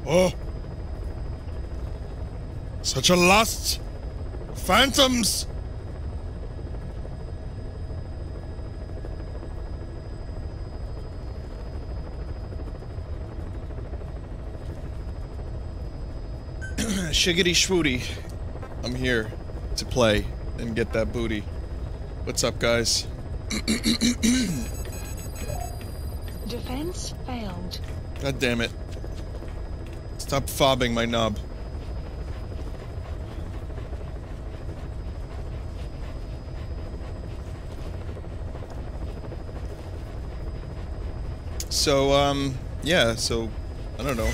Oh! Such a lust! Phantoms! Shiggity schwooty. I'm here to play and get that booty. What's up, guys? Defense failed. God damn it. Stop fobbing my knob. So, yeah, so, I don't know.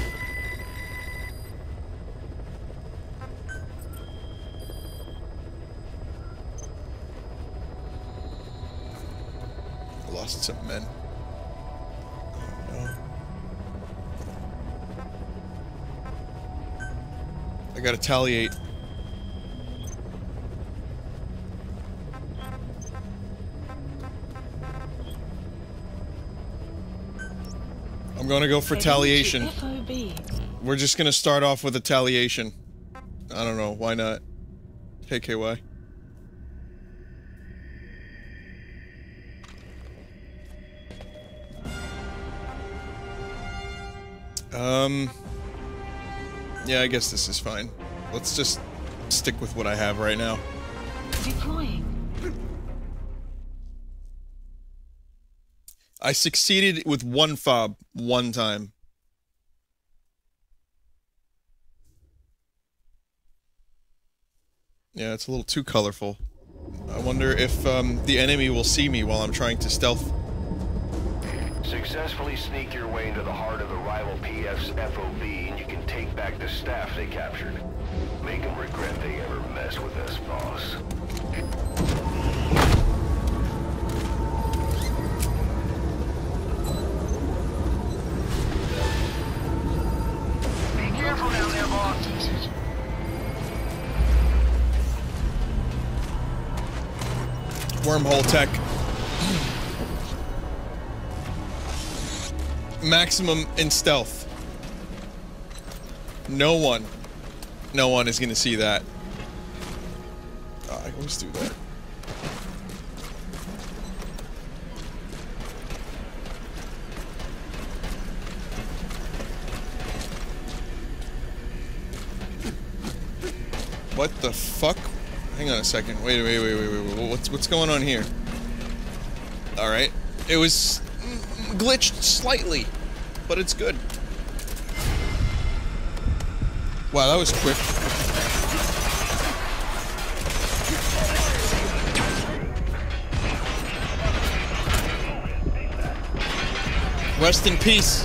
I lost some men. Oh, no. I gotta retaliate. I'm gonna go for retaliation. FOB. We're just gonna start off with retaliation. I don't know, why not? KKY. Yeah, I guess this is fine. Let's just stick with what I have right now. Deploying. I succeeded with one FOB, one time. Yeah, it's a little too colorful. I wonder if, the enemy will see me while I'm trying to stealth. Successfully sneak your way into the heart of the rival PF's FOB, and you can take back the staff they captured. Make them regret they ever messed with us, boss. Be careful down there, boss. Wormhole tech. Maximum in stealth. No one is gonna see that. Oh, I always do that. What the fuck? Hang on a second. Wait. What's going on here? Alright. It was glitched slightly, but it's good. Wow, that was quick. Rest in peace.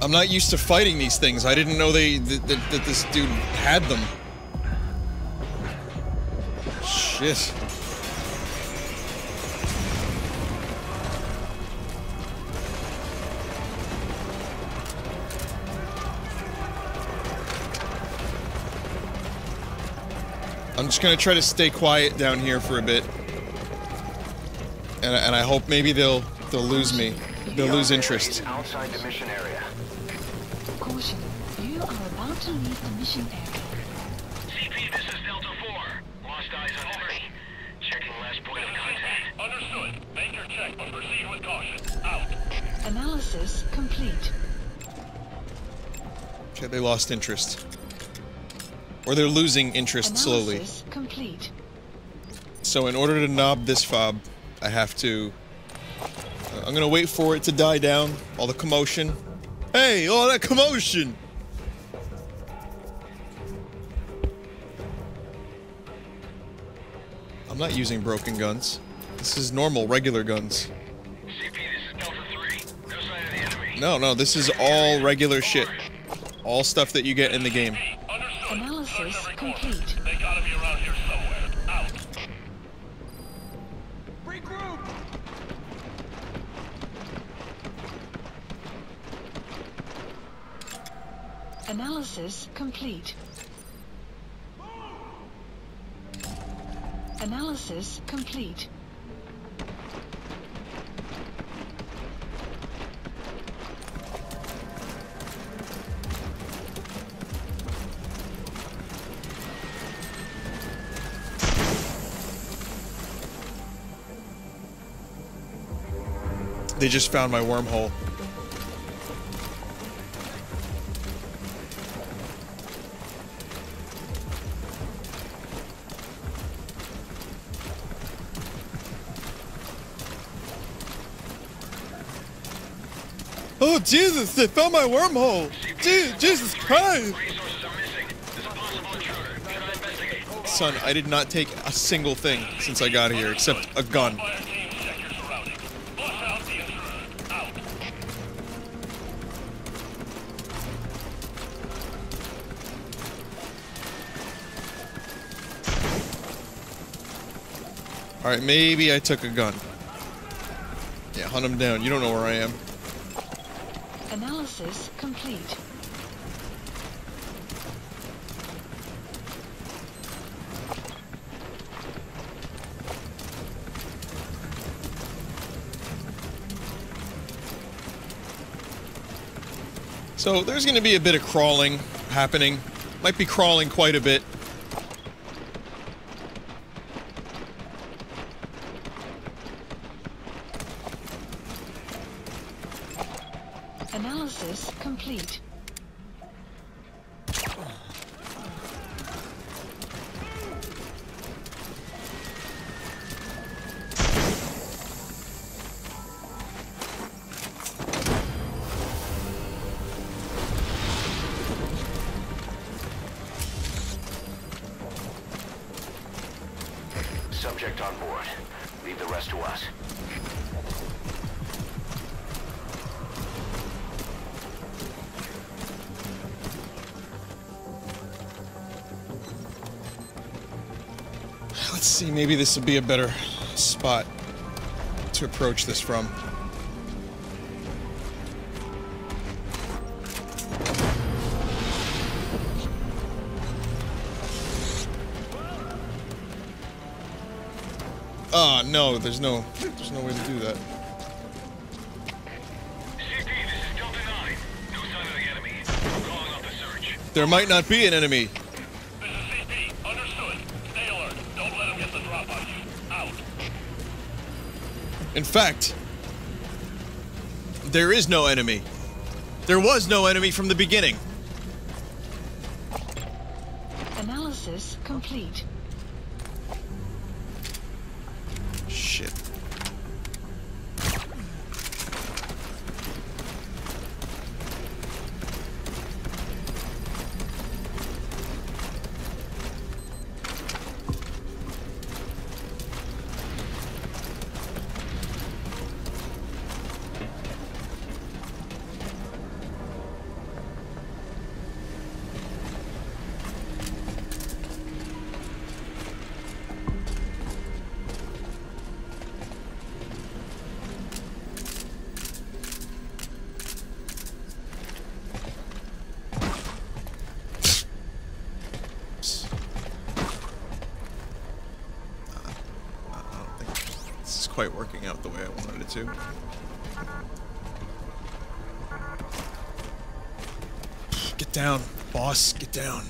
I'm not used to fighting these things. I didn't know that this dude had them. Shit. I'm just gonna try to stay quiet down here for a bit, and I hope maybe they'll lose me. They'll lose interest. Outside the mission area. Caution. You are about to leave the mission area. CP, this is Delta 4. Lost eyes on enemy. Checking last point of contact. Understood. Make your check, but proceed with caution. Out. Analysis complete. Okay, they lost interest. Or they're losing interest slowly. Analysis complete. So in order to knob this FOB, I have to... I'm gonna wait for it to die down. All the commotion. Hey, all that commotion! I'm not using broken guns. This is normal, regular guns. CP, this is Delta 3. No sign of the enemy. No, this is all regular shit. All stuff that you get in the game. Analysis complete. They gotta be around here somewhere. Out. Regroup! Analysis complete. Analysis complete. They just found my wormhole. Oh, Jesus, they found my wormhole! Jesus Christ! Resources are missing. There's a possible intruder. We gotta investigate. Son, I did not take a single thing since I got here, except a gun. Fire team, check your surroundings. Flush out the intruder. Out. Alright, maybe I took a gun. Yeah, hunt him down. You don't know where I am. Analysis complete. So there's going to be a bit of crawling happening. Might be crawling quite a bit. Analysis complete. Subject on board. Leave the rest to us. Let's see, maybe this will be a better spot to approach this from. Ah, no, there's no way to do that. CP, this is Delta 9. No sign of the enemy. I'm calling off the search. There might not be an enemy. This is CP. Understood. Stay alert. Don't let him get the drop on you. Out. In fact, there is no enemy. There was no enemy from the beginning. Analysis complete. Shit. Quite working out the way I wanted it to. Get down, boss, get down.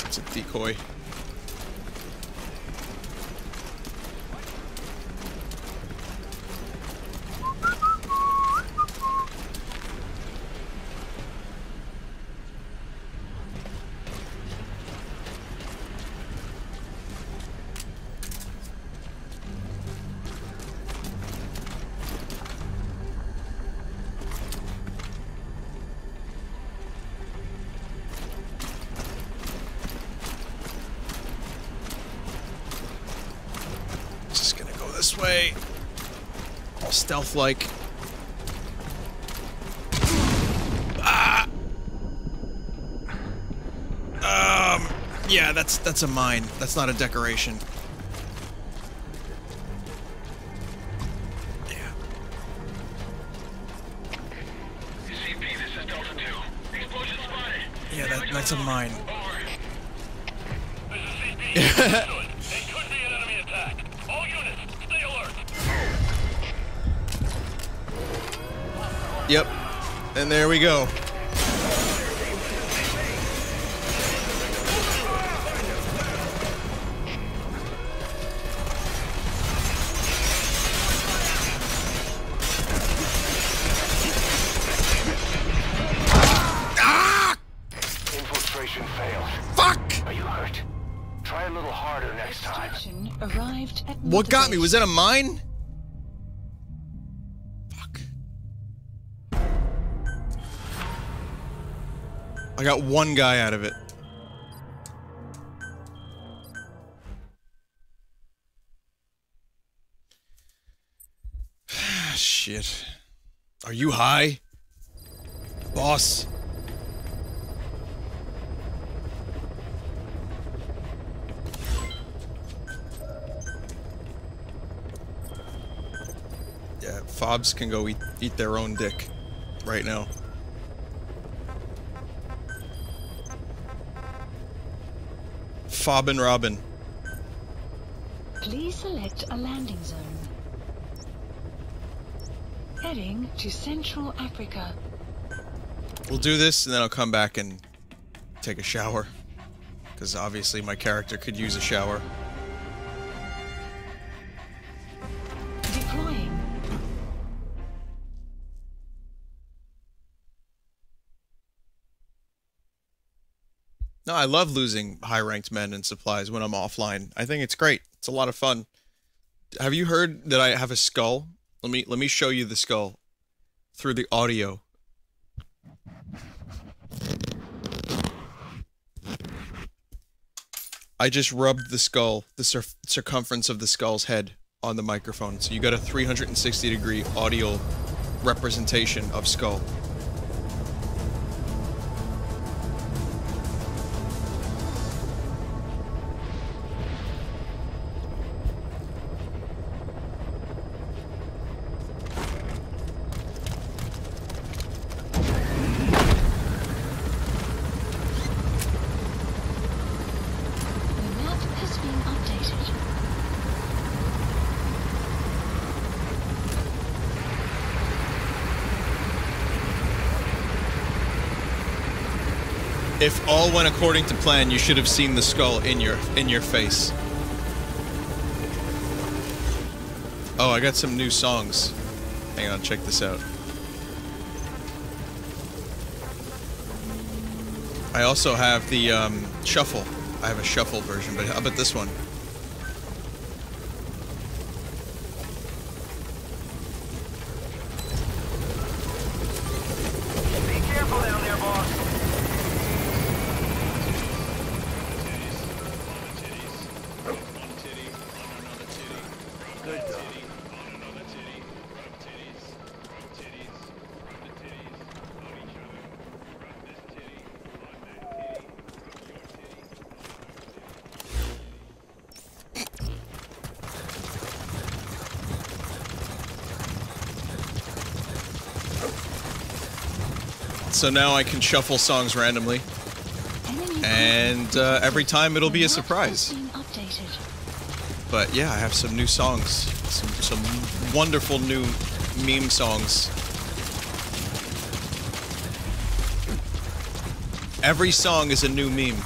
It's a decoy. This way, all stealth-like. Ah! Yeah, that's a mine. That's not a decoration. Yeah. CP, this is Delta 2. Explosion spotted. Yeah, that's a mine. Over. This is CP. Understood. It could be an enemy attack. All units, stay alert. Yep. And there we go. Infiltration failed. Fuck! Are you hurt? Try a little harder next time. Extraction arrived at What got me? Was that a mine? I got one guy out of it. Shit. Are you high? Boss? Yeah, FOBs can go eat their own dick right now. Fob and Robin. Please select a landing zone. Heading to Central Africa. We'll do this and then I'll come back and take a shower. Because obviously my character could use a shower. Deploying. No, I love losing high-ranked men and supplies when I'm offline. I think it's great. It's a lot of fun. Have you heard that I have a skull? Let me show you the skull through the audio. I just rubbed the skull, the circumference of the skull's head on the microphone, so you got a 360-degree audio representation of skull. If all went according to plan, you should have seen the skull in your face. Oh, I got some new songs. Hang on, check this out. I also have the shuffle. I have a shuffle version, but how about this one? Be careful down there, boss. Good dog. So now I can shuffle songs randomly, and every time it'll be a surprise. But yeah, I have some new songs, some wonderful new meme songs. Every song is a new meme.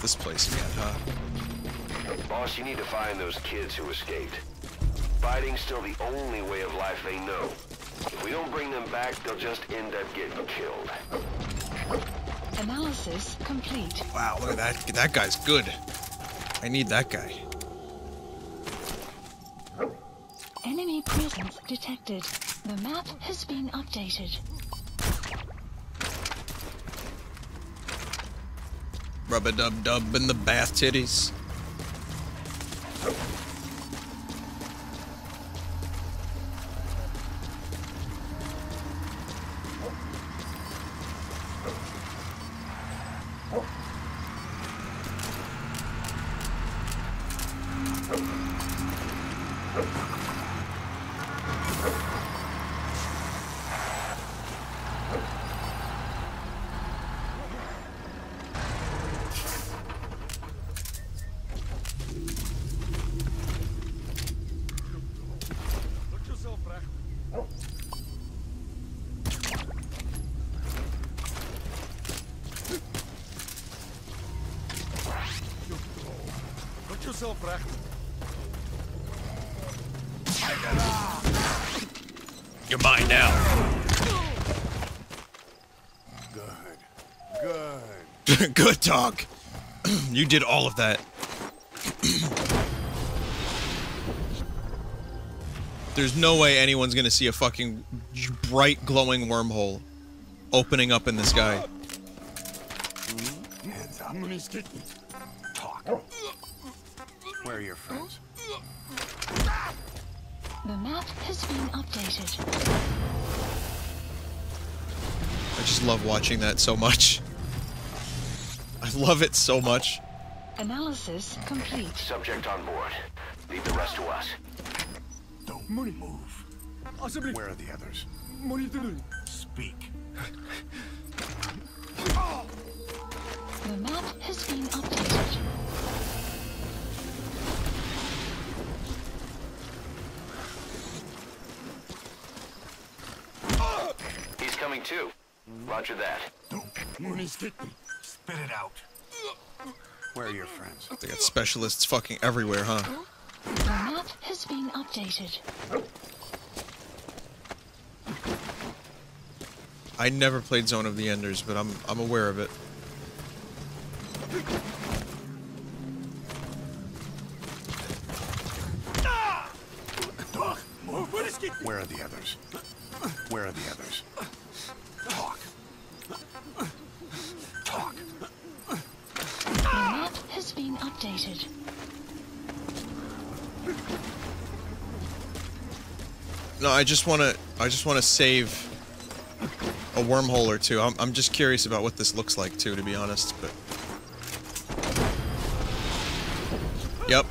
This place again, huh? Boss, you need to find those kids who escaped. Fighting's still the only way of life they know. If we don't bring them back, they'll just end up getting killed. Analysis complete. Wow, look at that. That guy's good. I need that guy. Enemy presence detected. The map has been updated. Rub-a-dub-dub in the bath titties. You're mine now. Good. Good talk. You did all of that. There's no way anyone's gonna see a fucking bright glowing wormhole opening up in the sky. Hands up. Talk. Where are your friends? The map has been updated. I just love watching that so much. I love it so much. Analysis complete. Subject on board. Leave the rest to us. Don't move. Where are the others? Speak. The map has been updated. He's coming too. Roger that. Spit it out. Where are your friends? They got specialists fucking everywhere, huh? The map has been updated. I never played Zone of the Enders, but I'm aware of it. Where are the others? Where are the others? Talk. Talk. The map has been updated. No, I just wanna save a wormhole or two. I'm just curious about what this looks like too, to be honest, but... Yep.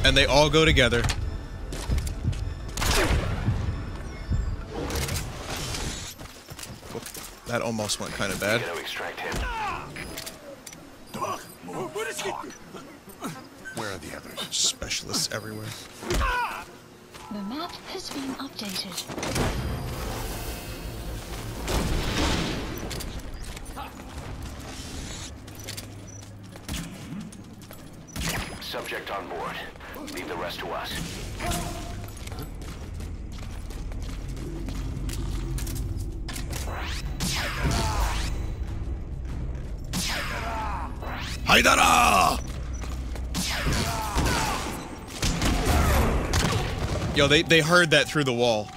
And they all go together. That almost went kind of bad. Gotta extract him. Talk. Where are the others? Specialists everywhere. The map has been updated. Subject on board. Leave the rest to us. Haidara! Yo, they heard that through the wall.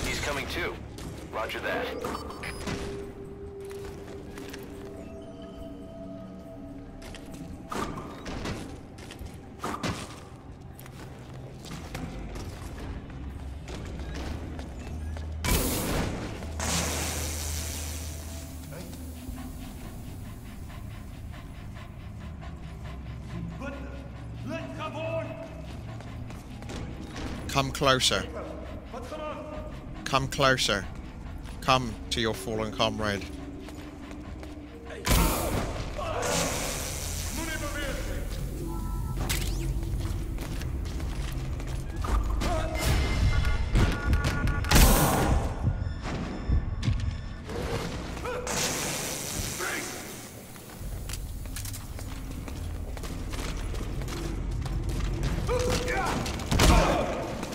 He's coming too. Roger that. Come closer. Come closer. Come to your fallen comrade.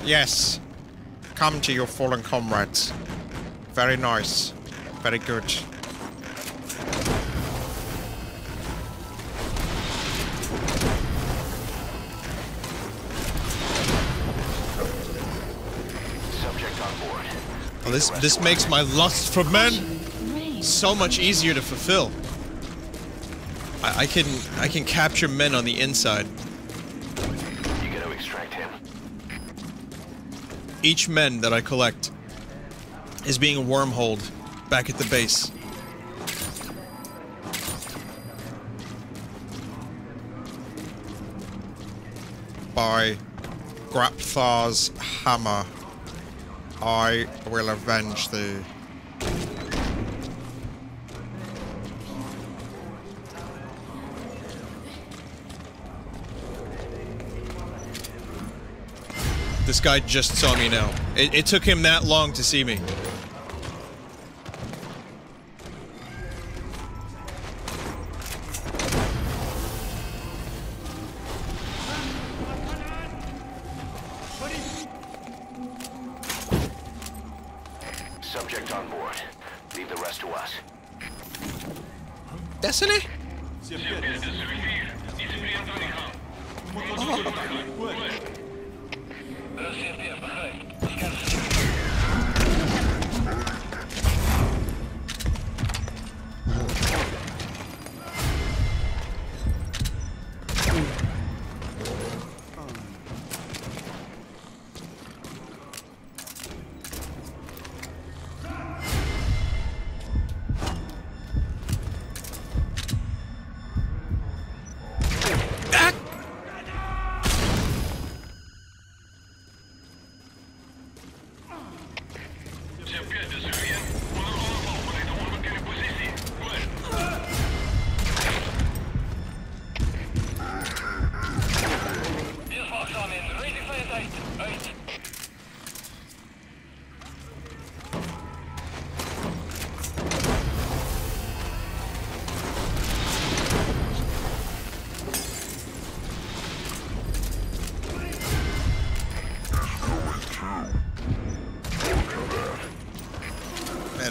Yes. Come to your fallen comrades. Very nice. Very good. Subject on board. Well, this makes my lust for men so much easier to fulfill. I can capture men on the inside. You gotta extract him. Each men that I collect is being wormholed back at the base. By Grapthar's hammer, I will avenge thee. This guy just saw me now. It took him that long to see me. Subject on board. Leave the rest to us. Destiny?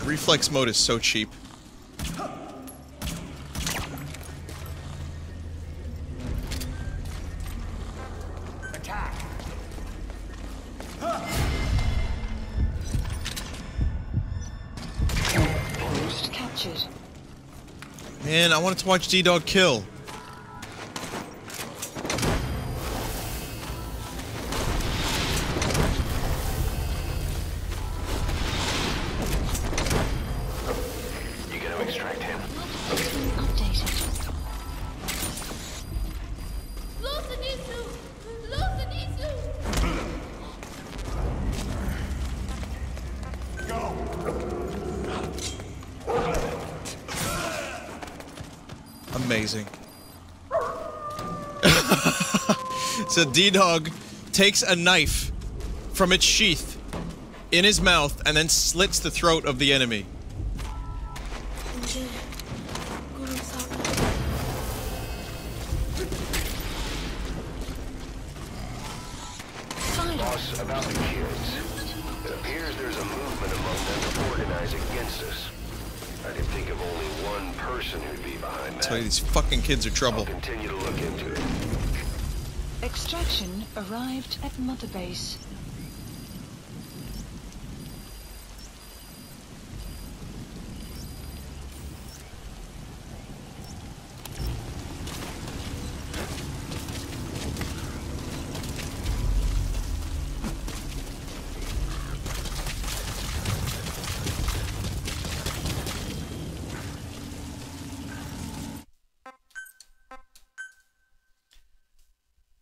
Reflex mode is so cheap. Attack. Post captured. Man, I wanted to watch D-Dog kill. Amazing. So D-Dog takes a knife from its sheath in his mouth and then slits the throat of the enemy. Boss, about the kids. It appears there's a movement among them to organize against us. I can think of only one person who'd be behind that. I tell you, these fucking kids are trouble. I'll continue to look into it. Extraction arrived at Mother Base.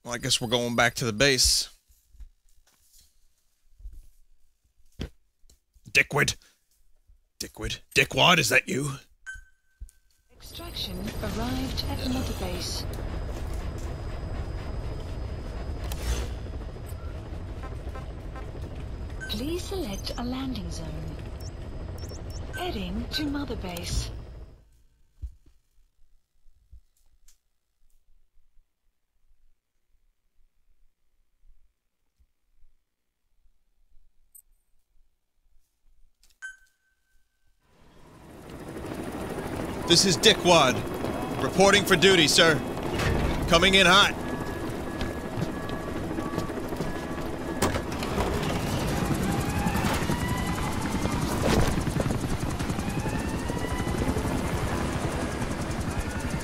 Well, I guess we're going back to the base. Dickwad. Dickwad, is that you? Extraction arrived at Mother Base. Please select a landing zone. Heading to Mother Base. This is Dickwad, reporting for duty, sir. Coming in hot.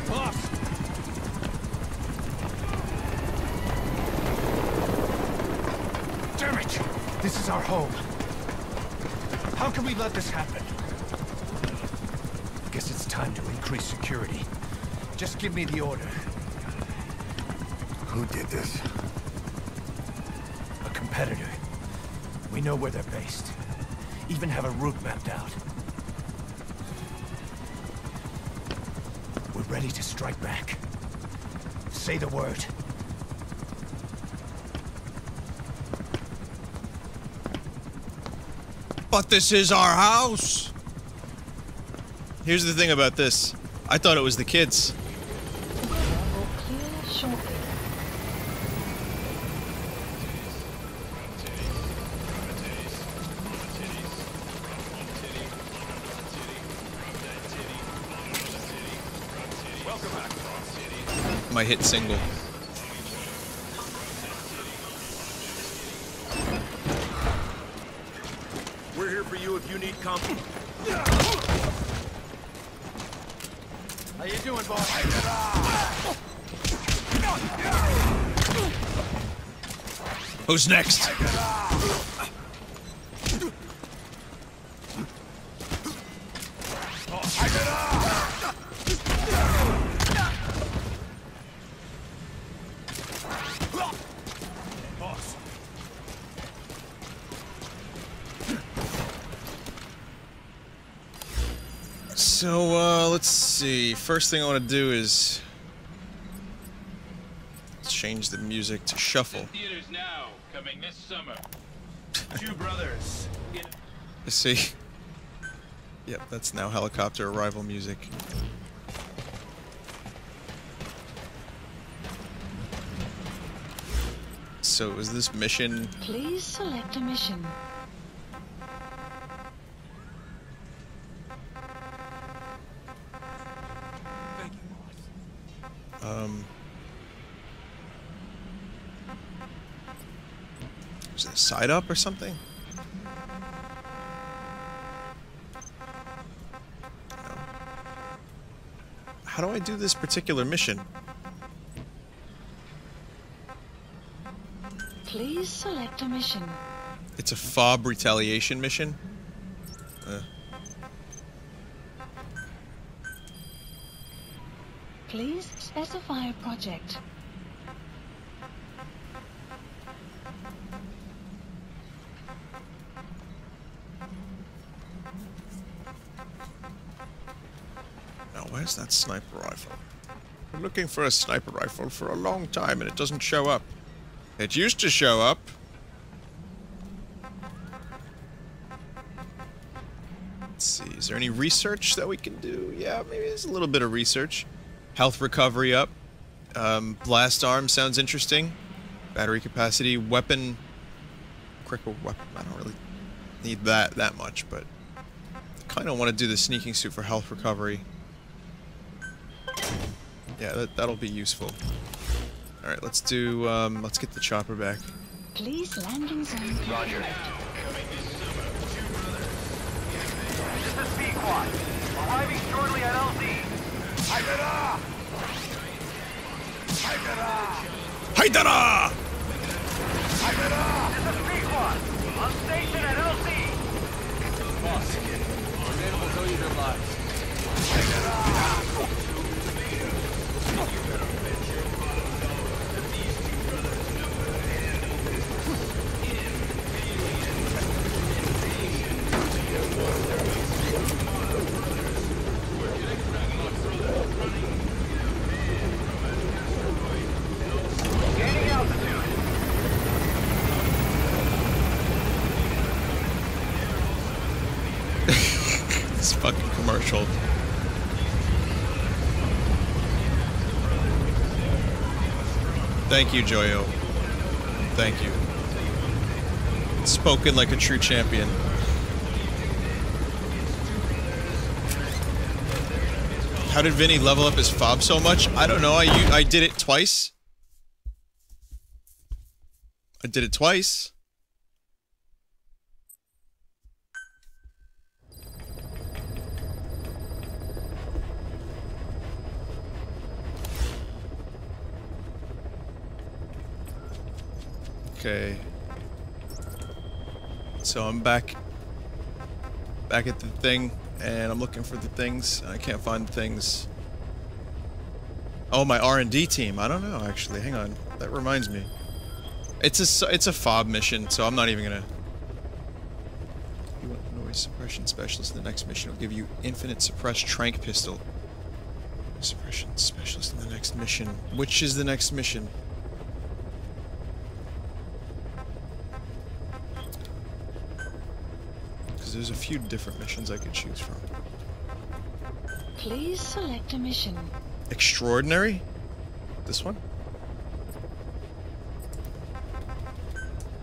Boss! Damn it! This is our home. How can we let this happen? Guess it's time to increase security. Just give me the order. Who did this? A competitor. We know where they're based. Even have a route mapped out. We're ready to strike back. Say the word. Who But this is our house! Here's the thing about this. I thought it was the kids. Will clear shortly. My hit single. We're here for you if you need company. How you doing, boss? Who's next? So, let's see. First thing I want to do is change the music to shuffle. Theaters now, coming this summer. Two brothers. Let's see. Yep, that's now helicopter arrival music. So, is this mission? Please select a mission. Is it a side up or something? No. How do I do this particular mission? Please select a mission. It's a FOB Retaliation mission? Please specify a project. Now, where's that sniper rifle? I'm looking for a sniper rifle for a long time and it doesn't show up. It used to show up. Let's see, is there any research that we can do? Yeah, maybe there's a little bit of research. Health recovery up. Blast arm sounds interesting. Battery capacity, weapon... Critical weapon, I don't really need that much, but... I kind of want to do the sneaking suit for health recovery. Yeah, that'll be useful. Alright, let's do, let's get the chopper back. Please landing zone. Roger. This is B-Quad. Arriving shortly at LZ. Haidara! Haidara! Haidara! This is B-Quad. On station at LZ. Boss, our men will tell you their lives. Haidara! Gaining altitude. This fucking commercial. Thank you, Joyo. Thank you. Spoken like a true champion. How did Vinny level up his FOB so much? I don't know. I did it twice. I did it twice. Okay. So I'm back at the thing, and I'm looking for the things. I can't find the things. Oh, my R&D team. I don't know, actually. Hang on. That reminds me. It's a FOB mission, so I'm not even gonna... You want noise suppression specialist in the next mission. Will give you infinite suppressed tranq pistol. Suppression specialist in the next mission. Which is the next mission? because there's a few different missions I could choose from. Please select a mission. Extraordinary? This one?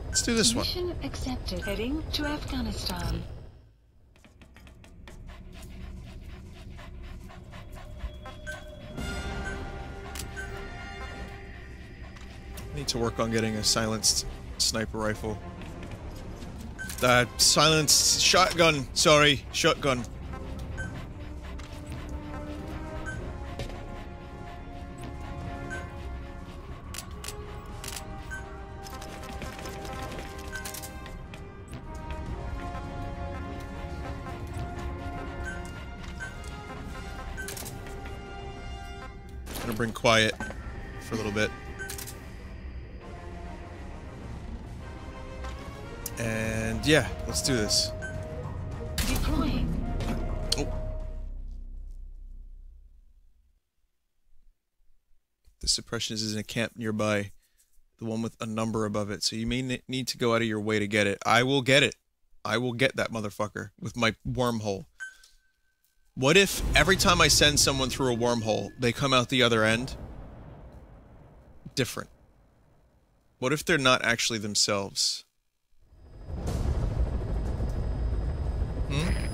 Let's do this one. Mission accepted. Heading to Afghanistan. Need to work on getting a silenced sniper rifle. Silenced shotgun. Sorry, shotgun. Gonna bring quiet for a little bit. And yeah, let's do this. Deploying. Oh. The suppressionist is in a camp nearby. The one with a number above it. So you may need to go out of your way to get it. I will get it. I will get that motherfucker with my wormhole. What if every time I send someone through a wormhole, they come out the other end different? What if they're not actually themselves?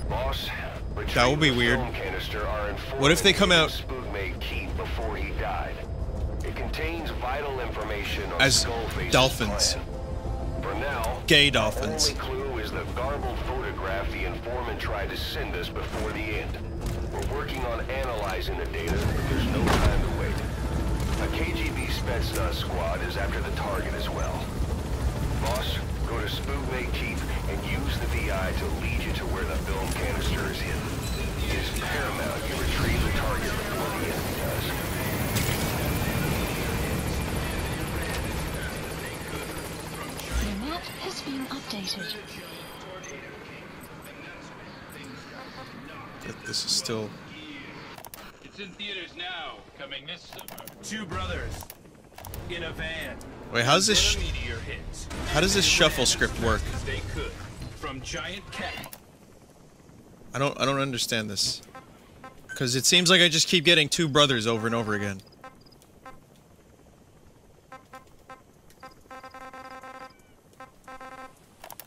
Boss, that would be weird. What if they come out before he died? It contains vital information on as Skullface's dolphins? plan. For now, gay dolphins. The only clue is the garbled photograph the informant tried to send us before the end. We're working on analyzing the data. There's no time to wait. A KGB Spetsnaz squad is after the target as well. Boss, go to Spookmate Keep and use the VI to lead you to where the film canister is hidden. It is paramount you retrieve the target before the enemy does. The map has been updated. This is still... It's in theaters now, coming this summer. Two brothers in a van. Wait, how's this... Meteor hits. How does this shuffle script work? They could from giant cat. I don't understand this. Because it seems like I just keep getting two brothers over and over again.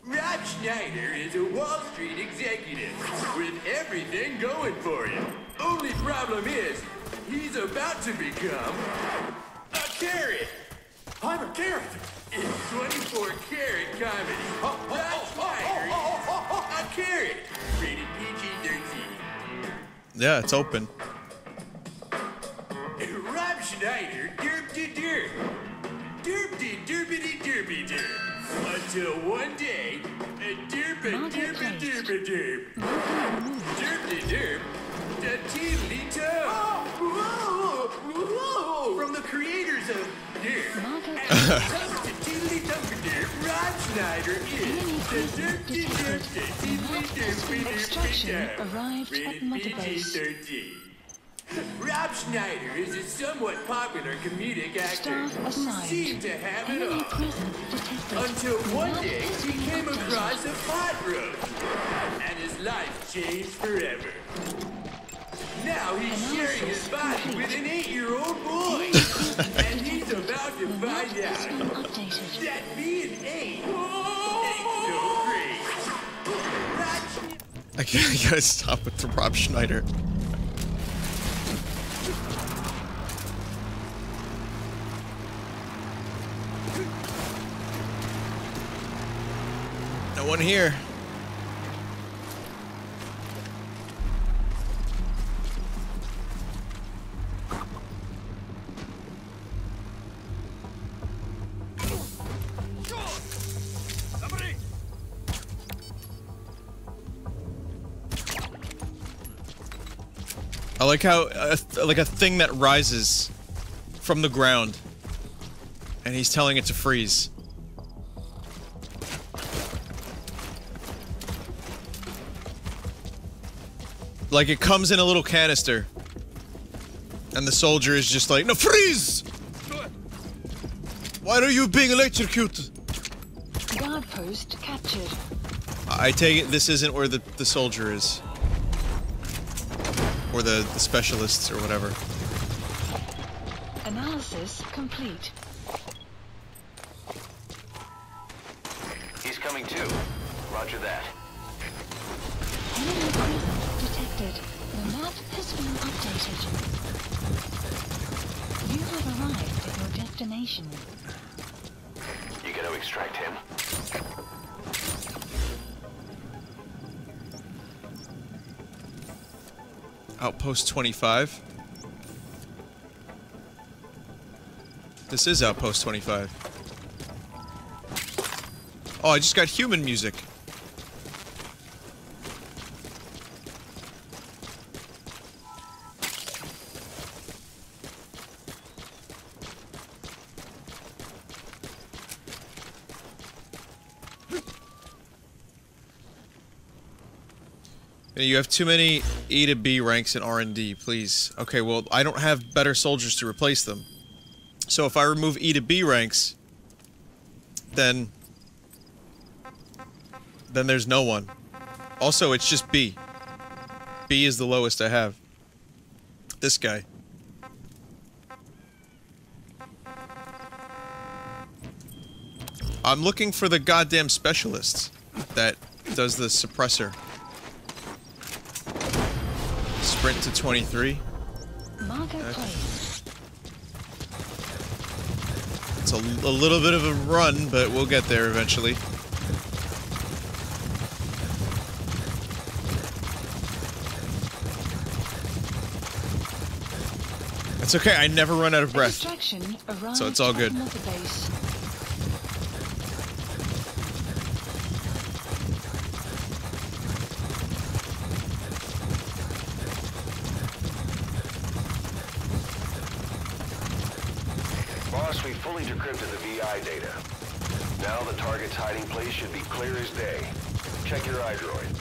Rob Schneider is a Wall Street executive with everything going for him. Only problem is, he's about to become a carrot. I'm a carrot. In 24-karat comedy, Rob Schneider is a carrot. Rated PG-13. Yeah, it's open. Rob Schneider, derp-de-derp. Derp-de-derpity-derpy-derp. Until one day, a derp-a-derp-a-derp-a-derp. Derp-de-derp, the teedly-toe. From the creators of Derp. And teedly-toe-derp, Rob Schneider is the derp-de-derp-de-teedly-derp-de-derp-de-derp. Arrived at Mother Base. PG-13. Rob Schneider is a somewhat popular comedic actor Staff who assigned. seemed to have it Enemy all. presence detected. Until one Map day has he been came updated. across a pot roast, and his life changed forever. Now he's sharing his body with an 8-year-old boy, and he's about to The map find has been out updated. that being 8 ain't so great. I gotta stop with the Rob Schneider. No one here. I like how, like a thing that rises from the ground, and he's telling it to freeze. Like it comes in a little canister, and the soldier is just like, no, freeze! Why are you being electrocuted? Guard post captured. I take it this isn't where the soldier is. Or the specialists or whatever. Analysis complete. He's coming too. Roger that. Enemy presence detected. The map has been updated. You have arrived at your destination. You gonna extract him? Outpost 25. This is Outpost 25. Oh, I just got human music. You have too many E to B ranks in R&D, please. Okay, well, I don't have better soldiers to replace them. So if I remove E to B ranks, then there's no one. Also, it's just B. B is the lowest I have. This guy. I'm looking for the goddamn specialist that does the suppressor. Sprint to 23. Marker placed. It's a little bit of a run, but we'll get there eventually. It's okay, I never run out of breath. So it's all good. Boss, we fully decrypted the VI data. Now the target's hiding place should be clear as day. Check your iDroid.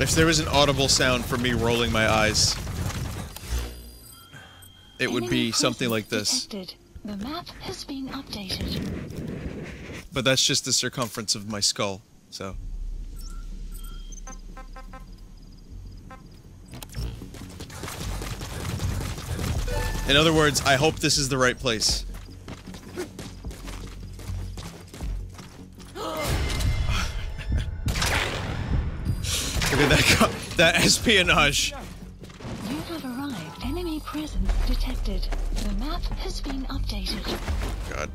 If there was an audible sound from me rolling my eyes, it would be something like this. The map has been updated. But that's just the circumference of my skull, so. In other words, I hope this is the right place. Look at that espionage. You have arrived. Enemy presence detected. The map has been updated. God.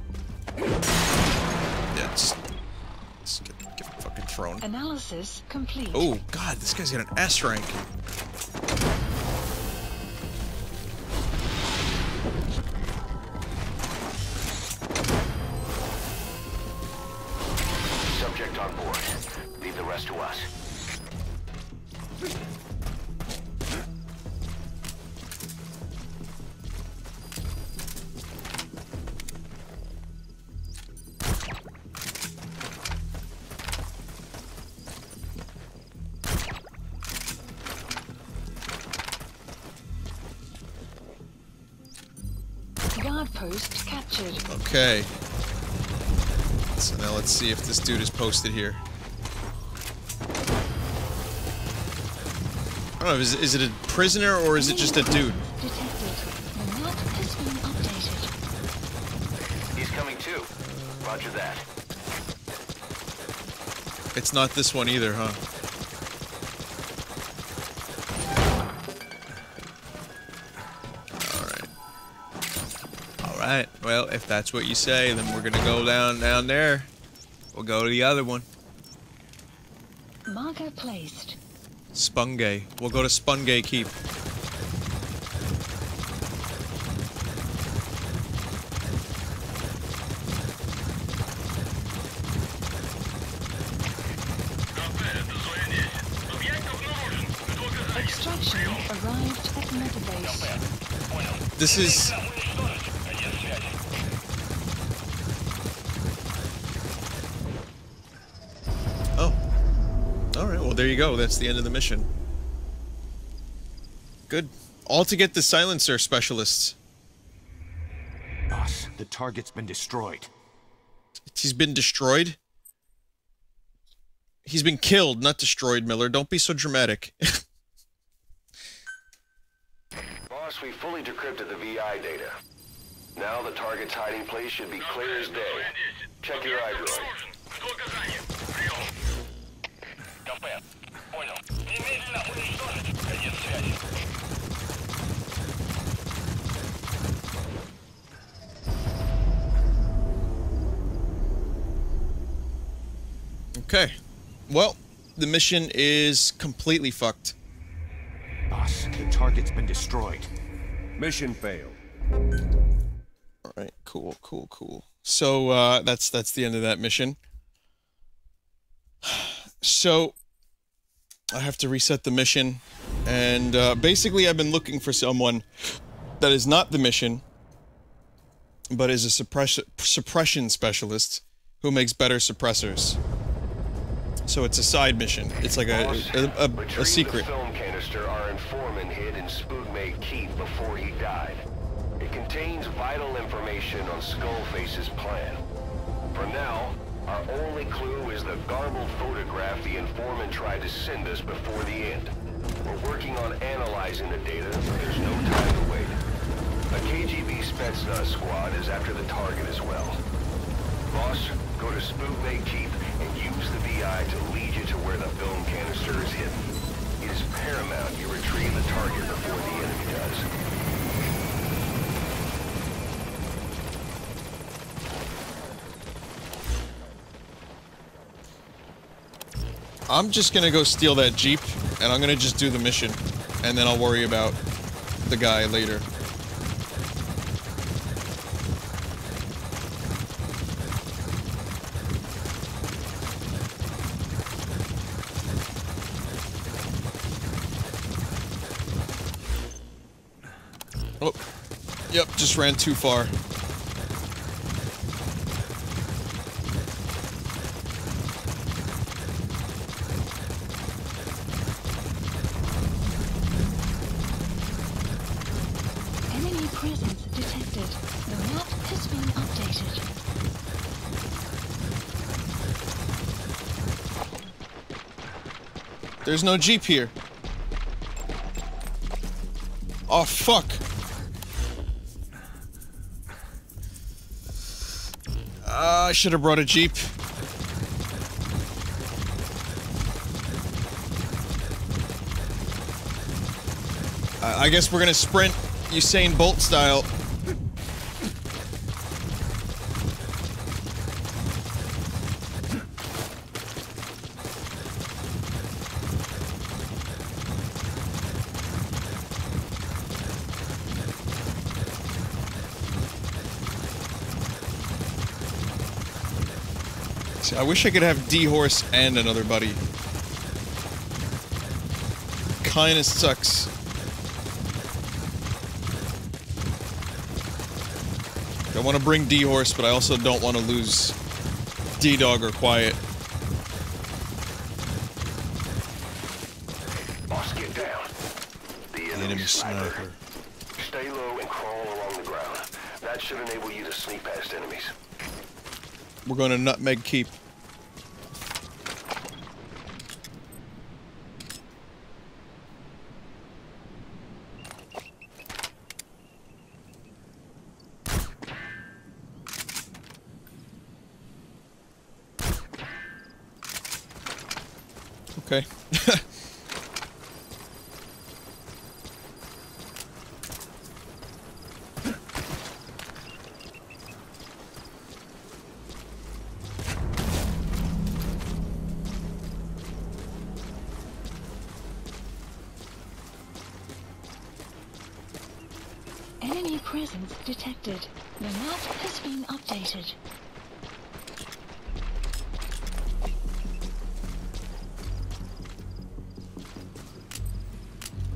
Yeah, just get fucking thrown. Analysis complete. Oh, God, this guy's got an S rank. Subject on board. Leave the rest to us. Guard post captured. Okay. So now let's see if this dude is posted here. I don't know, is it a prisoner or is it just a dude? Detected. The map has been updated. He's coming too. Roger that. It's not this one either, huh? Alright, well, if that's what you say, then we're gonna go down there. We'll go to the other one. Marker placed. Spungay. We'll go to Spungay Keep. Extraction arrived at Metabase. This is... there you go. That's the end of the mission. Good. All to get the silencer specialists. Boss, the target's been destroyed. He's been destroyed? He's been killed, not destroyed, Miller. Don't be so dramatic. Boss, we fully decrypted the VI data. Now the target's hiding place should be clear as day. Check your iDroid. Okay. Well, the mission is completely fucked. Boss, the target's been destroyed. Mission failed. Alright, cool, cool, cool. So, that's the end of that mission. So, I have to reset the mission, and, basically I've been looking for someone that is not the mission, but is a suppression specialist who makes better suppressors. So it's a side mission. It's like a secret. The film canister our informant hid in Spookmate Keep before he died. It contains vital information on Skullface's plan. For now, our only clue is the garbled photograph the informant tried to send us before the end. We're working on analyzing the data, but there's no time to wait. A KGB Spetsnaz squad is after the target as well. Boss, go to Spookmate Keep and use the VI to lead you to where the film canister is hidden. It is paramount you retrieve the target before the enemy does. I'm just gonna go steal that Jeep, and I'm gonna just do the mission, and then I'll worry about the guy later. Oh, yep, just ran too far. Enemy presence detected. The map has been updated. There's no Jeep here. Oh, fuck. I should have brought a Jeep. I guess we're gonna sprint Usain Bolt style. I wish I could have D-Horse and another buddy. Kinda sucks. I want to bring D-Horse, but I also don't want to lose D-Dog or Quiet. Boss, get down. The enemy sniper. Stay low and crawl along the ground. That should enable you to sneak past enemies. We're going to Nutmeg Keep. Okay. Enemy presence detected. The map has been updated.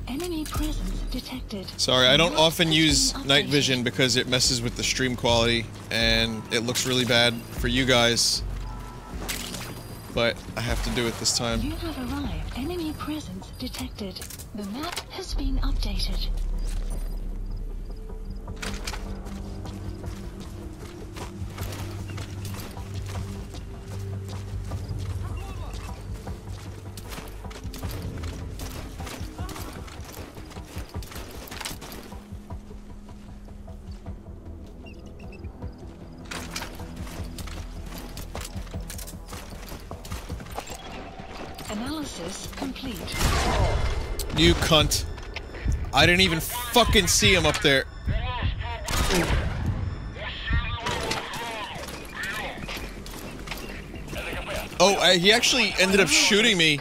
Enemy presence detected. Sorry, I don't often use night vision because it messes with the stream quality and it looks really bad for you guys. but I have to do it this time. You have arrived. Enemy presence detected. The map has been updated. Analysis complete. You cunt. I didn't even fucking see him up there. Oh, he actually ended up shooting me.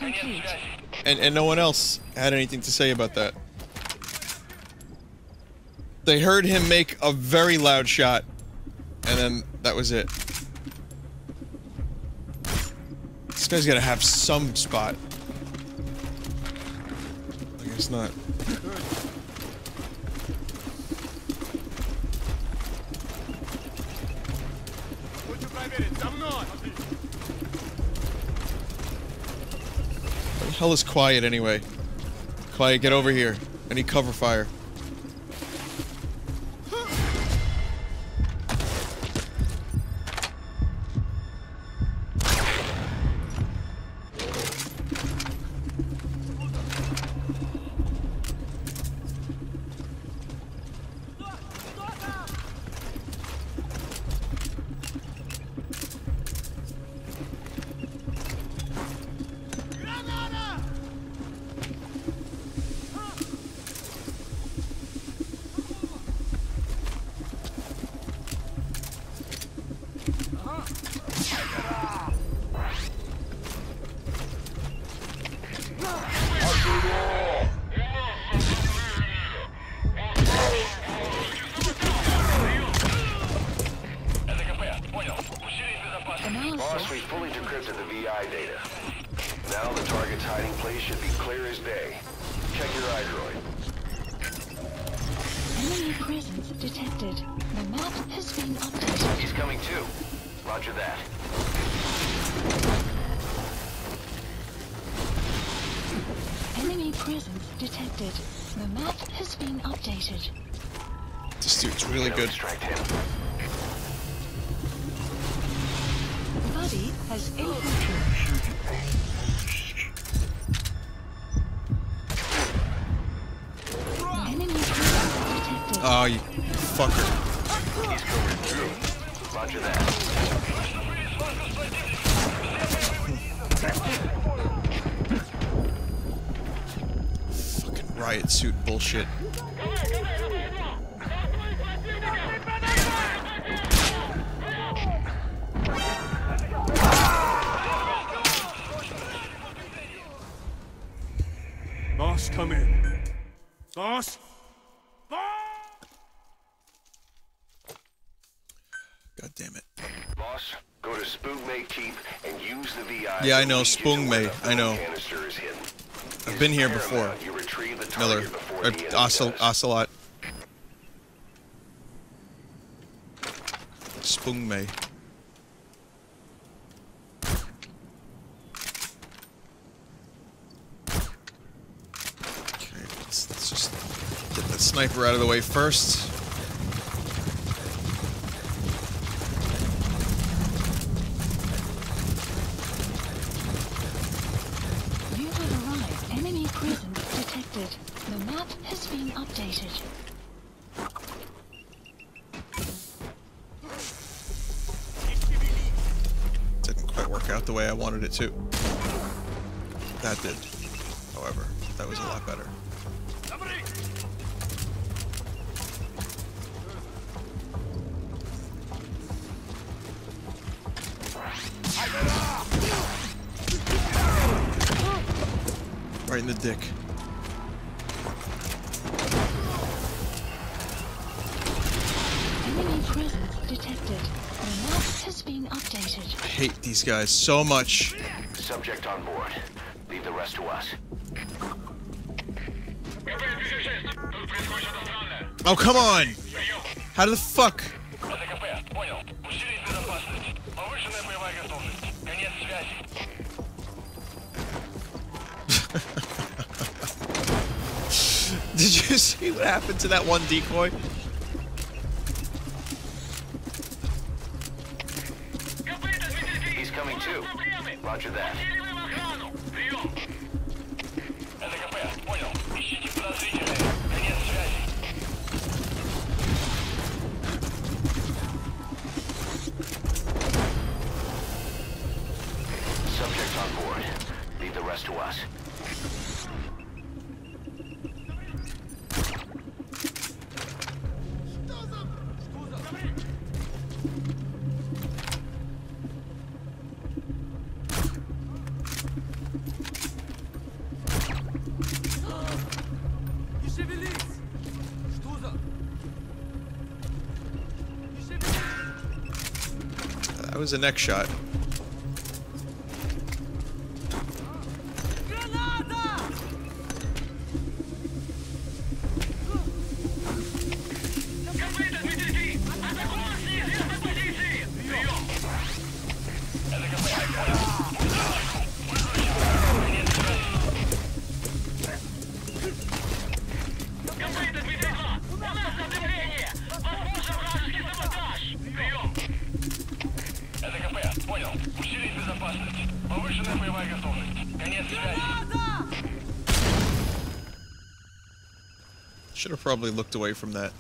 And no one else had anything to say about that. They heard him make a very loud shot. And then that was it. This guy's gotta have some spot. I guess not. What the hell is Quiet anyway? Quiet, get over here. I need cover fire. Boss, we fully decrypted the VI data. Now the target's hiding place should be clear as day. Check your iDroid. Enemy presence detected. The map has been updated. He's coming too. Roger that. Enemy presence detected. The map has been updated. This dude's really good. Extract him. Buddy has infiltrated. Enemy presence detected. Oh, you fucker. He's going through. Roger that. Fucking riot suit bullshit. Boss, come in. Boss? God damn it. Boss, go to Spook-May Keep and use the VI. Yeah, I know, Spook-May, I know. Canister is hidden. I've been here before. You retrieve the Miller. target before Or the enemy does. Ocelot. Spook-May. Okay, let's just get that sniper out of the way first. You have arrived. Enemy presence detected. The map has been updated. Didn't quite work out the way I wanted it to. That did. However, that was a lot better. Right in the dick. Enemy presence detected. The map has been updated. I hate these guys so much. Subject on board. Leave the rest to us. Oh, come on! How the fuck? Did you see what happened to that one decoy? He's coming too. Roger that. Subject on board. Leave the rest to us. That was a neck shot. Should have probably looked away from that.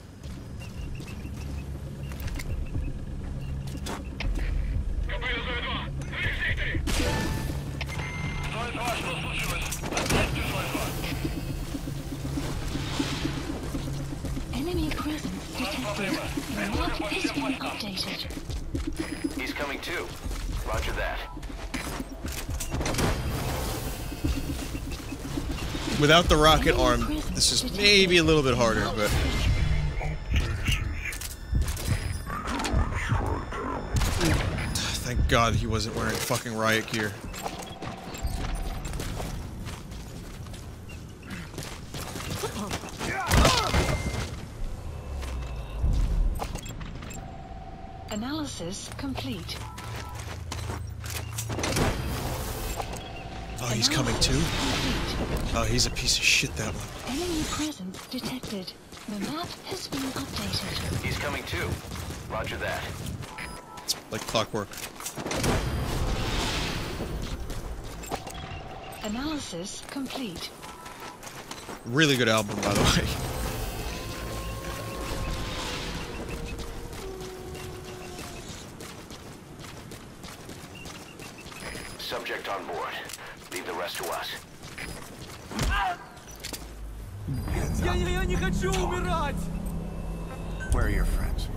Enemy presence detected. The map has been updated. He's coming too. Roger that. Without the rocket arm, this is maybe a little bit harder, but... Thank God he wasn't wearing fucking riot gear. Analysis complete. Oh, he's coming too? Oh, he's a piece of shit, that one. Enemy presence detected. The map has been updated. He's coming too. Roger that. It's like clockwork. Analysis complete. Really good album, by the way. Subject on board. Leave the rest to us. Я не хочу умирать! Where are your friends?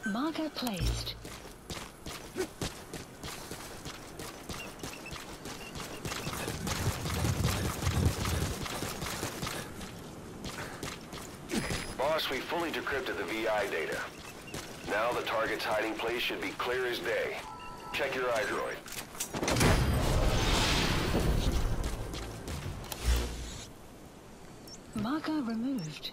Marker placed. Boss, we fully decrypted the VI data. Now the target's hiding place should be clear as day. Check your iDroid. Marker removed.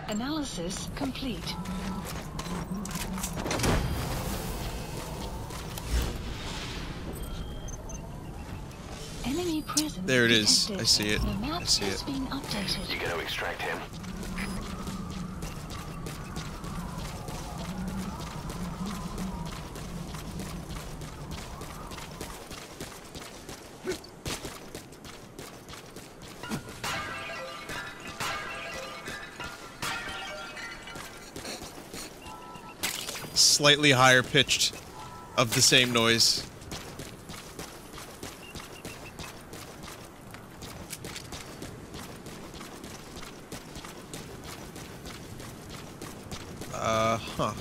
Analysis complete. Enemy presence There it is. detected. I see it. The map I see has it. been updated. You gonna extract him? Slightly higher pitched of the same noise. Huh.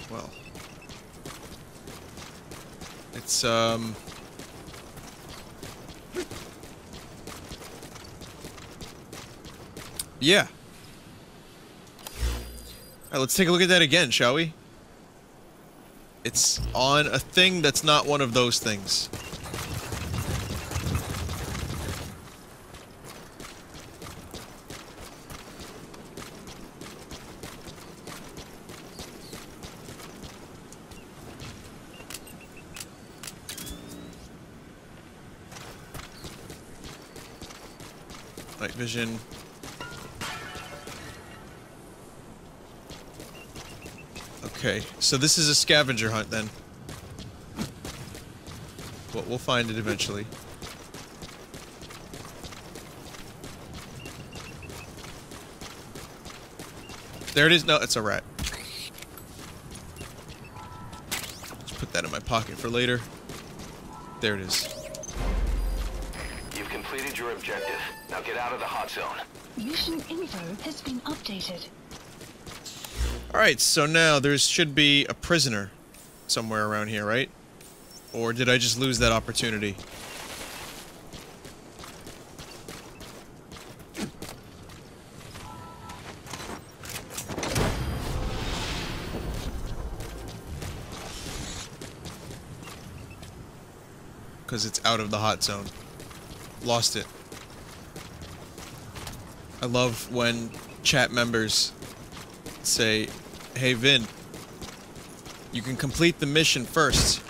Well. It's, yeah, Alright, let's take a look at that again, shall we? It's on a thing that's not one of those things. Night vision. Okay, so this is a scavenger hunt then. Well, we'll find it eventually. There it is. No, it's a rat. Let's put that in my pocket for later. There it is. You've completed your objective. Now get out of the hot zone. Mission info has been updated. Alright, so now there should be a prisoner somewhere around here, right? Or did I just lose that opportunity? Because it's out of the hot zone. Lost it. I love when chat members say, hey Vin, you can complete the mission first,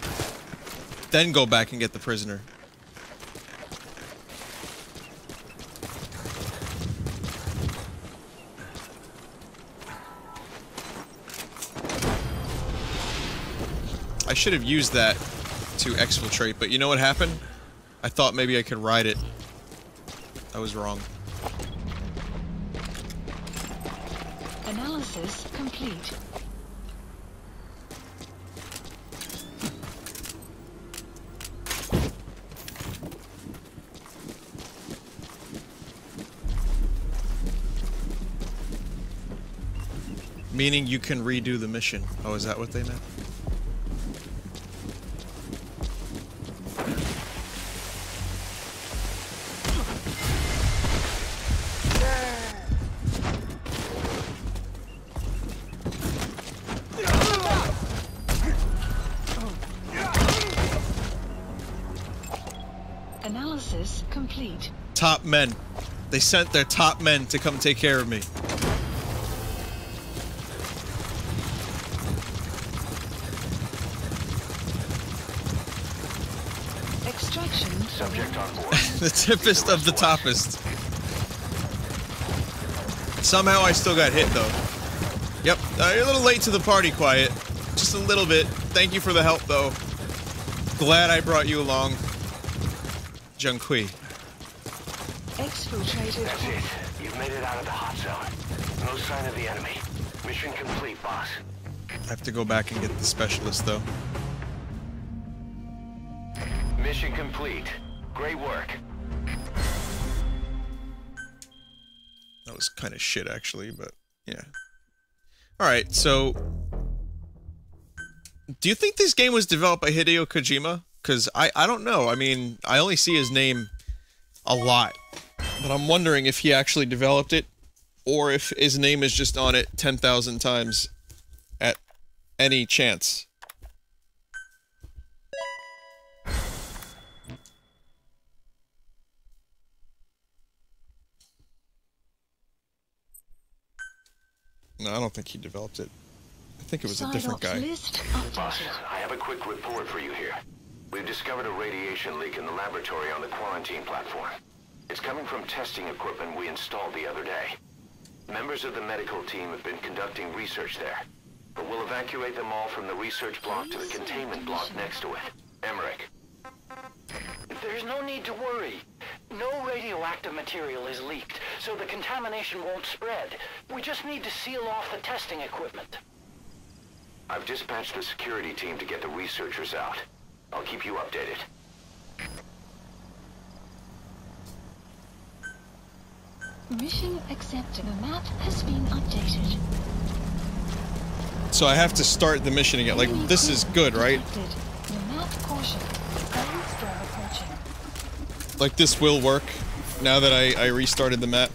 then go back and get the prisoner. I should have used that to exfiltrate, but you know what happened? I thought maybe I could ride it. I was wrong. Analysis complete. Meaning you can redo the mission. Oh, is that what they meant? Analysis complete. Top men. They sent their top men to come take care of me. Extraction. Subject on board. The tippest of the toppest. Somehow I still got hit though. Yep, you're a little late to the party, Quiet. Just a little bit. Thank you for the help though. Glad I brought you along. Junqui. Exfiltrated. That's it. You've made it out of the hot zone. No sign of the enemy. Mission complete, boss. I have to go back and get the specialist though. Mission complete. Great work. That was kind of shit actually, but yeah. Alright, so... do you think this game was developed by Hideo Kojima? Because I don't know. I mean, I only see his name a lot. But I'm wondering if he actually developed it, or if his name is just on it 10,000 times at any chance. No, I don't think he developed it. I think it was a different guy. Boss, I have a quick report for you here. We've discovered a radiation leak in the laboratory on the quarantine platform. It's coming from testing equipment we installed the other day. Members of the medical team have been conducting research there, but we'll evacuate them all from the research block to the containment block next to it. Emmerich. There's no need to worry. No radioactive material is leaked, so the contamination won't spread. We just need to seal off the testing equipment. I've dispatched the security team to get the researchers out. I'll keep you updated. Mission accepted. The map has been updated. So I have to start the mission again. Like, this is good, right? The map caution. Storm approaching. Like, this will work now that I restarted the map.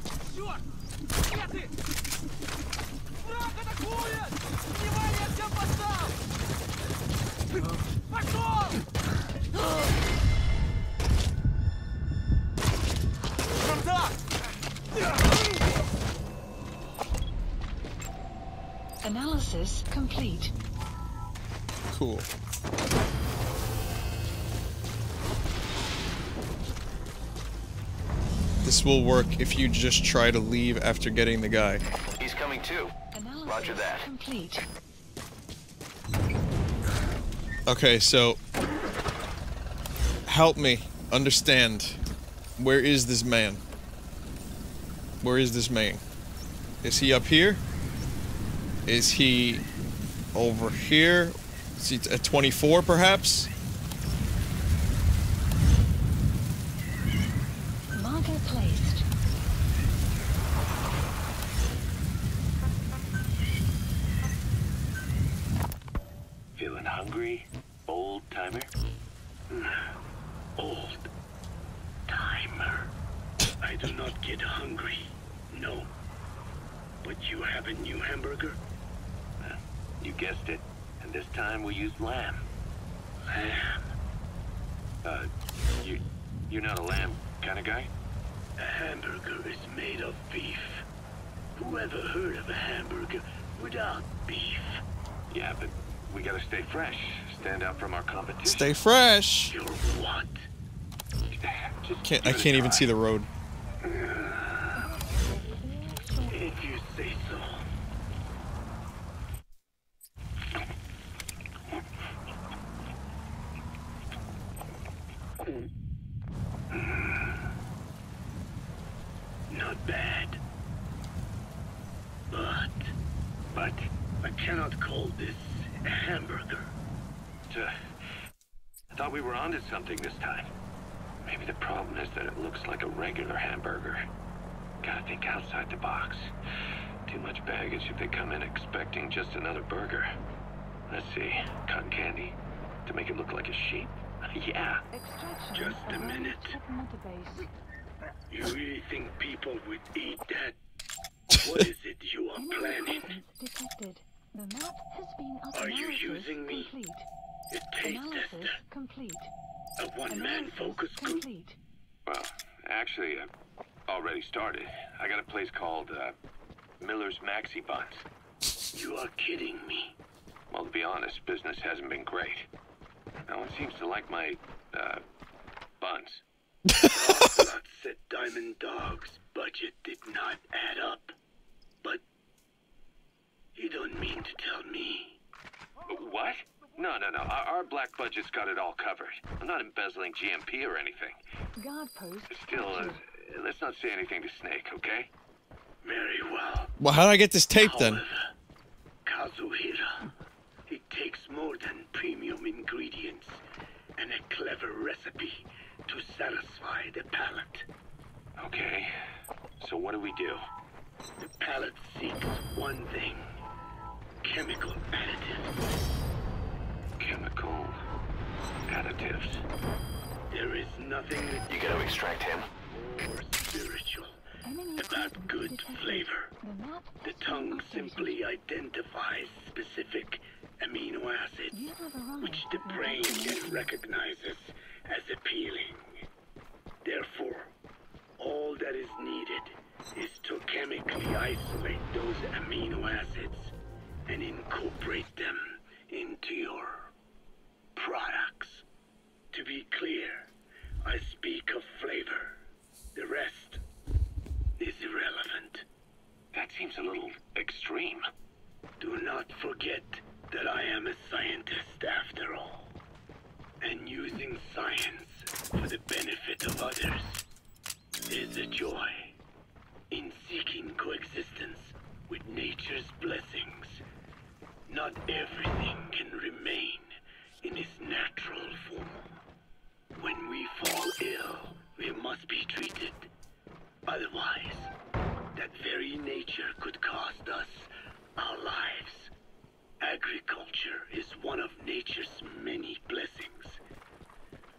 Analysis complete. Cool. This will work if you just try to leave after getting the guy. He's coming too. Analysis Roger that. complete. Okay, so help me understand. Where is this man? Where is this man? Is he up here? Is he over here? Is he at 24 perhaps? Marker placed. Feeling hungry, old timer? Old timer. I do not get hungry. No. But you have a new hamburger? You guessed it. And this time we used lamb. Lamb. You're not a lamb kind of guy? A hamburger is made of beef. Who ever heard of a hamburger without beef? Yeah, but we gotta stay fresh. Stand out from our competition. Stay fresh. You're what? I can't even see the road. If you say so. Not bad. But I cannot call this a hamburger. I thought we were onto something this time. Maybe the problem is that it looks like a regular hamburger. Gotta think outside the box. Too much baggage if they come in expecting just another burger. Let's see, cotton candy to make it look like a sheep. Yeah. Just a minute. You really think people would eat that? What is it you are planning? Detected. The map has been Are you using me? Complete. A taste tester? Complete. A one-man focus group? Complete. Well, actually, I've already started. I got a place called Miller's Maxi Buns. You are kidding me. Well, to be honest, business hasn't been great. No one seems to like my buns. Ocelot said Diamond Dog's budget did not add up. But you don't mean to tell me. What? No. Our black budget's got it all covered. I'm not embezzling GMP or anything. Guard post. Still, let's not say anything to Snake, okay? Very well. Well, how do I get this tape then? Kazuhira, it takes more than premium ingredients and a clever recipe to satisfy the palate. Okay, so what do we do? The palate seeks one thing. Chemical additives. Chemical additives. There is nothing that you gotta extract him. More spiritual about good flavor. The tongue simply identifies specific amino acids, which the brain then recognizes as appealing. Therefore, all that is needed is to chemically isolate those amino acids and incorporate them into your products. To be clear, I speak of flavor. The rest is irrelevant. That seems a little extreme. Do not forget that I am a scientist after all. And using science for the benefit of others is a joy. In seeking coexistence with nature's blessings, not everything can remain in its natural form. When we fall ill, we must be treated. Otherwise, that very nature could cost us our lives. Agriculture is one of nature's many blessings.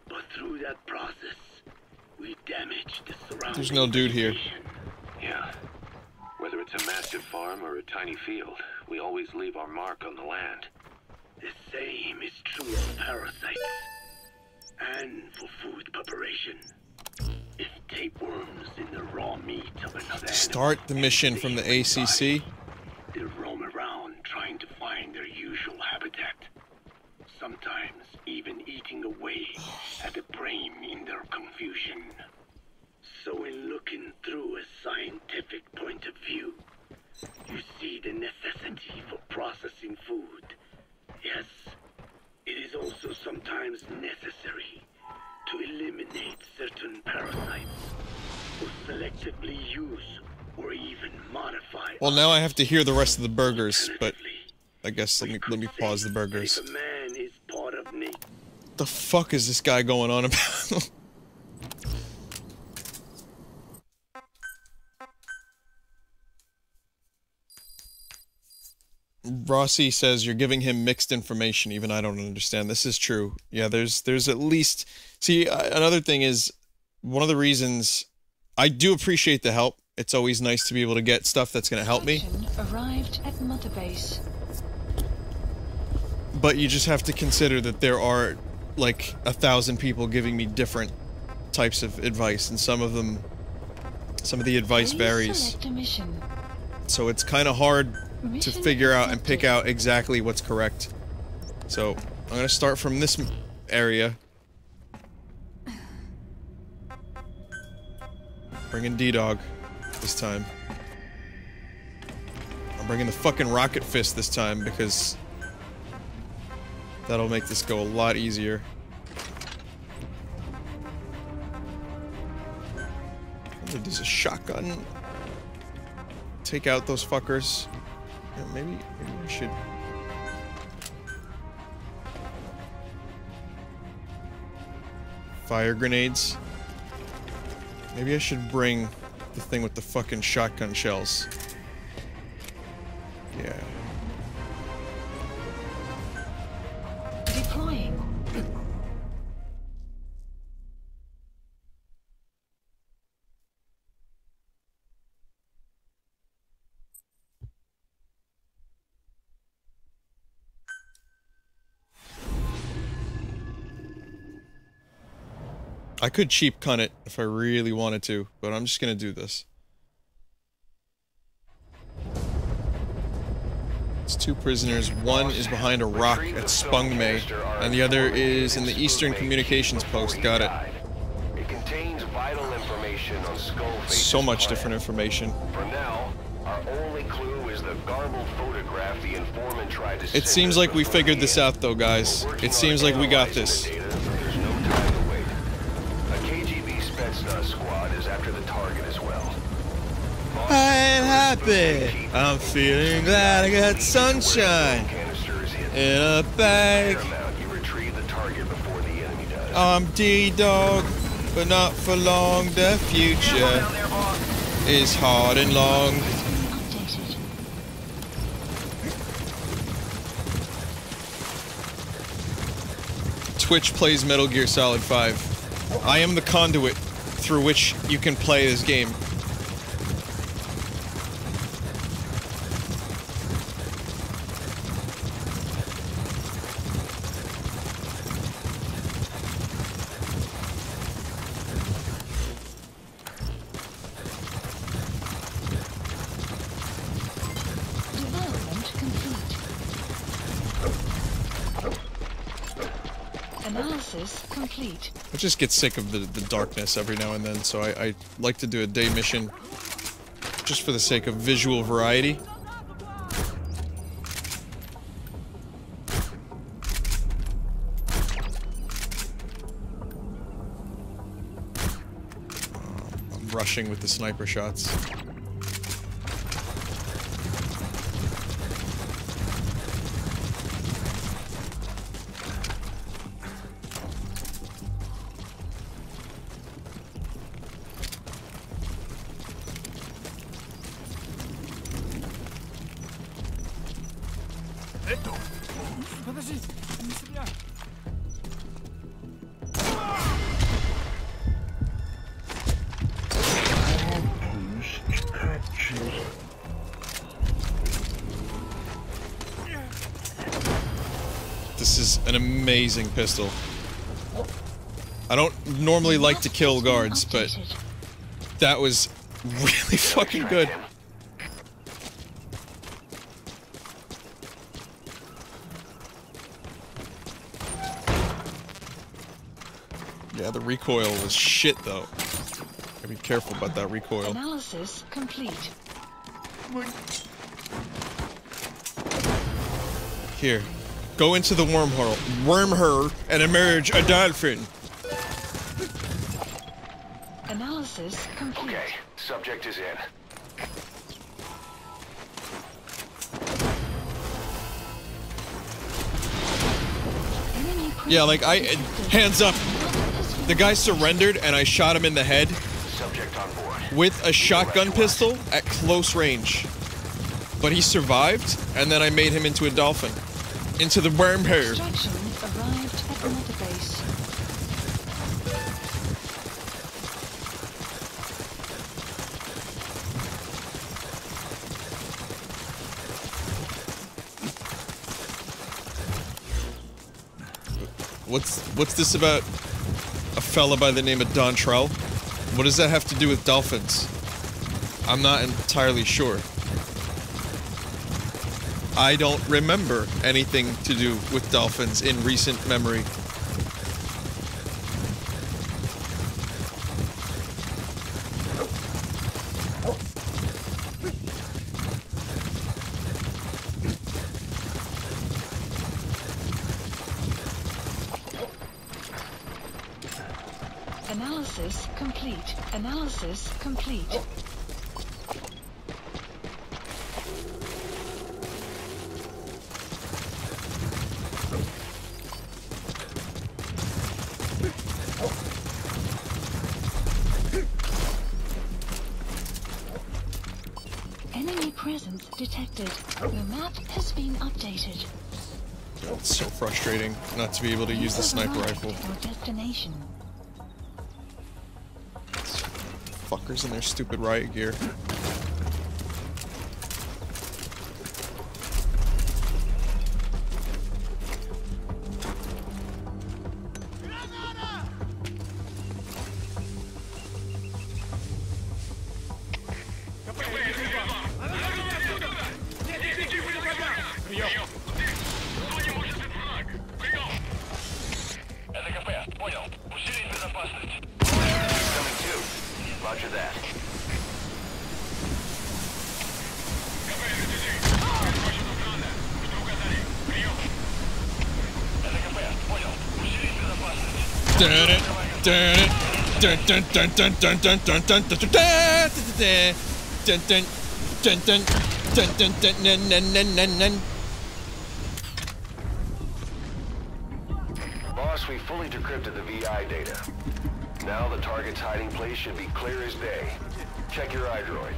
But through that process, we damage the surrounding There's no dude here. Yeah. Whether it's a massive farm or a tiny field, we always leave our mark on the land. The same is true of parasites. And for food preparation. If tapeworms in the raw meat of another Start the mission from the ACC. They roam around trying Well, now I have to hear the rest of the burgers, but I guess let me pause the burgers. If a man is part of nature. The fuck is this guy going on about? Rossi says you're giving him mixed information. Even I don't understand. This is true. Yeah, there's at least... See, another thing is, one of the reasons I do appreciate the help. It's always nice to be able to get stuff that's going to help me. Arrived at Mother Base. But you just have to consider that there are, like, 1,000 people giving me different types of advice, and some of the advice varies. So it's kind of hard to figure out and pick out exactly what's correct. So, I'm gonna start from this area. Bringing D-Dog this time. I'm bringing the fucking Rocket Fist this time because that'll make this go a lot easier. There's a shotgun. Take out those fuckers. Yeah, maybe we should... Fire grenades. Maybe I should bring the thing with the fucking shotgun shells. Yeah. Deploying. I could cheap cunt it if I really wanted to, but I'm just gonna do this. It's 2 prisoners. One is behind a rock at Spungmay, and the other is in the Eastern Communications Post. Got it. It contains vital information on Skullface. So much different information. For now, our only clue is the garbled photograph the informant tried to. It seems like we figured this out, though, guys. It seems like we got this. There's no time to wait. A KGB Spetsnaz squad is after the target as well. I'm happy. I'm feeling glad I got sunshine in a bag. I'm D-Dog, but not for long. The future is hard and long. Twitch plays Metal Gear Solid 5. I am the conduit through which you can play this game. Complete. I just get sick of the darkness every now and then, so I like to do a day mission just for the sake of visual variety. I'm rushing with the sniper shots. This is an amazing pistol. I don't normally like to kill guards, but that was really fucking good. Yeah, the recoil was shit, though. Gotta be careful about that recoil. Analysis complete. Here, go into the wormhole, and emerge a dolphin. Analysis complete. Okay, subject is in. Yeah, like hands up. The guy surrendered and I shot him in the head with a shotgun pistol at close range. But he survived, and then I made him into a dolphin. Into the wormhole. Extractions arrived at another base. What's this about a fella by the name of Don Trell? What does that have to do with dolphins? I'm not entirely sure. I don't remember anything to do with dolphins in recent memory. Analysis complete. Analysis complete. Enemy presence detected. The map has been updated. It's so frustrating not to be able to use the sniper rifle. Destination. Fuckers in their stupid riot gear. Boss, we fully decrypted the VI data. Now the target's hiding place should be clear as day. Check your iDroid.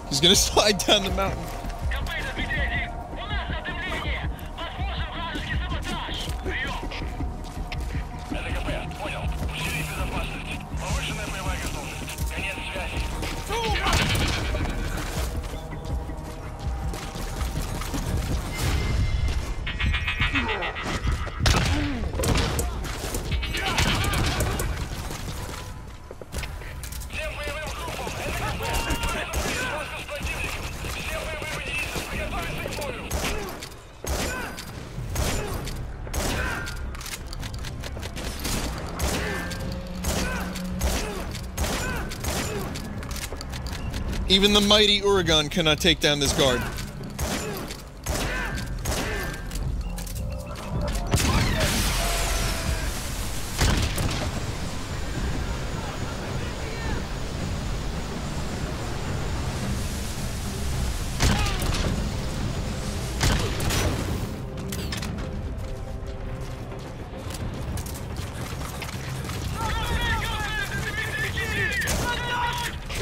He's gonna slide down the mountain. Even the mighty Uragan cannot take down this guard.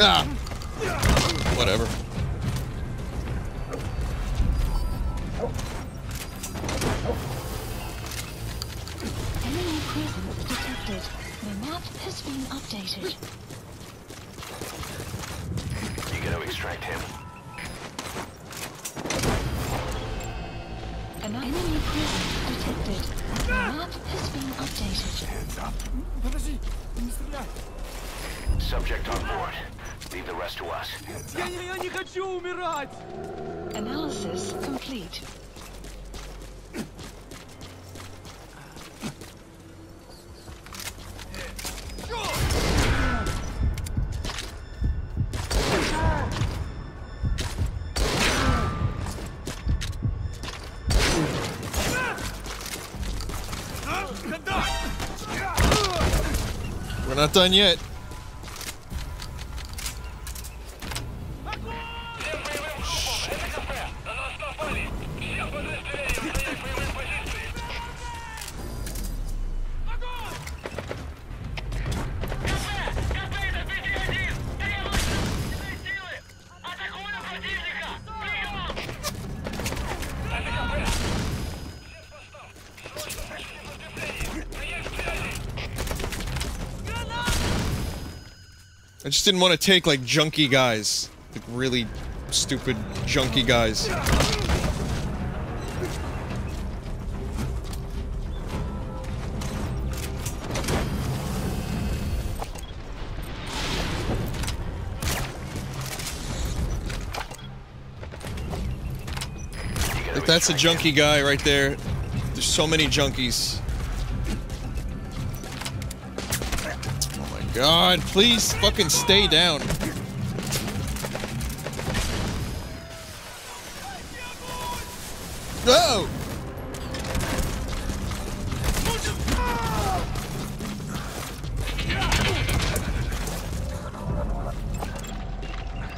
Ah! Whatever. Enemy presence detected. The map has been updated. You gonna extract him? An enemy presence detected. The map has been updated. Hands up. Subject on board. Leave the rest to us. Я не хочу умирать! Analysis complete. not done yet. I just didn't want to take, like, junky guys. Like, really stupid, junky guys. Like, that's a junky guy right there. There's so many junkies. God, please fucking stay down. No!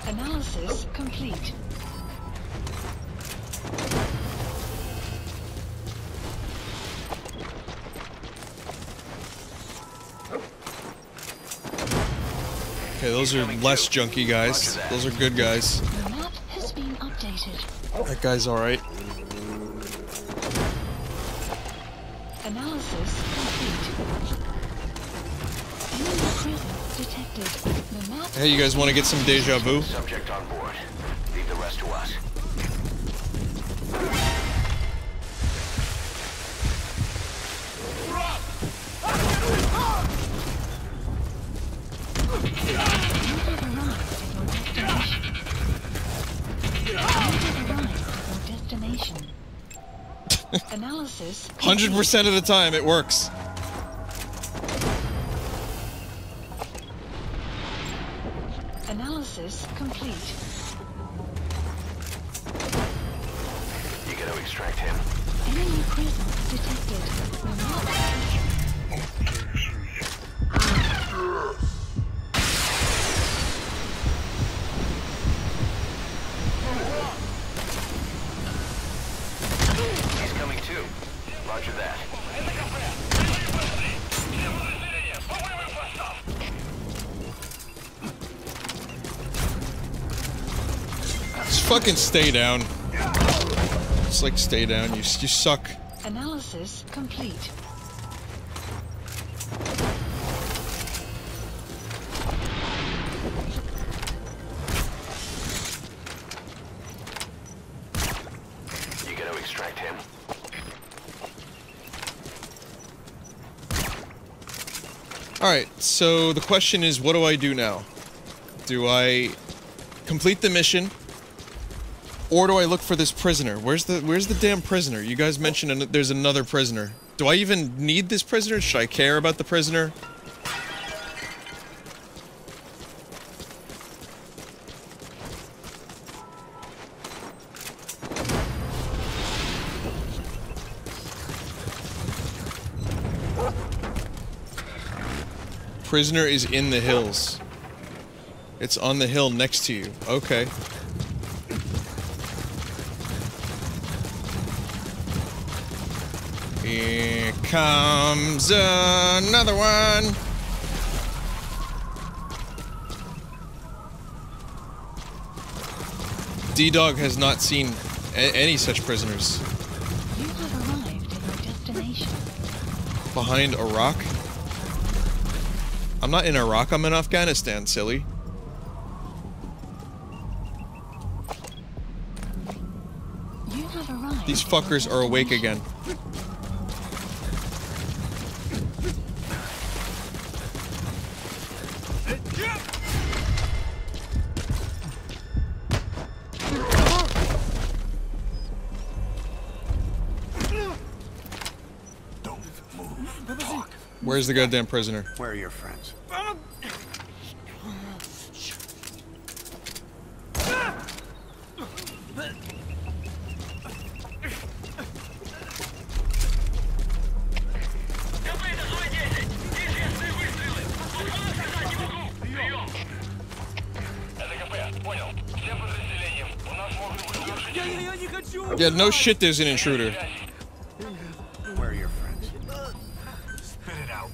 Analysis complete. Okay, those are less junky guys. Those are good guys. The map has been updated. That guy's alright. Analysis complete. Enemy presence detected. The map. Hey, you guys want to get some deja vu? Subject on board. Leave the rest to us. Analysis 100% of the time, it works. Analysis complete. You gotta extract him. Enemy presence detected. The map. He's coming too. Roger that. Just fucking stay down. Just like stay down. You suck. Analysis complete. You gotta extract him. Alright, so the question is, what do I do now? Do I complete the mission? Or do I look for this prisoner? Where's the damn prisoner? You guys mentioned there's another prisoner. Do I even need this prisoner? Should I care about the prisoner? Prisoner is in the hills. It's on the hill next to you. Okay. Here comes another one. D-Dog has not seen any such prisoners. You have arrived at your destination. Behind a rock? I'm not in Iraq, I'm in Afghanistan, silly. You have arrived. These fuckers are awake again. Where's the goddamn prisoner? Where are your friends? Yeah, no shit there's an intruder. Where are your friends? Spit it out.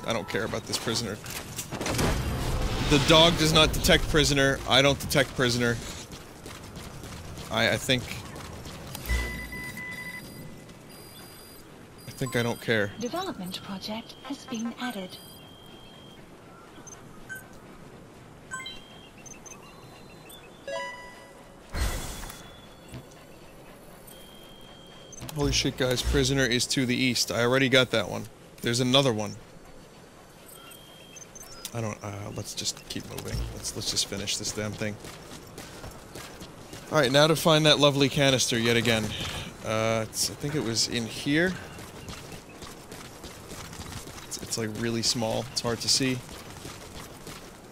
I don't care about this prisoner. The dog does not detect prisoner. I don't detect prisoner. I think I don't care. Development project has been added. Holy shit, guys. Prisoner is to the east. I already got that one. There's another one. I don't, let's just keep moving. Let's just finish this damn thing. Alright, now to find that lovely canister yet again. I think it was in here. It's like really small. It's hard to see.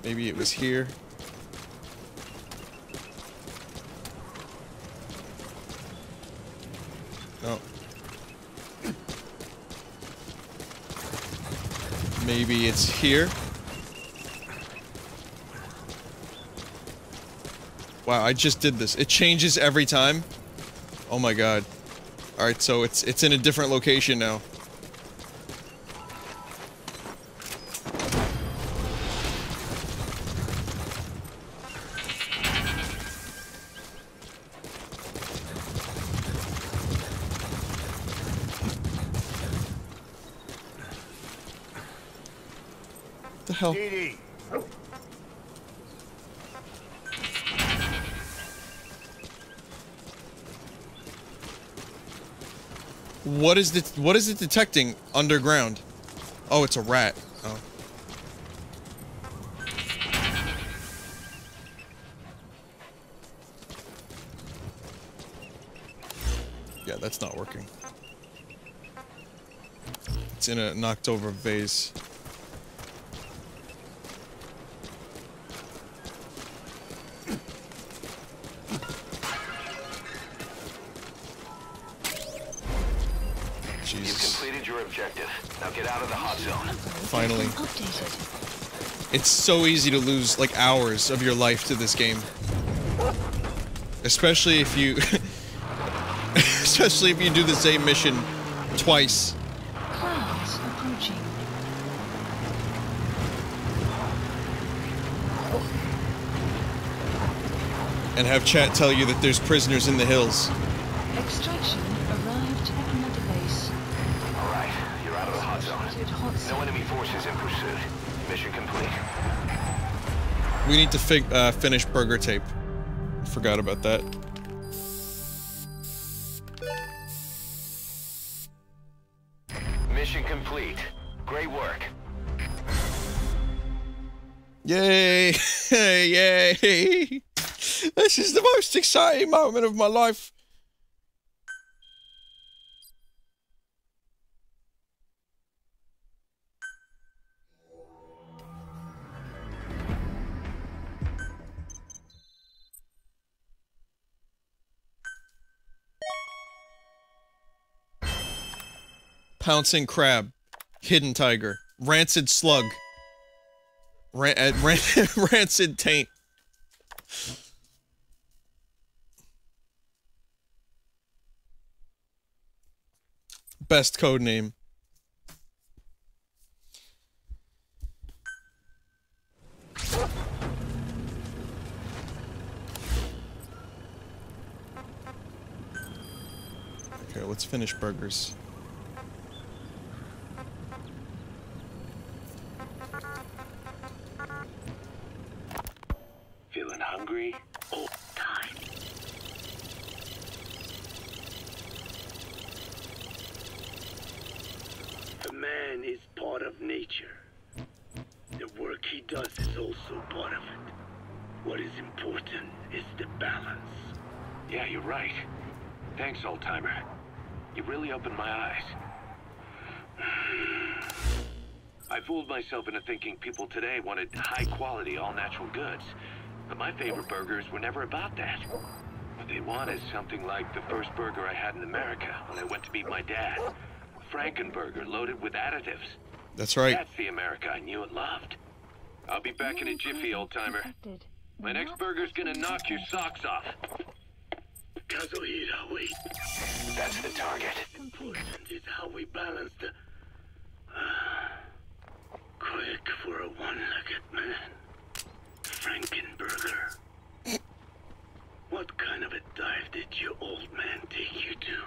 Maybe it was here. No. Maybe it's here. Wow, I just did this. It changes every time. Oh my god. Alright, so it's in a different location now. What the hell? What is it detecting underground? Oh, it's a rat. Oh. Yeah, that's not working. It's in a knocked over vase. Now get out of the hot zone. Finally. It's so easy to lose, like, hours of your life to this game. Especially if you... especially if you do the same mission twice. Clouds approaching. And have chat tell you that there's prisoners in the hills. Extraction arrived at another base. Alright, you're out of the hot zone. No enemy forces in pursuit. Mission complete. We need to finish burger tape. Forgot about that. Mission complete. Great work. Yay! Yay! This is the most exciting moment of my life. Pouncing crab, hidden tiger, rancid slug, rancid taint. Best code name. Okay, let's finish burgers. Feeling hungry all the time. A man is part of nature. The work he does is also part of it. What is important is the balance. Yeah, you're right. Thanks, old-timer. You really opened my eyes. I fooled myself into thinking people today wanted high-quality, all-natural goods. But my favorite burgers were never about that. What they want is something like the first burger I had in America when I went to meet my dad. Frankenburger loaded with additives. That's right. That's the America I knew and loved. I'll be back in a jiffy, old-timer. My next burger's gonna knock your socks off. Kazuhira, wait. That's the target. Poisoned is how we balance the... quick for a one-legged man. Frankenburger. What kind of a dive did your old man take you to?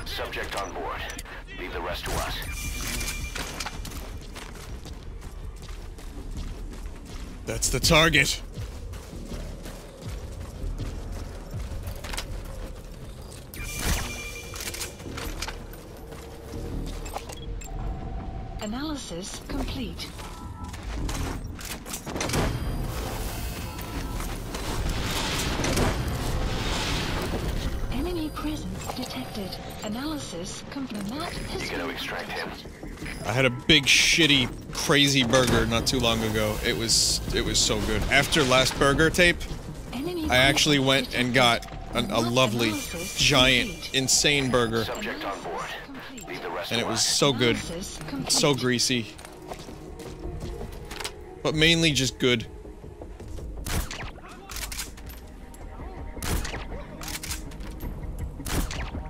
Subject on board. Leave the rest to us. That's the target. Analysis complete. Enemy presence detected. Analysis complete. You gotta extract him. I had a big, shitty, crazy burger not too long ago. It was so good. After last burger tape, I actually went and got a lovely, giant, insane burger. Subject on board. Leave the rest And to it was us. so good. So greasy. But mainly just good.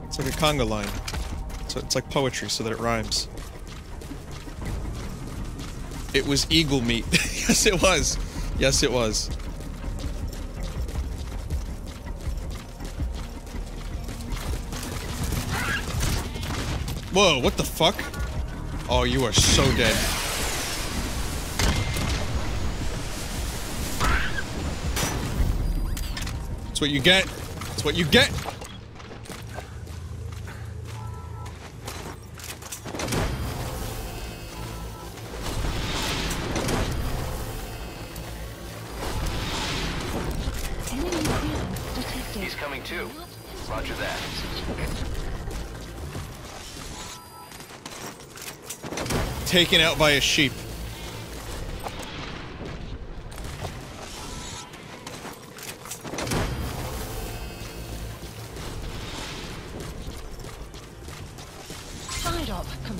It's like a conga line. So it's like poetry so that it rhymes. It was eagle meat. Yes, it was. Yes, it was. Whoa, what the fuck? Oh, you are so dead. That's what you get. That's what you get. He's coming too. Roger that. Taken out by a sheep.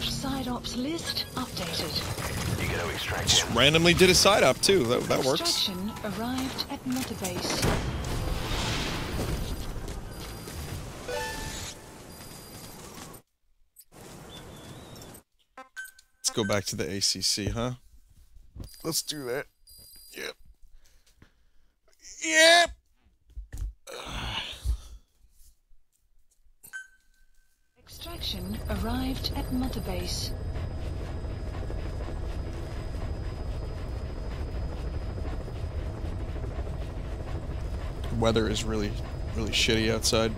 Side ops list updated. You gotta extract Just him. randomly did a side op too. That works. Extraction arrived at Mother Base. Let's go back to the ACC, huh? Let's do that. Yep. Yep. Extraction arrived at Mother Base. Weather is really shitty outside.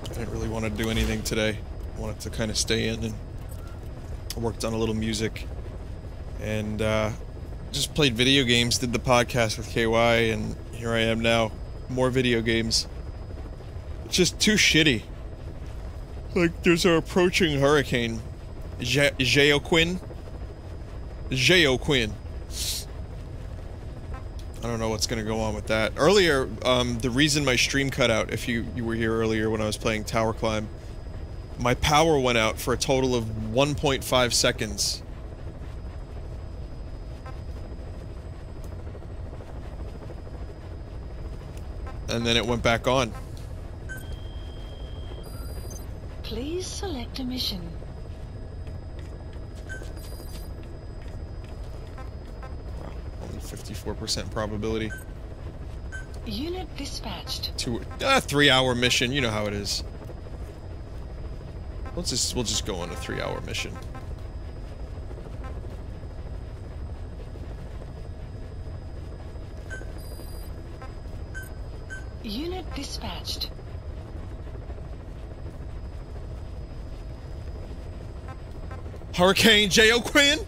I didn't really want to do anything today. I wanted to kind of stay in, and I worked on a little music and just played video games, did the podcast with KY, and here I am now. More video games. It's just too shitty. Like, there's an approaching hurricane. Geoquin? Geoquin. I don't know what's gonna go on with that. Earlier, the reason my stream cut out, if you were here earlier when I was playing Tower Climb, my power went out for a total of 1.5 seconds. And then it went back on. Please select a mission. 54% probability. Unit dispatched. 3-hour mission. You know how it is. We'll just go on a 3-hour mission. Unit dispatched. Hurricane J.O. Quinn?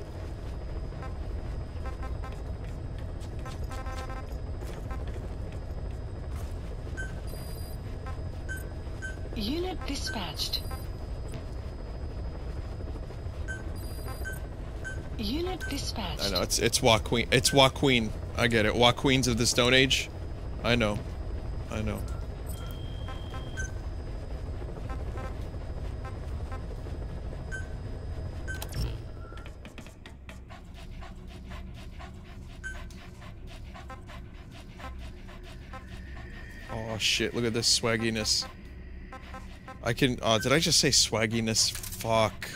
Unit dispatched. Unit dispatched. I know, it's Joaquin. It's Joaquin. I get it. Joaquins of the Stone Age. I know. I know. Oh shit, look at this swagginess. I can, did I just say swagginess? Fuck.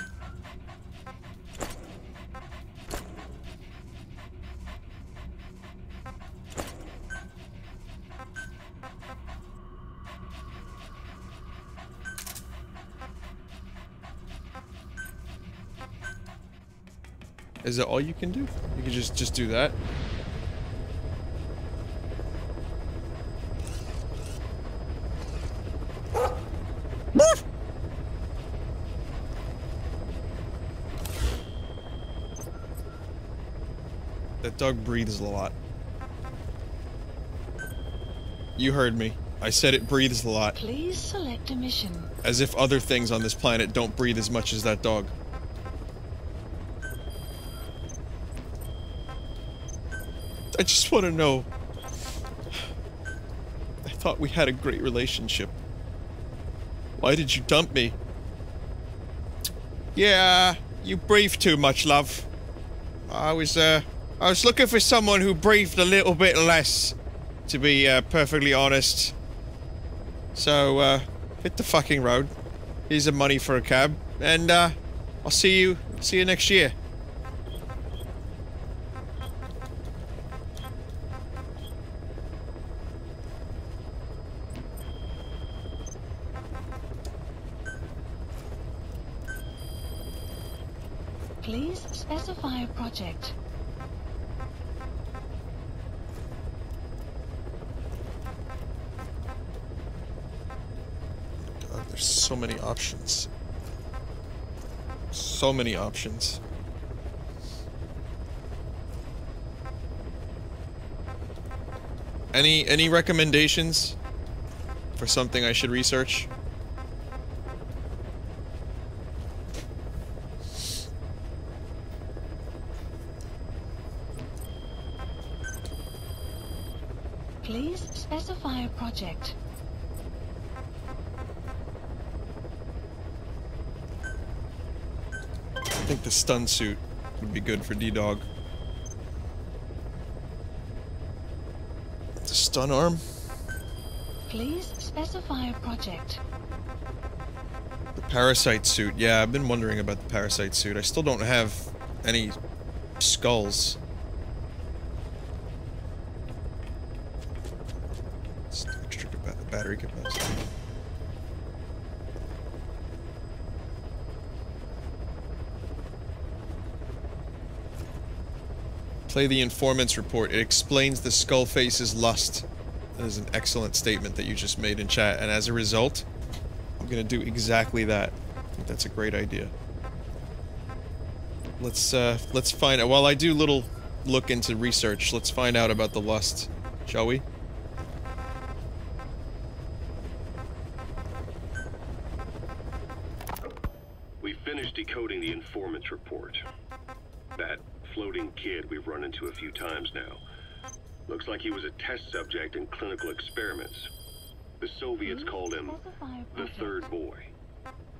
Is that all you can do? You can just do that? That dog breathes a lot. You heard me. I said it breathes a lot. Please select a mission. As if other things on this planet don't breathe as much as that dog. I just want to know. I thought we had a great relationship. Why did you dump me? Yeah, you breathe too much, love. I was looking for someone who breathed a little bit less, to be perfectly honest. So, hit the fucking road. Here's the money for a cab, and I'll see you next year. Please specify a project. God, there's so many options. So many options. Any recommendations for something I should research? Please specify a project. I think the stun suit would be good for D-Dog. The stun arm? Please specify a project. The parasite suit. Yeah, I've been wondering about the parasite suit. I still don't have any skulls. Extra battery capacity. Play the informant's report. It explains the Skullface's lust. That is an excellent statement that you just made in chat, and as a result, I'm gonna do exactly that. I think that's a great idea. Let's find out. While I do little look into research, let's find out about the lust, shall we? We finished decoding the informant's report. That floating kid we've run into a few times now. Looks like he was a test subject in clinical experiments. The Soviets called him the Third Boy.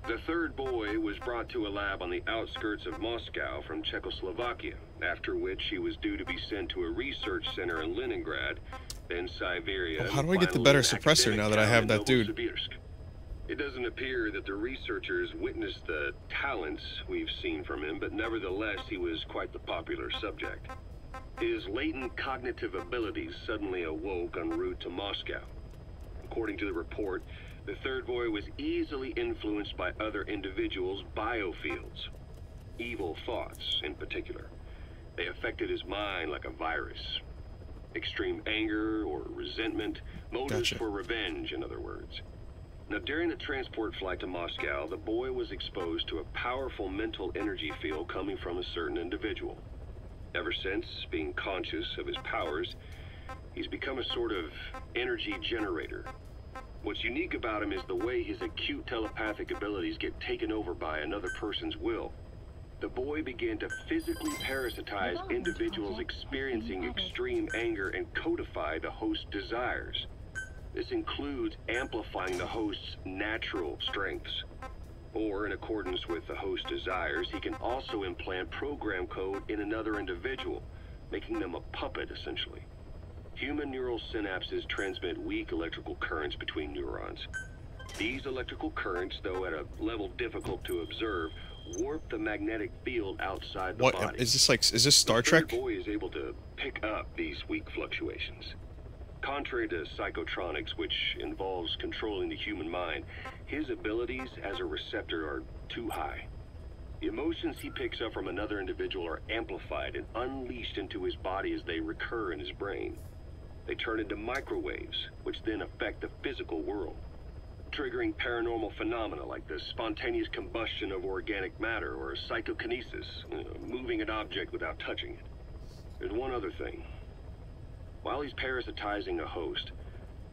The Third Boy was brought to a lab on the outskirts of Moscow from Czechoslovakia, after which he was due to be sent to a research center in Leningrad, then Siberia. Oh, how do I get the better suppressor now that I have that dude? It doesn't appear that the researchers witnessed the talents we've seen from him, but nevertheless, he was quite the popular subject. His latent cognitive abilities suddenly awoke en route to Moscow. According to the report, the third boy was easily influenced by other individuals' biofields. Evil thoughts, in particular. They affected his mind like a virus. Extreme anger or resentment, motives for revenge, in other words. Now, during the transport flight to Moscow, the boy was exposed to a powerful mental energy field coming from a certain individual. Ever since, being conscious of his powers, he's become a sort of energy generator. What's unique about him is the way his acute telepathic abilities get taken over by another person's will. The boy began to physically parasitize individuals experiencing extreme anger and codify the host's desires. This includes amplifying the host's natural strengths. Or, in accordance with the host's desires, he can also implant program code in another individual, making them a puppet, essentially. Human neural synapses transmit weak electrical currents between neurons. These electrical currents, though at a level difficult to observe, warp the magnetic field outside the body. Is this like, is this Star Trek? The boy is able to pick up these weak fluctuations. Contrary to psychotronics, which involves controlling the human mind, his abilities as a receptor are too high. The emotions he picks up from another individual are amplified and unleashed into his body as they recur in his brain. They turn into microwaves, which then affect the physical world, triggering paranormal phenomena like the spontaneous combustion of organic matter or psychokinesis, moving an object without touching it. There's one other thing. While he's parasitizing a host,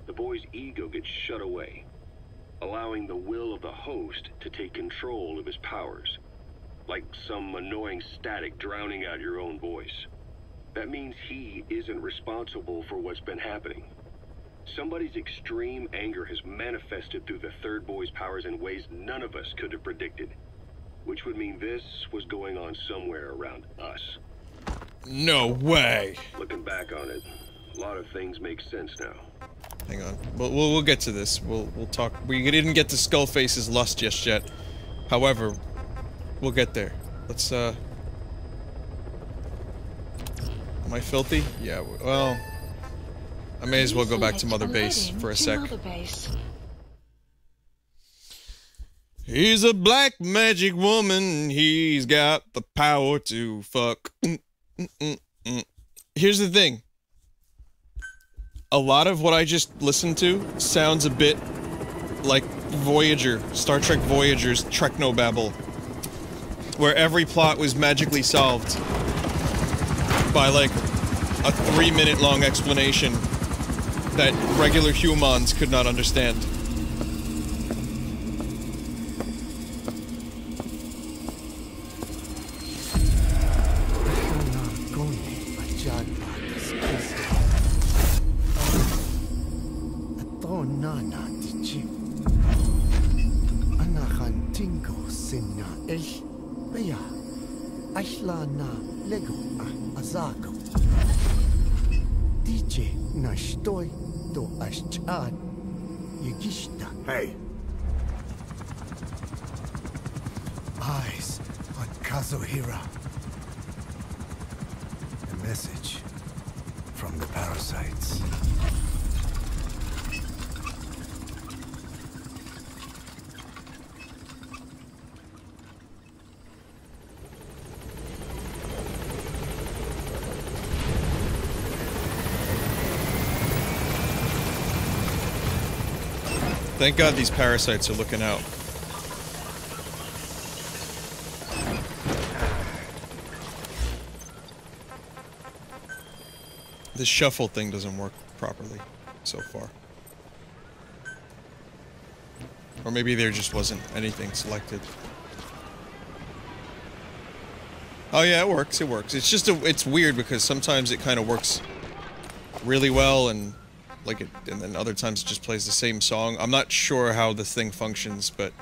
the boy's ego gets shut away, allowing the will of the host to take control of his powers, like some annoying static drowning out your own voice. That means he isn't responsible for what's been happening. Somebody's extreme anger has manifested through the third boy's powers in ways none of us could have predicted, which would mean this was going on somewhere around us. No way. Looking back on it, a lot of things make sense now. Hang on. We'll get to this. We'll talk. We didn't get to Skullface's lust just yet. However, we'll get there. Let's Am I filthy? Yeah, well, I may as well go back to Mother Base for a sec. He's a black magic woman. He's got the power to fuck. Here's the thing. A lot of what I just listened to sounds a bit like Voyager, Star Trek Voyager's Technobabble, where every plot was magically solved by like a 3-minute long explanation that regular humans could not understand. Hey. Eyes on Kazuhira. A message from the parasites. Thank God these parasites are looking out. This shuffle thing doesn't work properly so far. Or maybe there just wasn't anything selected. Oh yeah, it works, it works. It's just it's weird because sometimes it kind of works really well and and then other times it just plays the same song. I'm not sure how this thing functions, but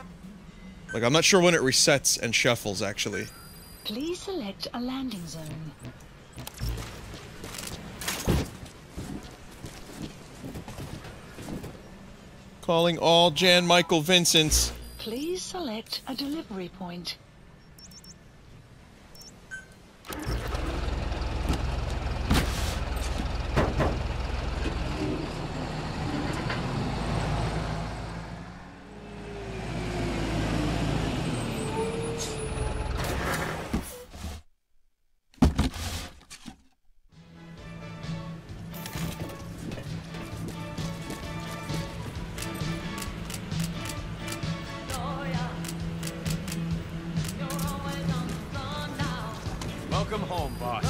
like I'm not sure when it resets and shuffles actually. Please select a landing zone. Calling all Jan Michael Vincents. Please select a delivery point. Welcome home, boss.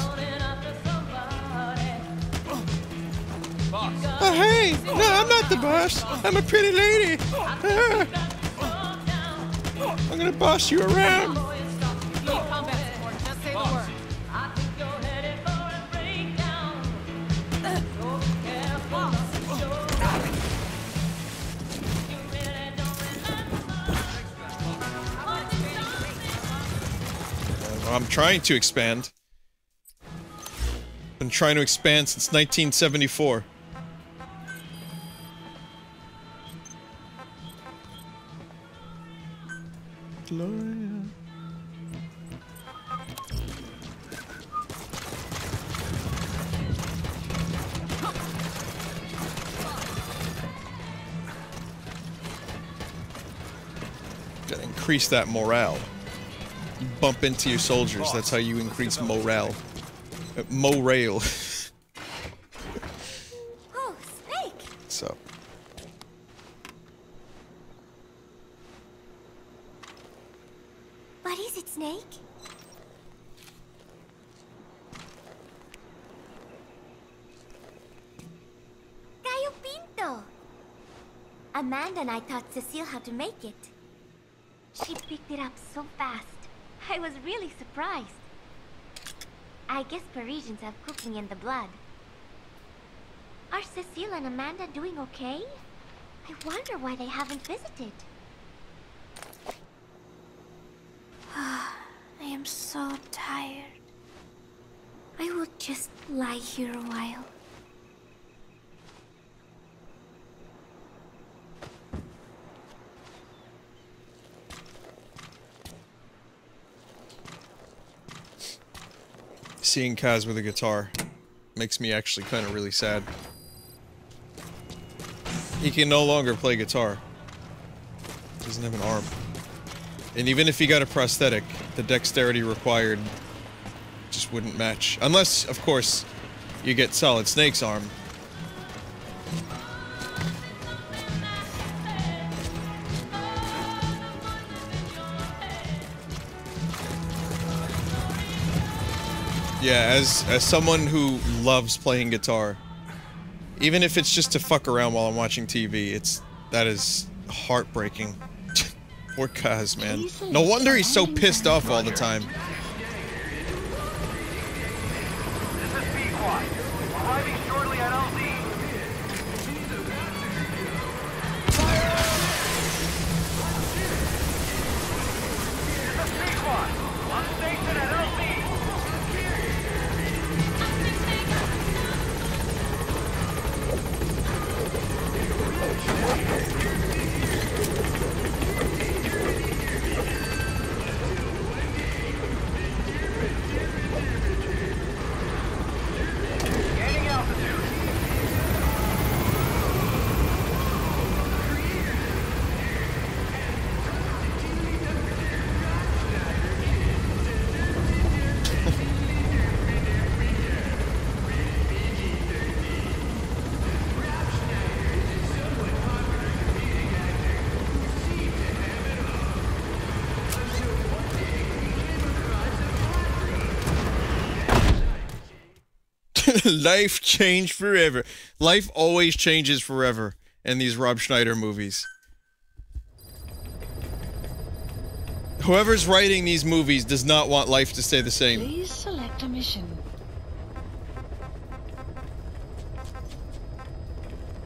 Boss. Oh, hey! No, I'm not the boss. I'm a pretty lady. I'm gonna boss you around. I'm trying to expand. Been trying to expand since 1974. Gloria. Gotta increase that morale. You bump into your soldiers, that's how you increase morale. Morale. Oh, Snake! So. What is it, Snake? Gallo Pinto! Amanda and I taught Cecile how to make it. She picked it up so fast. I was really surprised. I guess Parisians have cooking in the blood. Are Cecile and Amanda doing okay? I wonder why they haven't visited. I am so tired. I will just lie here a while. Seeing Kaz with a guitar makes me actually kind of really sad. He can no longer play guitar. He doesn't have an arm. And even if he got a prosthetic, the dexterity required just wouldn't match. Unless, of course, you get Solid Snake's arm. Yeah, as someone who loves playing guitar, even if it's just to fuck around while I'm watching TV, that is heartbreaking. Poor Kaz, man. No wonder he's so pissed off all the time. Life changed forever. Life always changes forever in these Rob Schneider movies. Whoever's writing these movies does not want life to stay the same. Please select a mission.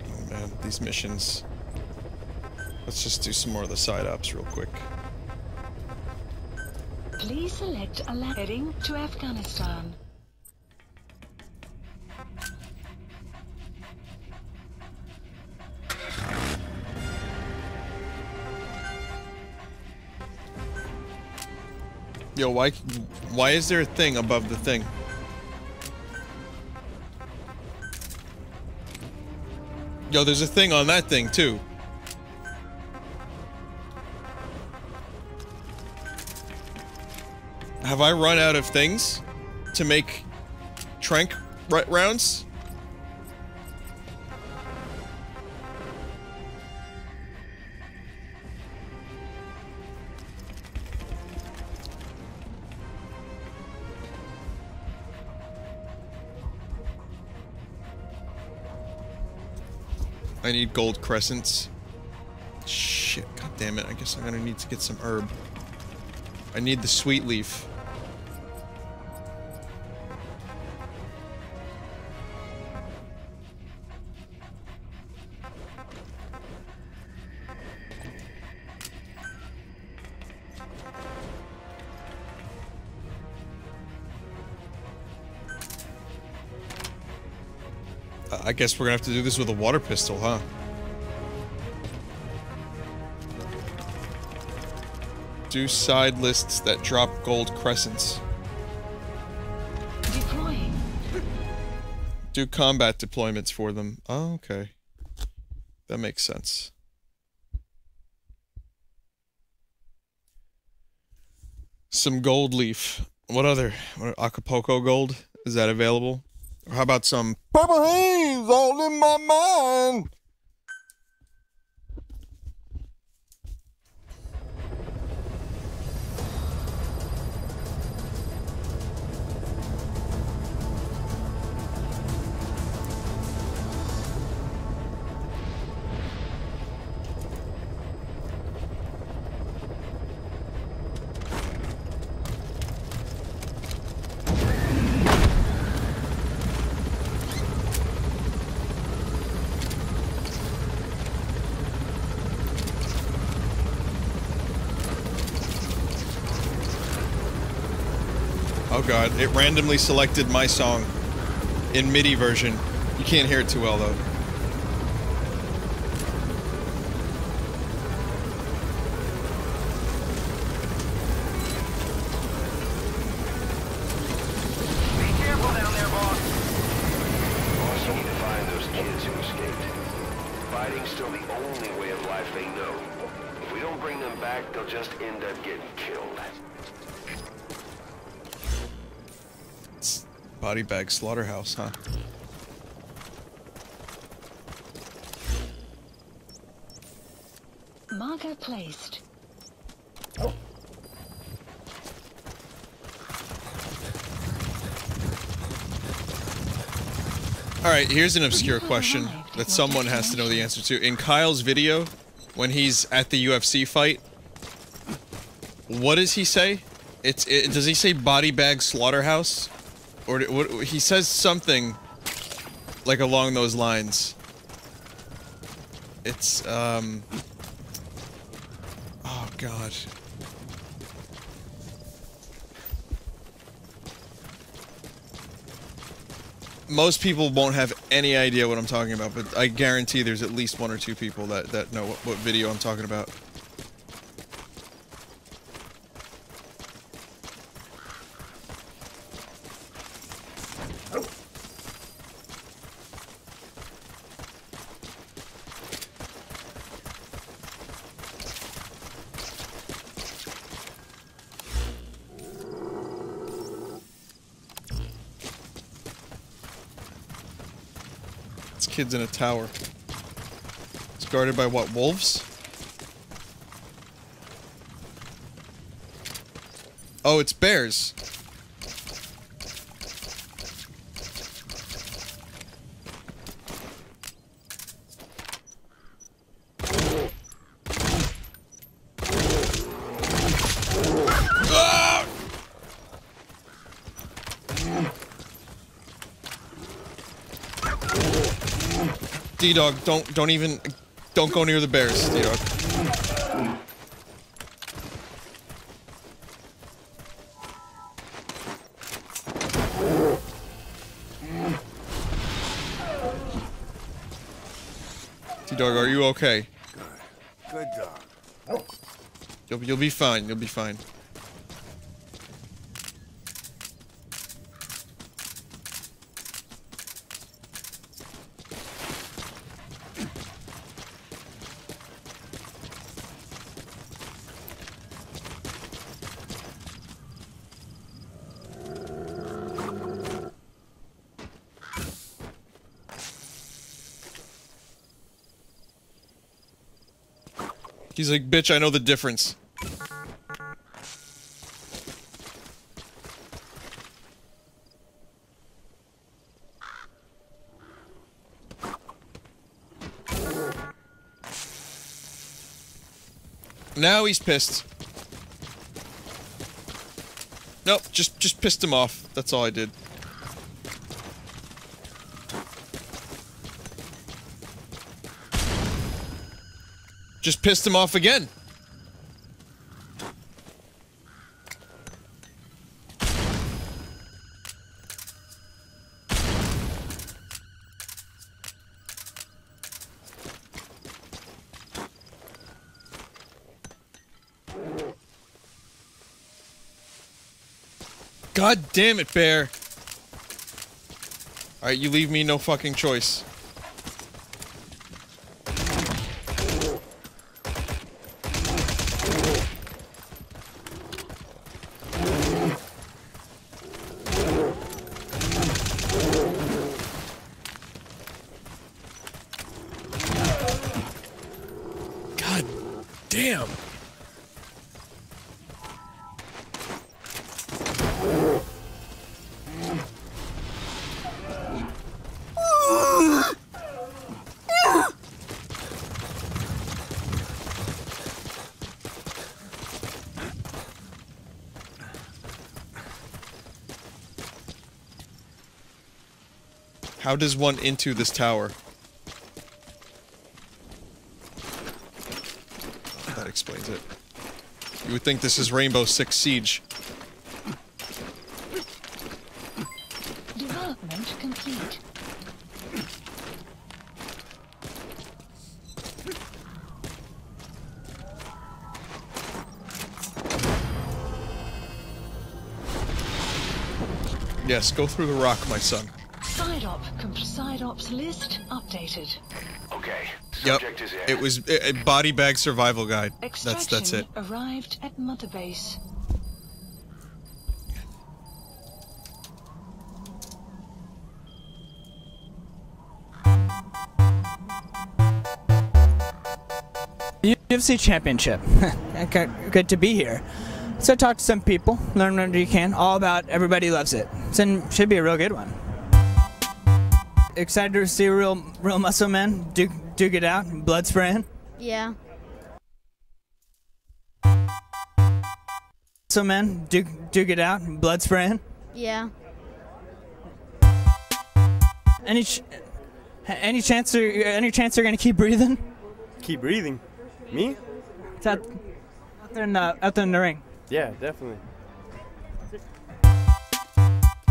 Oh man, these missions. Let's just do some more of the side ops real quick. Please select a heading to Afghanistan. Yo, why is there a thing above the thing? Yo, there's a thing on that thing, too. Have I run out of things to make trank rounds? I need gold crescents. Shit, god damn it. I guess I'm gonna need to get some herb. I need the sweet leaf. I guess we're gonna have to do this with a water pistol, huh? Do side lists that drop gold crescents. Deploying. Do combat deployments for them. Oh, okay. That makes sense. Some gold leaf. What other? Acapulco gold? Is that available? Or how about some purple haze all in my mind? Oh god, it randomly selected my song in MIDI version. You can't hear it too well though. Be careful down there, boss. Also need to find those kids who escaped. Fighting's still the only way of life they know. If we don't bring them back, they'll just end up getting killed. Body bag slaughterhouse, huh? Marker placed. Alright, here's an obscure question that someone has to know the answer to. In Kyle's video, when he's at the UFC fight, what does he say? Does he say body bag slaughterhouse? Or what, he says something like along those lines. It's oh god. Most people won't have any idea what I'm talking about, but I guarantee there's at least one or two people that know what video I'm talking about. Kids in a tower. It's guarded by what, wolves? Oh, it's bears. D-Dog, don't go near the bears, D-Dog. D-Dog, are you okay? Good dog. You'll be fine, you'll be fine. He's like, bitch, I know the difference. Now he's pissed. Nope, just pissed him off. That's all I did. Just pissed him off again. God damn it, Bear. Alright, you leave me no fucking choice. God damn. How does one into this tower? That explains it. You would think this is Rainbow Six Siege. Development complete. Yes, go through the rock, my son. Side ops list updated. Okay. Yep. Subject is in. It was a body bag survival guide. Extraction That's it. Arrived at Mother Base. UFC Championship. Good to be here. So talk to some people, learn what you can, all about Everybody Loves It. Should be a real good one. Excited to see real muscle men duke it out, blood spraying. Yeah. Muscle men duke it out, blood spraying. Yeah. Any chance they're gonna keep breathing? Keep breathing? Me? It's out there in the ring. Yeah, definitely.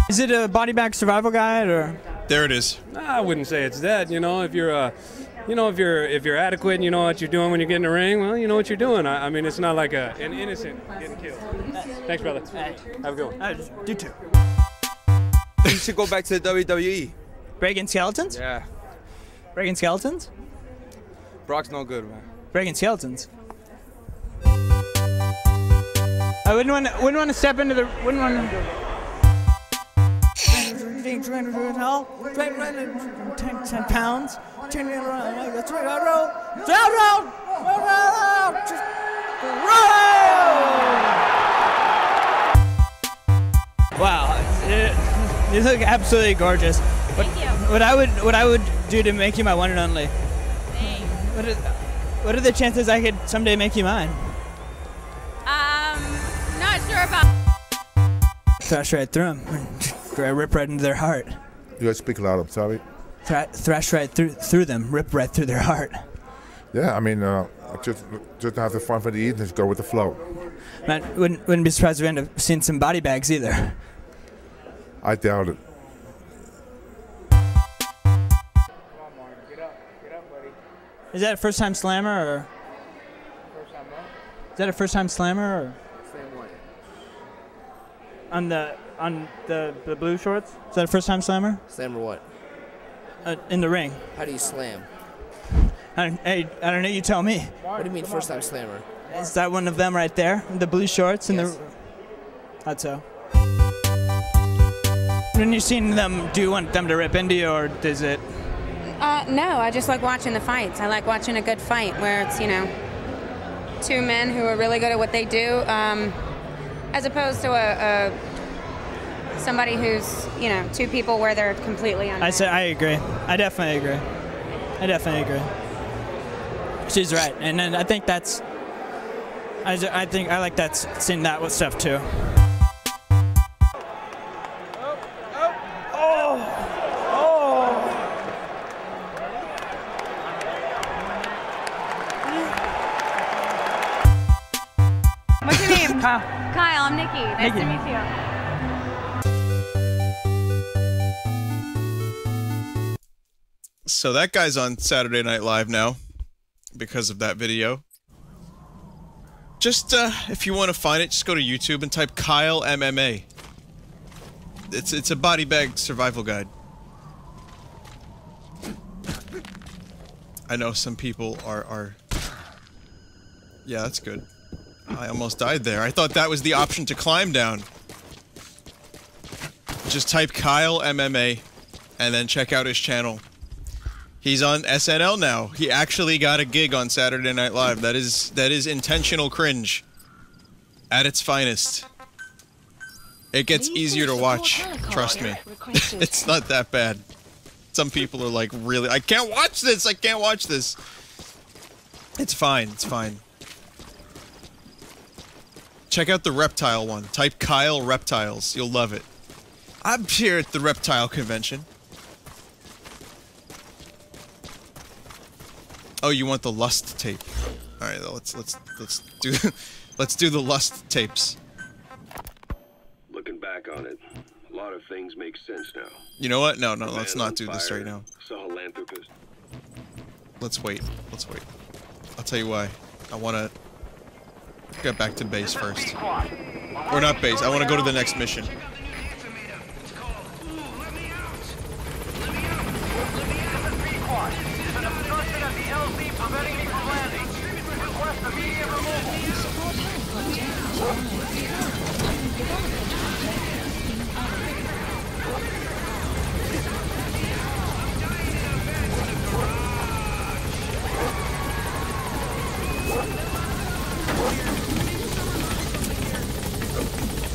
Is it a body bag survival guide or? There it is. I wouldn't say it's that. You know, if you're, if you're adequate and you know what you're doing when you get in the ring, well, you know what you're doing. I mean, it's not like an innocent getting killed. Thanks, brother. Have a good one. Do too. You should go back to the WWE. Breaking skeletons? Yeah. Breaking skeletons? Brock's no good, man. Breaking skeletons. I wouldn't want to step into the. Wouldn't want to. 10 pounds. 10 around. 3 roll. Wow, you look absolutely gorgeous. Thank you. What I would do to make you my one and only? Thanks. What are the chances I could someday make you mine? Not sure about. Thrash right through them. Rip right into their heart. You gotta speak loud, I'm sorry. Thrash right through them. Rip right through their heart. Yeah, I mean, just have the fun for the evening, just go with the flow. Man, wouldn't be surprised if we end up seeing some body bags either. I doubt it. Is that a first time slammer or? Is that a first time slammer or? Same way. On the blue shorts? Is that a first time slammer? Slammer what? In the ring. How do you slam? I don't know. You tell me. What do you mean first time slammer? Is that one of them right there? The blue shorts and the. Thought so. When you've seen them, do you want them to rip into you, or does it? No, I just like watching the fights. I like watching a good fight where it's, two men who are really good at what they do, as opposed to somebody who's, two people where they're completely unmatched. I agree. I definitely agree. She's right, and I think that's I think I like that seeing that with stuff too. What's your name? Kyle. Kyle, I'm Nikki. Nice to meet you. So that guy's on Saturday Night Live now because of that video. Just, if you want to find it, just go to YouTube and type Kyle MMA. It's a body bag survival guide. I know some people are... Yeah, that's good. I almost died there. I thought that was the option to climb down. Just type Kyle MMA and then check out his channel. He's on SNL now. He actually got a gig on Saturday Night Live. That is intentional cringe at its finest. It gets easier to watch, trust me. It's not that bad. Some people are like, really, I can't watch this, I can't watch this. It's fine, it's fine. Check out the Reptile one. Type Kyle Reptiles. You'll love it. I'm here at the Reptile convention. Oh, you want the lust tape? All right, let's do let's do the lust tapes. Looking back on it, a lot of things make sense now. You know what? No, let's not do this right now. Sahelanthropus. Let's wait. Let's wait. I'll tell you why. I want to get back to base first. Or not base. I want to go to the next mission.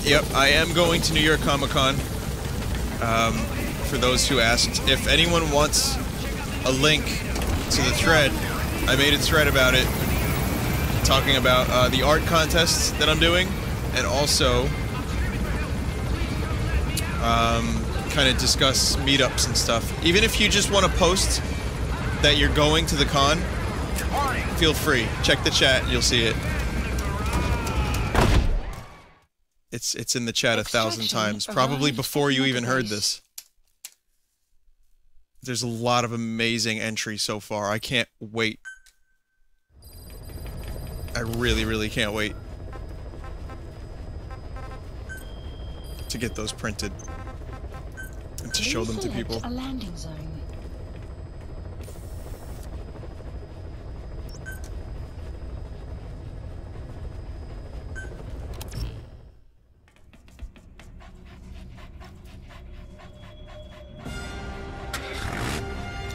Yep, I am going to New York Comic Con. For those who asked, if anyone wants a link to the thread, I made a thread about it, talking about the art contests that I'm doing, and also kind of discuss meetups and stuff. Even if you just want to post that you're going to the con, feel free. Check the chat, you'll see it. It's in the chat 1,000 times, probably before you even heard this. There's a lot of amazing entries so far. I can't wait. I really, really can't wait to get those printed and to show them to people. A landing zone.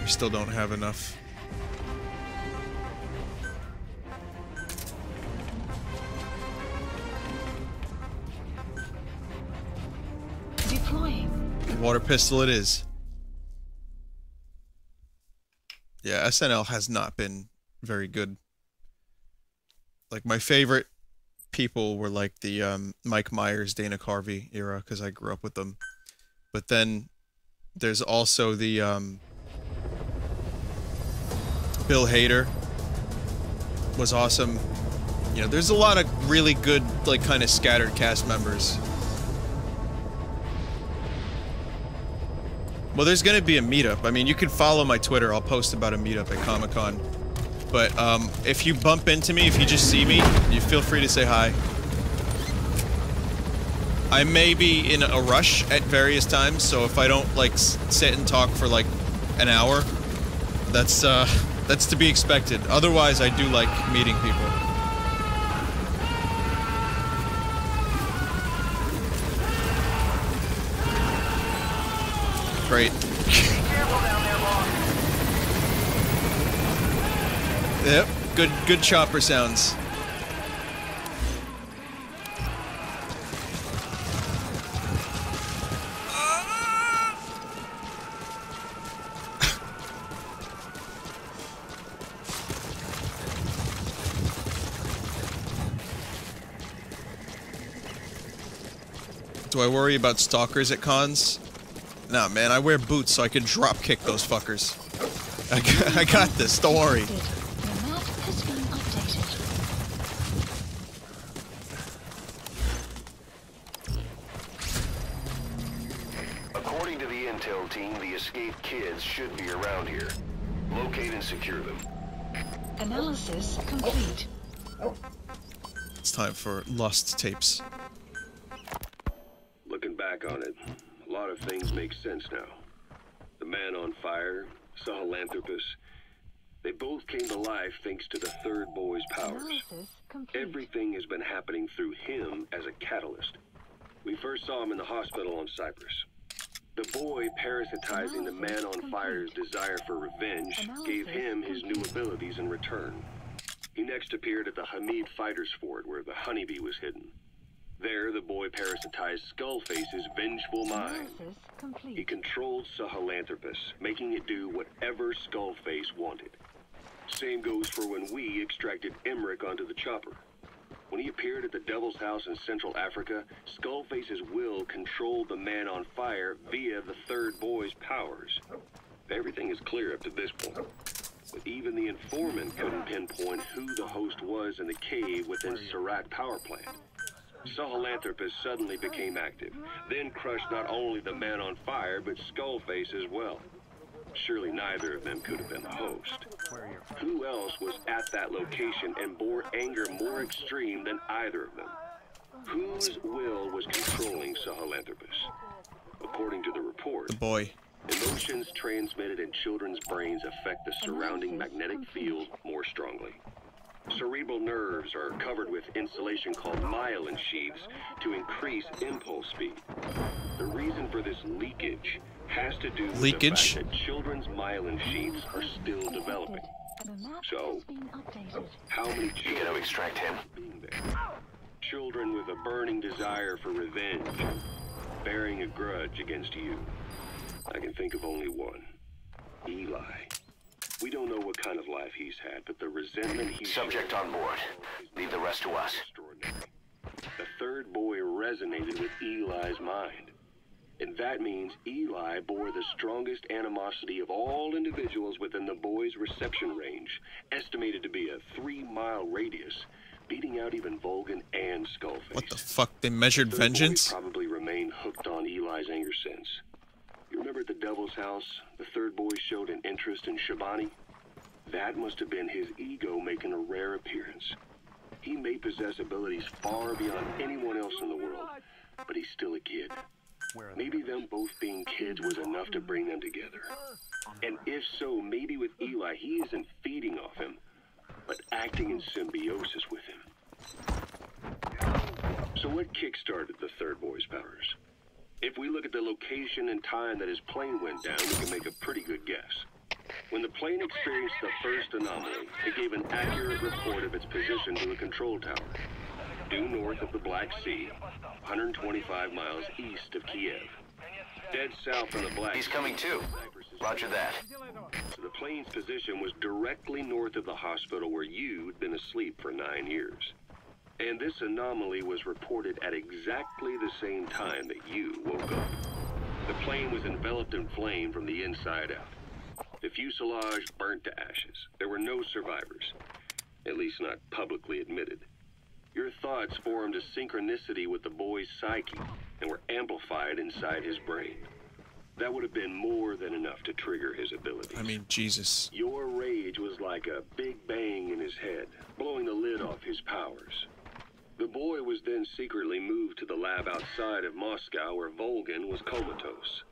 We still don't have enough. Deploying. Water pistol it is. Yeah, SNL has not been very good. Like, my favorite people were like the Mike Myers, Dana Carvey era, because I grew up with them. But then there's also the Bill Hader was awesome. You know, there's a lot of really good, like, kind of scattered cast members. Well, there's gonna be a meetup. I mean, you can follow my Twitter. I'll post about a meetup at Comic-Con. But, if you bump into me, if you just see me, you feel free to say hi. I may be in a rush at various times, so if I don't, like, sit and talk for, like, an hour, that's to be expected. Otherwise, I do like meeting people. Great. Yep, good chopper sounds. Do I worry about stalkers at cons? Nah, man, I wear boots so I can drop kick those fuckers. I got this, don't worry. According to the intel team, the escaped kids should be around here. Locate and secure them. Analysis complete. It's time for Lust tapes. Looking back on it, a lot of things make sense now. The man on fire, Sahelanthropus, they both came to life thanks to the third boy's powers. Everything has been happening through him as a catalyst. We first saw him in the hospital on Cyprus. The boy parasitizing the man on fire's desire for revenge gave him his new abilities in return. He next appeared at the Hamid Fighters Fort where the honeybee was hidden. There, the boy parasitized Skullface's vengeful mind. He controlled Sahelanthropus, making it do whatever Skullface wanted. Same goes for when we extracted Emmerich onto the chopper. When he appeared at the Devil's House in Central Africa, Skullface's will controlled the man on fire via the third boy's powers. Everything is clear up to this point. But even the informant couldn't pinpoint who the host was in the cave within Surat power plant. Sahelanthropus suddenly became active, then crushed not only the man on fire, but Skullface as well. Surely neither of them could have been the host. Who else was at that location and bore anger more extreme than either of them? Whose will was controlling Sahelanthropus? According to the report, the boy. Emotions transmitted in children's brains affect the surrounding magnetic field more strongly. Cerebral nerves are covered with insulation called myelin sheaths to increase impulse speed. The reason for this leakage has to do with the fact that children's myelin sheaths are still developing. So, how many children extract him? Being there? Children with a burning desire for revenge, bearing a grudge against you. I can think of only one. Eli. We don't know what kind of life he's had, but the resentment he Subject on board. Leave the rest to us. The third boy resonated with Eli's mind. And that means Eli bore the strongest animosity of all individuals within the boy's reception range, estimated to be a 3-mile radius, beating out even Volgan and Skullface. What the fuck? They measured vengeance? Probably remained hooked on Eli's anger since. You remember at the Devil's House, the third boy showed an interest in Shabani? That must have been his ego making a rare appearance. He may possess abilities far beyond anyone else in the world, but he's still a kid. Maybe them both being kids was enough to bring them together. And if so, maybe with Eli, he isn't feeding off him, but acting in symbiosis with him. So what kick-started the third boy's powers? If we look at the location and time that his plane went down, we can make a pretty good guess. When the plane experienced the first anomaly, it gave an accurate report of its position to a control tower, due north of the Black Sea, 125 miles east of Kiev. Dead south on the Black Sea. He's coming too. Roger that. So the plane's position was directly north of the hospital where you'd been asleep for 9 years. And this anomaly was reported at exactly the same time that you woke up. The plane was enveloped in flame from the inside out. The fuselage burnt to ashes. There were no survivors, at least not publicly admitted. Your thoughts formed a synchronicity with the boy's psyche and were amplified inside his brain. That would have been more than enough to trigger his abilities. I mean, Jesus. Your rage was like a big bang in his head, blowing the lid off his powers. The boy was then secretly moved to the lab outside of Moscow where Volgan was comatose.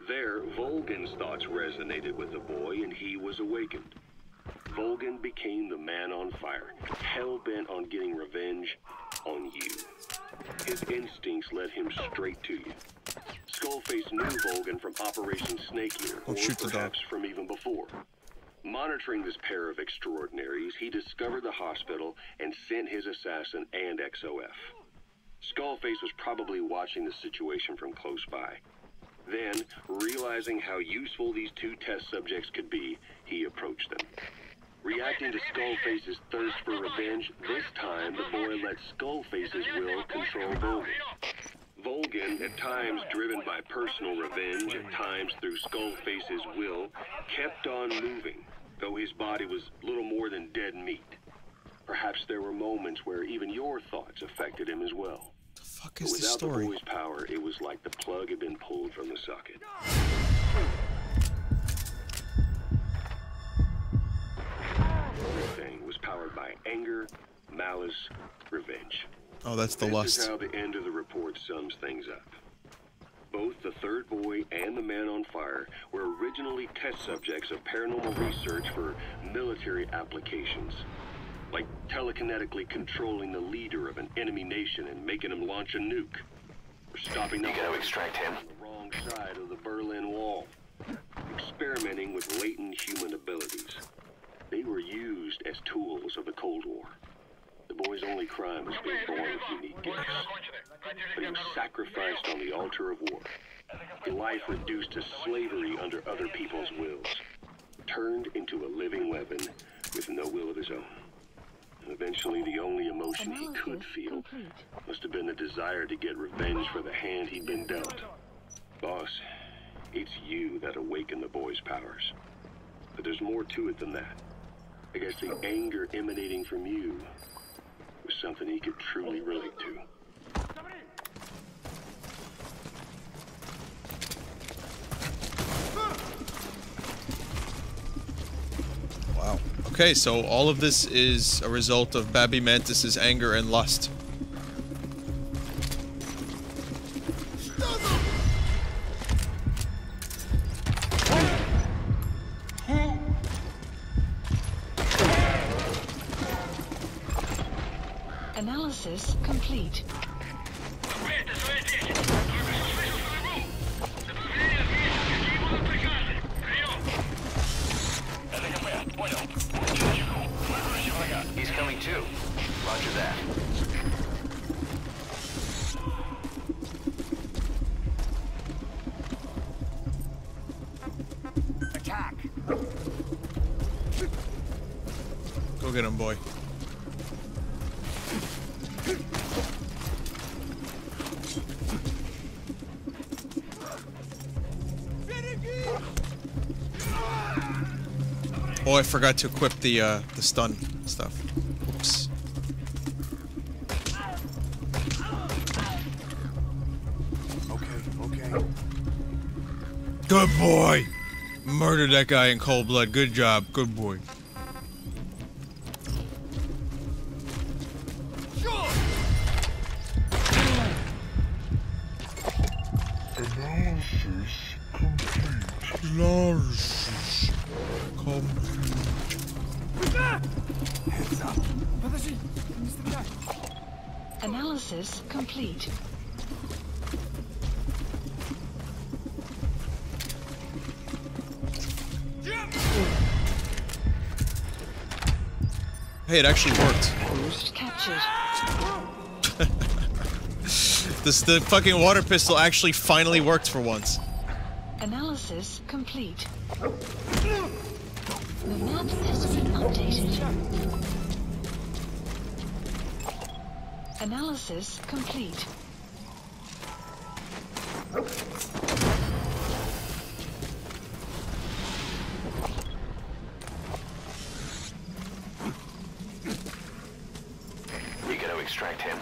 There, Volgan's thoughts resonated with the boy and he was awakened. Volgan became the man on fire, hell-bent on getting revenge on you. His instincts led him straight to you. Skullface knew Volgan from Operation Snake Eater, or perhaps from even before. Monitoring this pair of extraordinaries, he discovered the hospital and sent his assassin and XOF. Skullface was probably watching the situation from close by. Then, realizing how useful these two test subjects could be, he approached them. Reacting to Skullface's thirst for revenge, this time the boy let Skullface's will control Volgan. Volgin, at times driven by personal revenge, at times through Skullface's will, kept on moving, though his body was little more than dead meat. Perhaps there were moments where even your thoughts affected him as well. The fuck is But this without story? the boy's power, it was like the plug had been pulled from the socket. Everything was powered by anger, malice, revenge. Oh, that's the This lust. is how the end of the report sums things up. Both the third boy and the man on fire were originally test subjects of paranormal research for military applications, like telekinetically controlling the leader of an enemy nation and making him launch a nuke, or stopping the extract him on the wrong side of the Berlin Wall, experimenting with latent human abilities. They were used as tools of the Cold War. The boy's only crime was being born with unique gifts. But he was sacrificed on the altar of war. A life reduced to slavery under other people's wills. Turned into a living weapon with no will of his own. And eventually the only emotion he could feel must have been the desire to get revenge for the hand he'd been dealt. Boss, it's you that awakened the boy's powers. But there's more to it than that. I guess the anger emanating from you was something he could truly relate to. Wow. Okay, so all of this is a result of Babby Mantis's anger and lust. Analysis complete. He's coming too. Roger that. Attack! Go get him, boy. Oh, I forgot to equip the stun stuff. Oops. Okay. Good boy! Murdered that guy in cold blood. Good job. Good boy. Analysis complete. Heads up. Подожди, не стреляй. Analysis complete. Hey, it actually worked. Boost captured. The fucking water pistol actually finally worked for once. Analysis complete. The map has been updated. Analysis complete. You gotta extract him.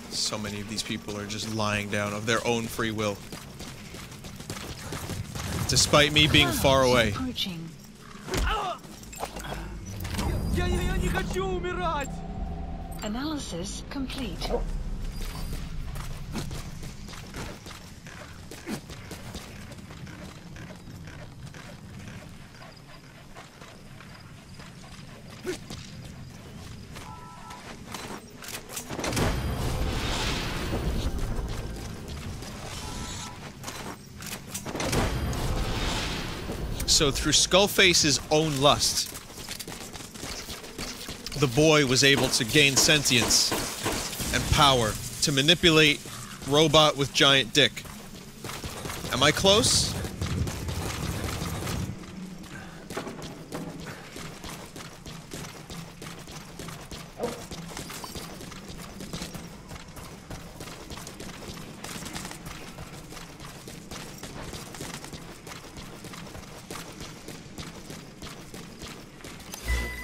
So many of these people are just lying down of their own free will. Despite me being far away. Approaching. Я не хочу умирать! Analysis complete. So through Skullface's own lust, the boy was able to gain sentience and power to manipulate robot with giant dick. Am I close?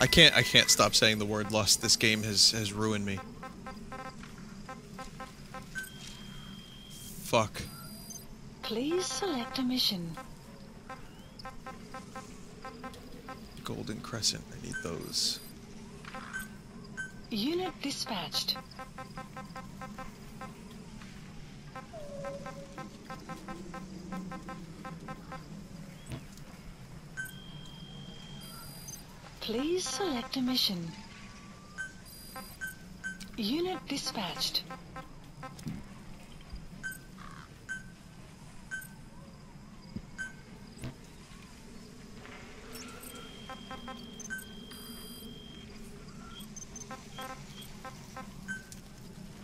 I can't stop saying the word lust. This game has ruined me. Fuck. Please select a mission. Golden Crescent, I need those. Unit dispatched. Please select a mission. Unit dispatched.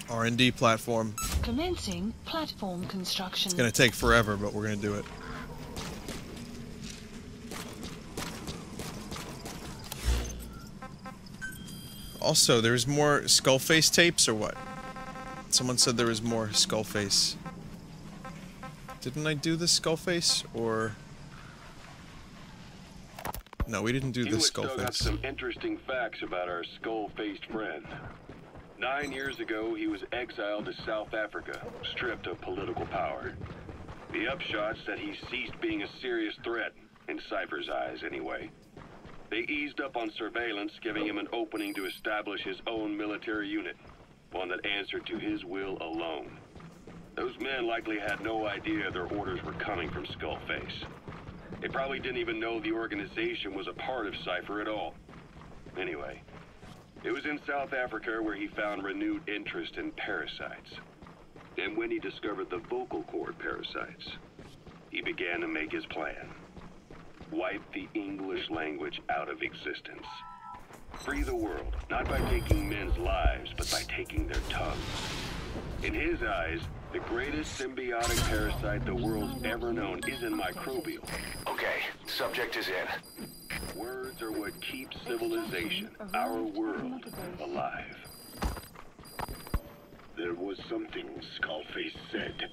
R&D platform. Commencing platform construction. It's gonna take forever, but we're gonna do it. Also, there's more Skullface tapes, or what? Someone said there was more Skullface. Didn't I do the Skullface, or... No, we didn't do the Hewitt dug up Skullface. some interesting facts about our skull-faced friend. 9 years ago, he was exiled to South Africa, stripped of political power. The upshot's that he ceased being a serious threat, in Cypher's eyes anyway. They eased up on surveillance, giving him an opening to establish his own military unit, one that answered to his will alone. Those men likely had no idea their orders were coming from Skullface. They probably didn't even know the organization was a part of Cypher at all. Anyway, it was in South Africa where he found renewed interest in parasites. And when he discovered the vocal cord parasites, he began to make his plan. Wipe the English language out of existence. Free the world, not by taking men's lives, but by taking their tongues. In his eyes, the greatest symbiotic parasite the world's ever known isn't microbial. Okay, subject is in. Words are what keeps civilization, our world, alive. There was something Skullface said.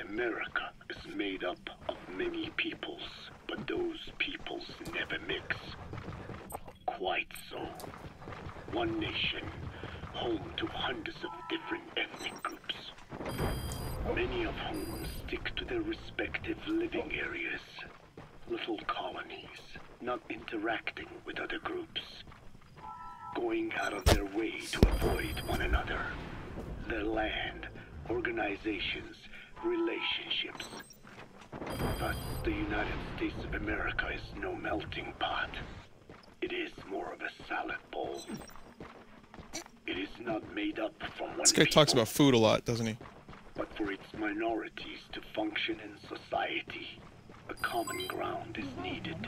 America is made up of many peoples, but those peoples never mix. Quite so. One nation, home to hundreds of different ethnic groups, many of whom stick to their respective living areas. Little colonies, not interacting with other groups, going out of their way to avoid one another. Their land, organizations, relationships. Thus, the United States of America is no melting pot. It is more of a salad bowl. It is not made up from one This guy talks about food a lot, doesn't he? but for its minorities to function in society, a common ground is needed.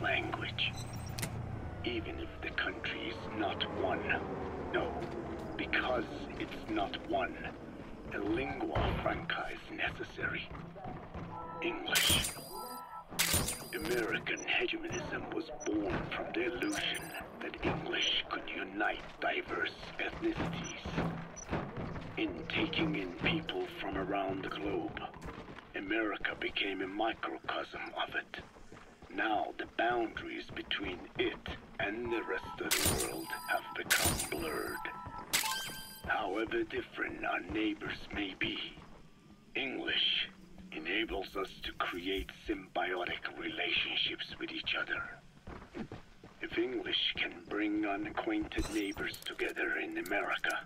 Language. Even if the country is not one. No, because it's not one. A lingua franca is necessary. English. American hegemonism was born from the illusion that English could unite diverse ethnicities. In taking in people from around the globe, America became a microcosm of it. Now the boundaries between it and the rest of the world have become blurred. However different our neighbors may be, English enables us to create symbiotic relationships with each other. If English can bring unacquainted neighbors together in America,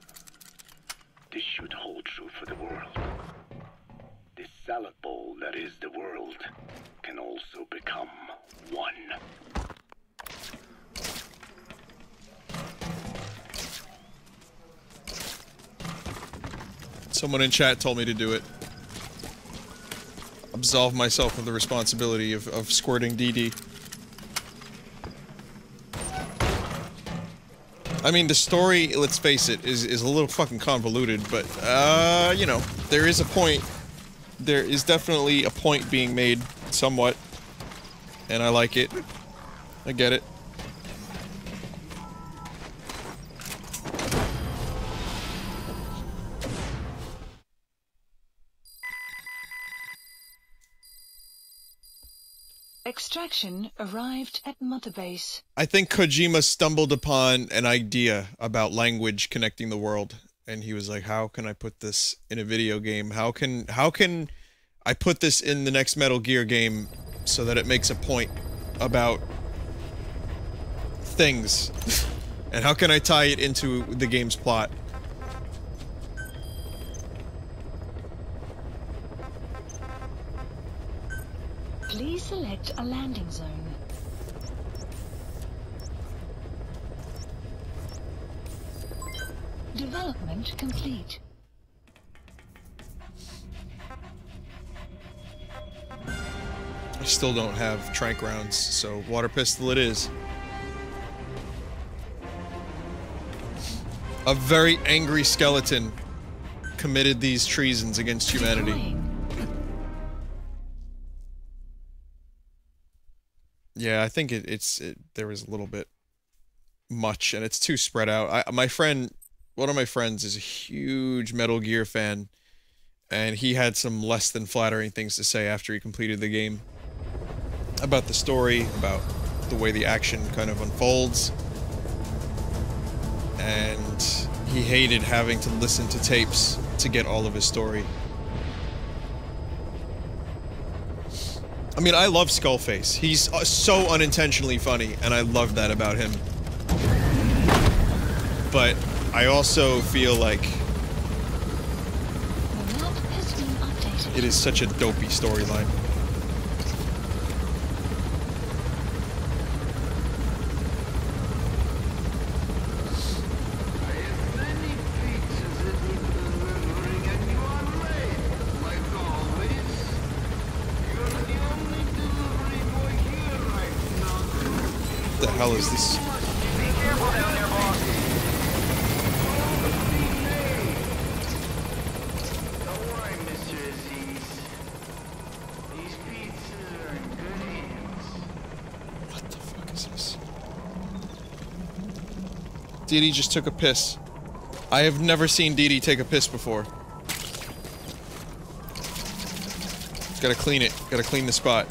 this should hold true for the world. This salad bowl that is the world can also become one. Someone in chat told me to do it. Absolve myself of the responsibility of squirting DD. I mean, the story, let's face it, is a little fucking convoluted, but, you know, there is a point. There is definitely a point being made, somewhat. And I like it. I get it. Extraction arrived at Mother Base. I think Kojima stumbled upon an idea about language connecting the world, and he was like, how can I put this in a video game? How can I put this in the next Metal Gear game so that it makes a point about things? And how can I tie it into the game's plot? Please select a landing zone. Development complete. I still don't have tranq rounds, so water pistol it is. A very angry skeleton committed these treasons against humanity. Yeah, I think there was a little bit much, and it's too spread out. One of my friends is a huge Metal Gear fan, and he had some less than flattering things to say after he completed the game. About the story, about the way the action kind of unfolds. And he hated having to listen to tapes to get all of his story. I mean, I love Skullface. He's so unintentionally funny, and I love that about him. But I also feel like it is such a dopey storyline. What the hell is this? Be careful down there, boss. Don't worry, Mr. Aziz. These pizzas are in good hands. What the fuck is this? Didi just took a piss. I have never seen Didi take a piss before. Gotta clean it. Gotta clean the spot.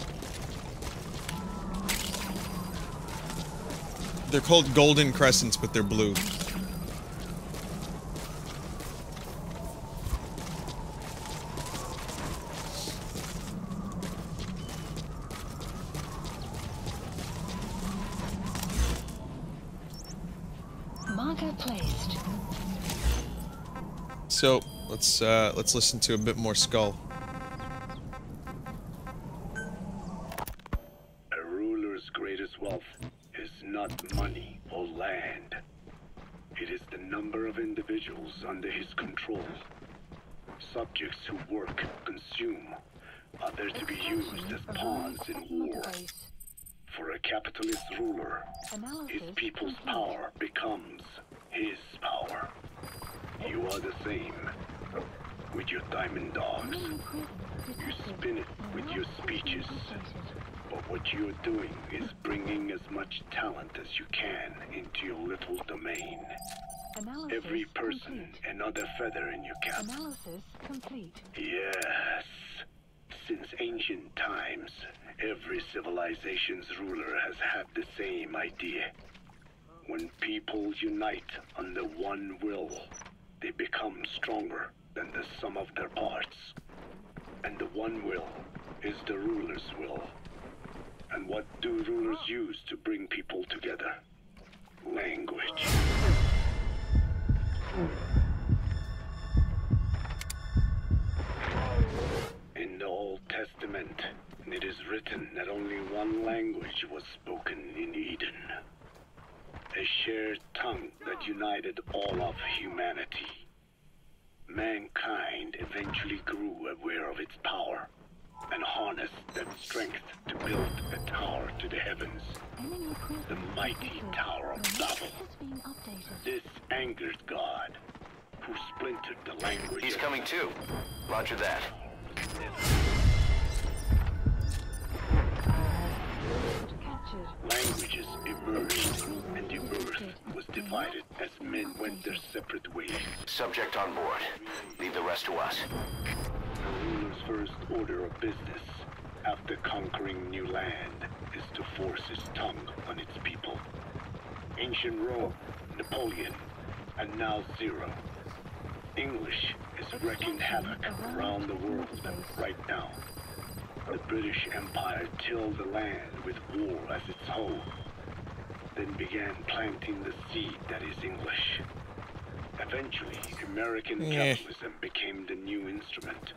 They're called golden crescents, but they're blue. Marker placed. So let's listen to a bit more Skull. A ruler's greatest wealth is not money or land. It is the number of individuals under his control. Subjects who work, consume, are there to be used as pawns in war. For a capitalist ruler, his people's power becomes his power. You are the same. With your diamond dogs, you spin it with your speeches. But what you're doing is bringing as much talent as you can into your little domain. Every person another feather in your cap. Analysis complete. Yes. Since ancient times, every civilization's ruler has had the same idea. When people unite under one will, they become stronger than the sum of their parts. And the one will is the ruler's will. And what do rulers use to bring people together? Language. In the Old Testament, it is written that only one language was spoken in Eden. A shared tongue that united all of humanity. Mankind eventually grew aware of its power and harnessed that strength to build a tower to the heavens. The mighty Tower of Babel. This angered God, who splintered the language. He's coming too. Roger that. Languages emerged, and the earth was divided as men went their separate ways. Subject on board. Leave the rest to us. The ruler's first order of business after conquering new land is to force his tongue on its people. Ancient Rome, Napoleon, and now Zero. English is wreaking havoc around the world right now. The British Empire tilled the land with war as its home, then began planting the seed that is English. Eventually, American capitalism became the new instrument.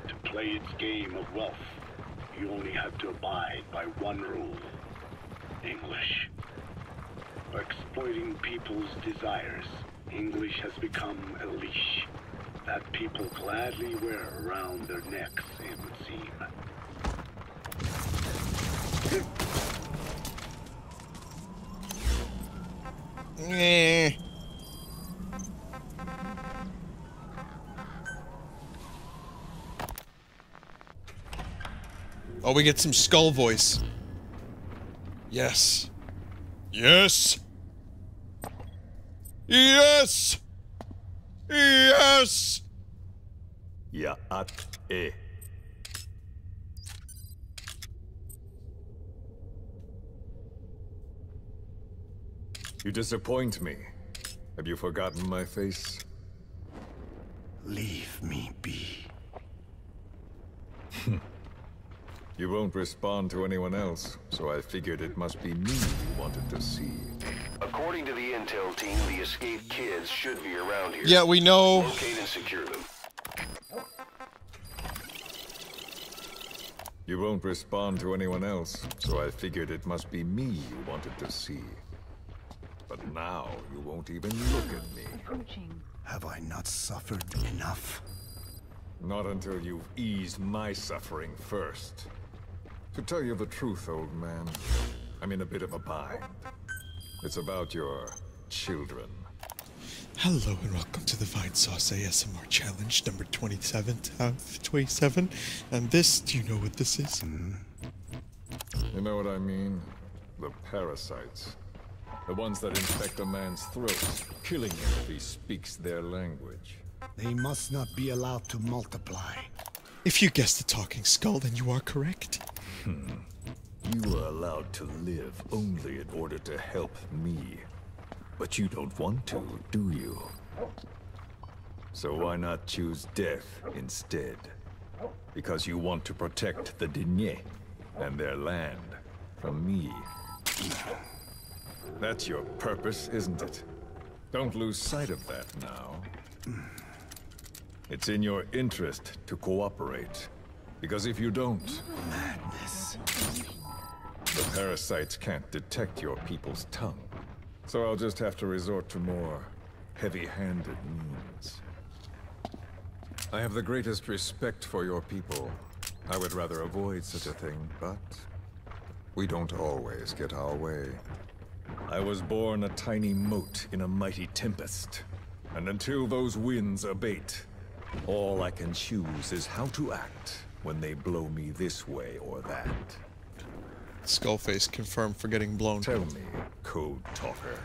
To play its game of wealth, you only had to abide by one rule: English. By exploiting people's desires, English has become a leash that people gladly wear around their necks, it would seem. Oh, we get some skull voice. Yes. Yes. Yes. Yes. Ya at e. You disappoint me. Have you forgotten my face? Leave me be. You won't respond to anyone else, so I figured it must be me you wanted to see. According to the intel team, the escaped kids should be around here. Yeah, we know. Locate and secure them. You won't respond to anyone else, so I figured it must be me you wanted to see. But now you won't even look at me. Have I not suffered enough? Not until you've eased my suffering first. To tell you the truth, old man, I'm in a bit of a bind. It's about your children. Hello and welcome to the Vinesauce ASMR Challenge number 27 out of 27. And this, do you know what this is? You know what I mean? The parasites. The ones that infect a man's throat, killing him if he speaks their language. They must not be allowed to multiply. If you guessed the talking skull, then you are correct. You are allowed to live only in order to help me. But you don't want to, do you? So why not choose death instead? Because you want to protect the Diné and their land from me. That's your purpose, isn't it? Don't lose sight of that now. It's in your interest to cooperate. Because if you don't... Madness. The parasites can't detect your people's tongue. So I'll just have to resort to more heavy-handed means. I have the greatest respect for your people. I would rather avoid such a thing, but... we don't always get our way. I was born a tiny mote in a mighty tempest. And until those winds abate, all I can choose is how to act when they blow me this way or that. Skullface confirmed for getting blown. Tell me, Code Talker,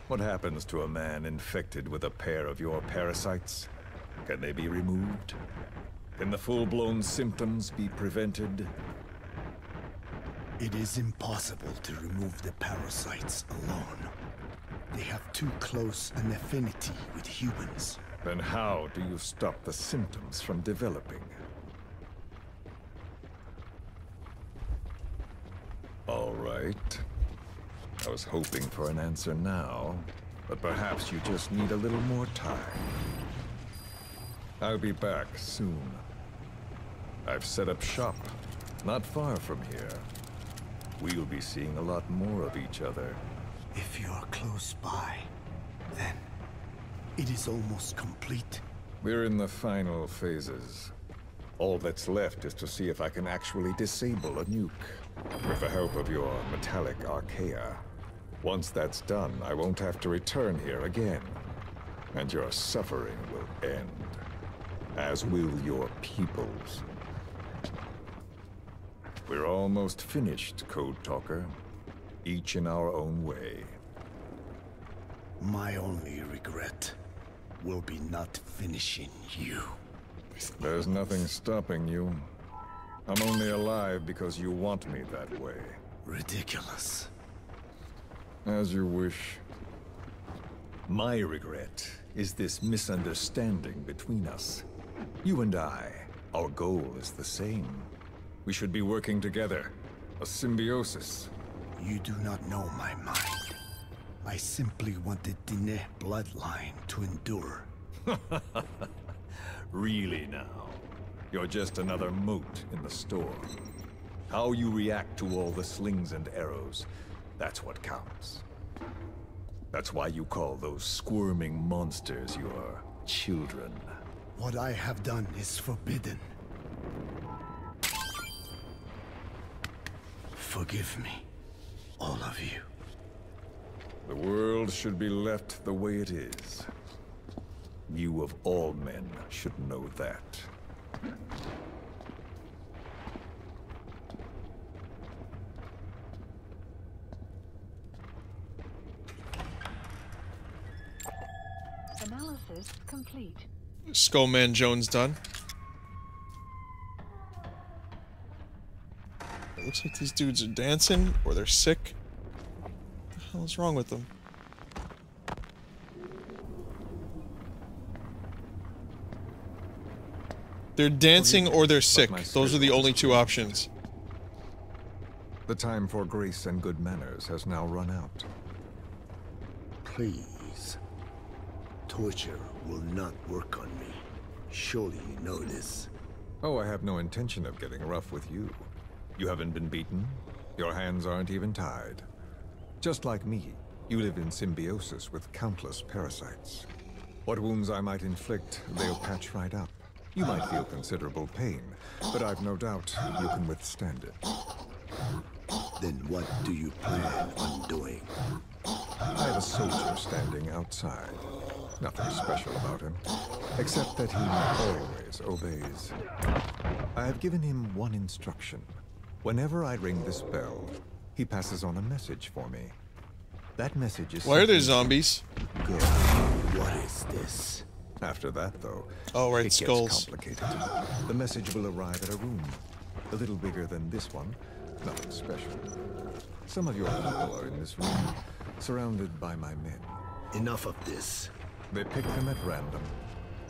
what happens to a man infected with a pair of your parasites? Can they be removed? Can the full-blown symptoms be prevented? It is impossible to remove the parasites alone. They have too close an affinity with humans. Then how do you stop the symptoms from developing? All right. I was hoping for an answer now, but perhaps you just need a little more time. I'll be back soon. I've set up shop, not far from here. We'll be seeing a lot more of each other. If you're close by, then it is almost complete. We're in the final phases. All that's left is to see if I can actually disable a nuke, with the help of your metallic archaea. Once that's done, I won't have to return here again, and your suffering will end, as will your people's. We're almost finished, Code Talker, each in our own way. My only regret will be not finishing you. There's nothing stopping you. I'm only alive because you want me that way. Ridiculous. As you wish. My regret is this misunderstanding between us. You and I, our goal is the same. We should be working together. A symbiosis. You do not know my mind. I simply want the Diné bloodline to endure. Really now? You're just another mote in the storm. How you react to all the slings and arrows, that's what counts. That's why you call those squirming monsters your children. What I have done is forbidden. Forgive me, all of you. The world should be left the way it is. You of all men should know that. Analysis complete. Skullman Jones done. It looks like these dudes are dancing, or they're sick. What the hell is wrong with them? They're dancing or they're sick. Those are the only two options. The time for grace and good manners has now run out. Please. Torture will not work on me. Surely you know this. Oh, I have no intention of getting rough with you. You haven't been beaten. Your hands aren't even tied. Just like me, you live in symbiosis with countless parasites. What wounds I might inflict, they'll patch right up. You might feel considerable pain, but I've no doubt you can withstand it. Then what do you plan on doing? I have a soldier standing outside. Nothing special about him, except that he always obeys. I have given him one instruction. Whenever I ring this bell, he passes on a message for me. That message is... Why are there zombies? Good. What is this? After that, though, oh, right, it skulls. gets complicated. The message will arrive at a room, a little bigger than this one. Nothing special. Some of your people are in this room, surrounded by my men. Enough of this. They pick them at random.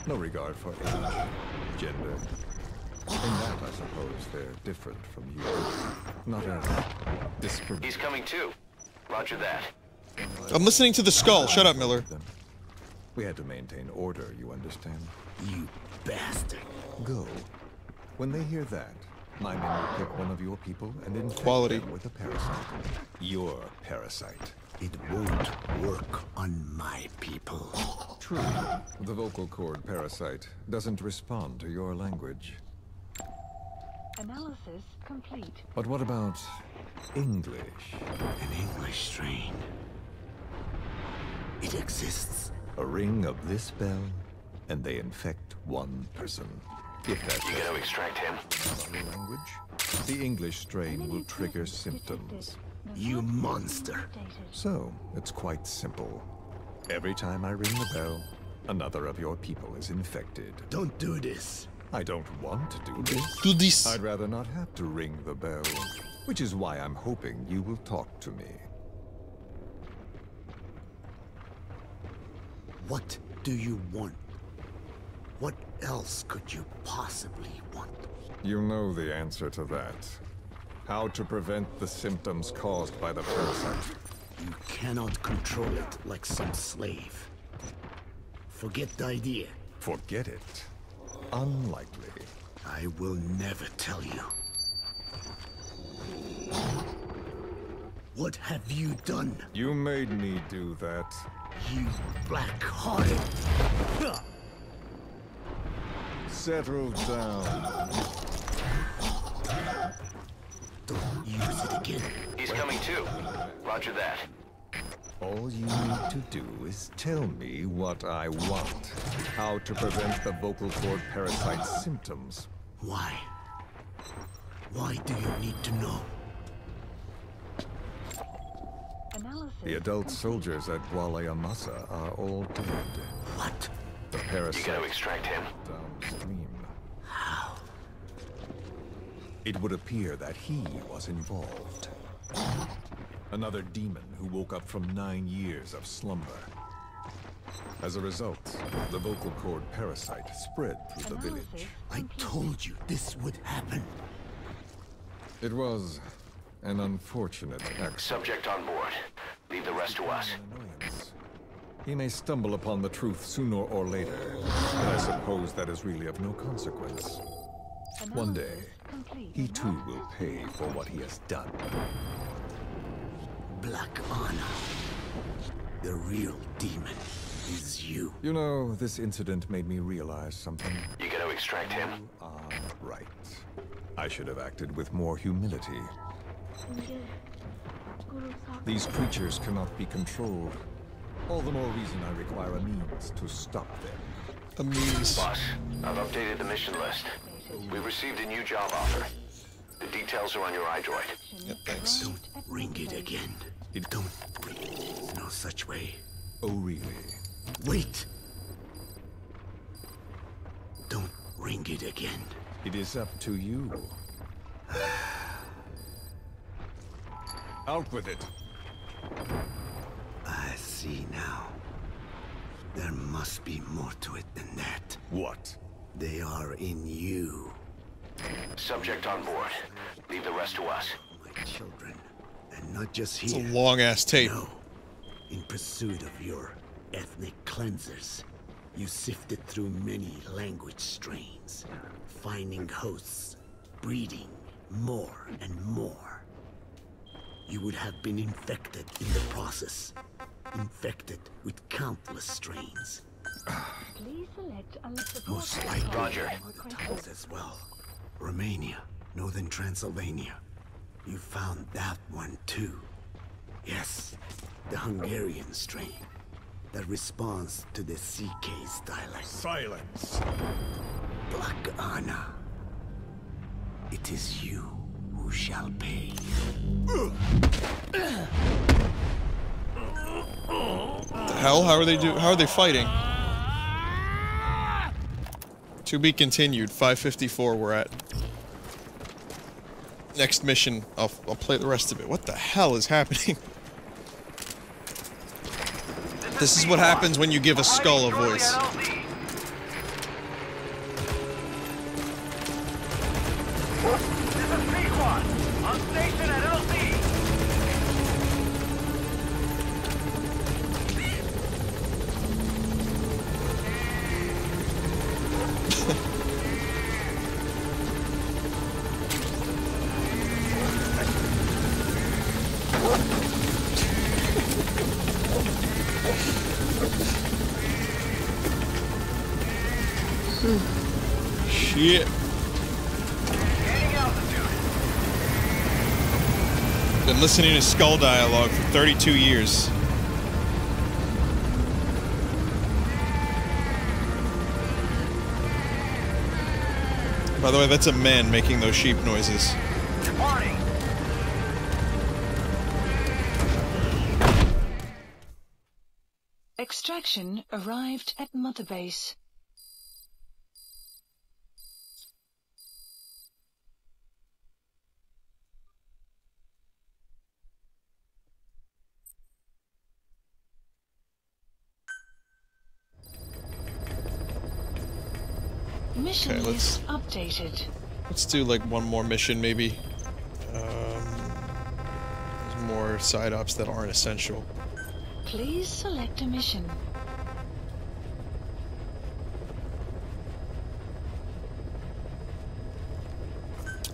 No regard for age, gender. In that, I suppose, they're different from you. Not as discriminatory. He's coming too. Roger that. I'm listening to the skull. Shut up, Miller. We had to maintain order, you understand? You bastard. Go. When they hear that, my men will pick one of your people and infect them with a parasite. Your parasite. It won't work on my people. True. The vocal cord parasite doesn't respond to your language. Analysis complete. But what about English? An English strain. It exists. A ring of this bell, and they infect one person. If that's you gonna extract him? Language, the English strain will trigger symptoms. You monster. So, it's quite simple. Every time I ring the bell, another of your people is infected. Don't do this. I don't want to do this. Do this. I'd rather not have to ring the bell, which is why I'm hoping you will talk to me. What do you want? What else could you possibly want? You know the answer to that. How to prevent the symptoms caused by the parasite. You cannot control it like some slave. Forget the idea. Forget it? Unlikely. I will never tell you. What have you done? You made me do that. You black-hearted. Settle down. Don't use it again. He's coming too. Roger that. All you need to do is tell me what I want. How to prevent the vocal cord parasite symptoms. Why? Why do you need to know? The adult soldiers at Walayamasa are all dead. What? The parasite. You gotta extract him. Downstream. How? it would appear that he was involved. Another demon who woke up from 9 years of slumber. As a result, the vocal cord parasite spread through the village. I told you this would happen. It was an unfortunate accident. Subject on board. Leave the rest to us. He may stumble upon the truth sooner or later, but I suppose that is really of no consequence. One day, he too will pay for what he has done. Black Anna. The real demon is you. You know, this incident made me realize something. You gonna extract him? Right. I should have acted with more humility. These creatures cannot be controlled. All the more reason I require a means to stop them. A means. Boss, I've updated the mission list. We received a new job offer. The details are on your iDroid. Yeah, thanks. Don't ring it again. Don't ring it. No such way. Oh, really? Wait! Don't ring it again. It is up to you. Out with it. I see now. There must be more to it than that. What? They are in you. Subject on board. Leave the rest to us. My children. And not just here. It's a long-ass tape. No. In pursuit of your ethnic cleansers, you sifted through many language strains, finding hosts, breeding more and more. You would have been infected in the process. Infected with countless strains. Please select a list of Most likely Roger. other towns as well. Romania, northern Transylvania. You found that one too. Yes, the Hungarian strain that responds to the CK's dialect. Silence! Black Anna. It is you who shall pay. The hell? How are they fighting? To be continued. 5:54 we're at. Next mission. I'll play the rest of it. What the hell is happening? This is what happens when you give a skull a voice. This is P-Quad. On station at LC. Shit. Been listening to Skull dialogue for 32 years. By the way, that's a man making those sheep noises. Departing. Extraction arrived at Mother Base. Mission list updated. Let's do like one more mission, maybe. There's more side ops that aren't essential. Please select a mission.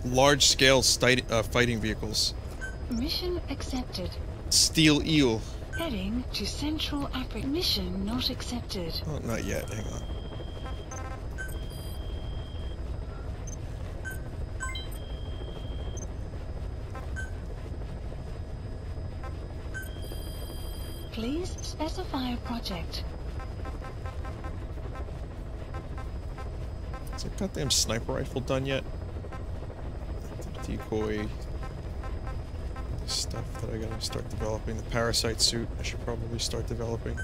Large-scale fighting vehicles. Mission accepted. Steel eel. Heading to Central Africa. Mission not accepted. Oh, not yet. Hang on. Please specify a project. Is that goddamn sniper rifle done yet? The decoy. The stuff that I gotta start developing. The parasite suit, I should probably start developing.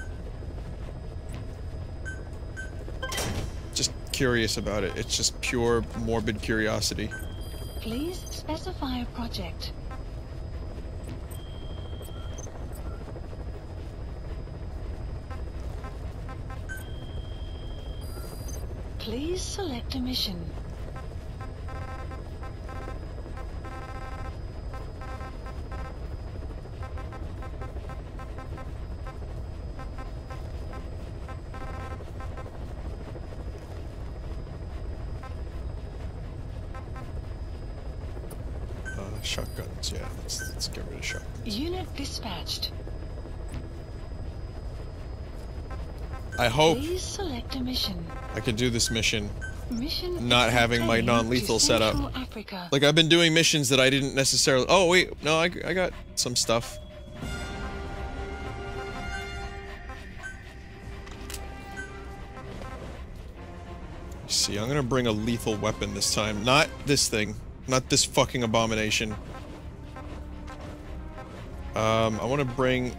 Just curious about it. It's just pure morbid curiosity. Please specify a project. Please select a mission. Shotguns, yeah, let's get rid of shotguns. Unit dispatched. I hope Please select a mission. I can do this mission Mission not having my non-lethal setup. Africa. Like, I've been doing missions that I didn't necessarily... Oh, wait, no, I got some stuff. See, I'm gonna bring a lethal weapon this time. Not this thing. Not this fucking abomination. I want to bring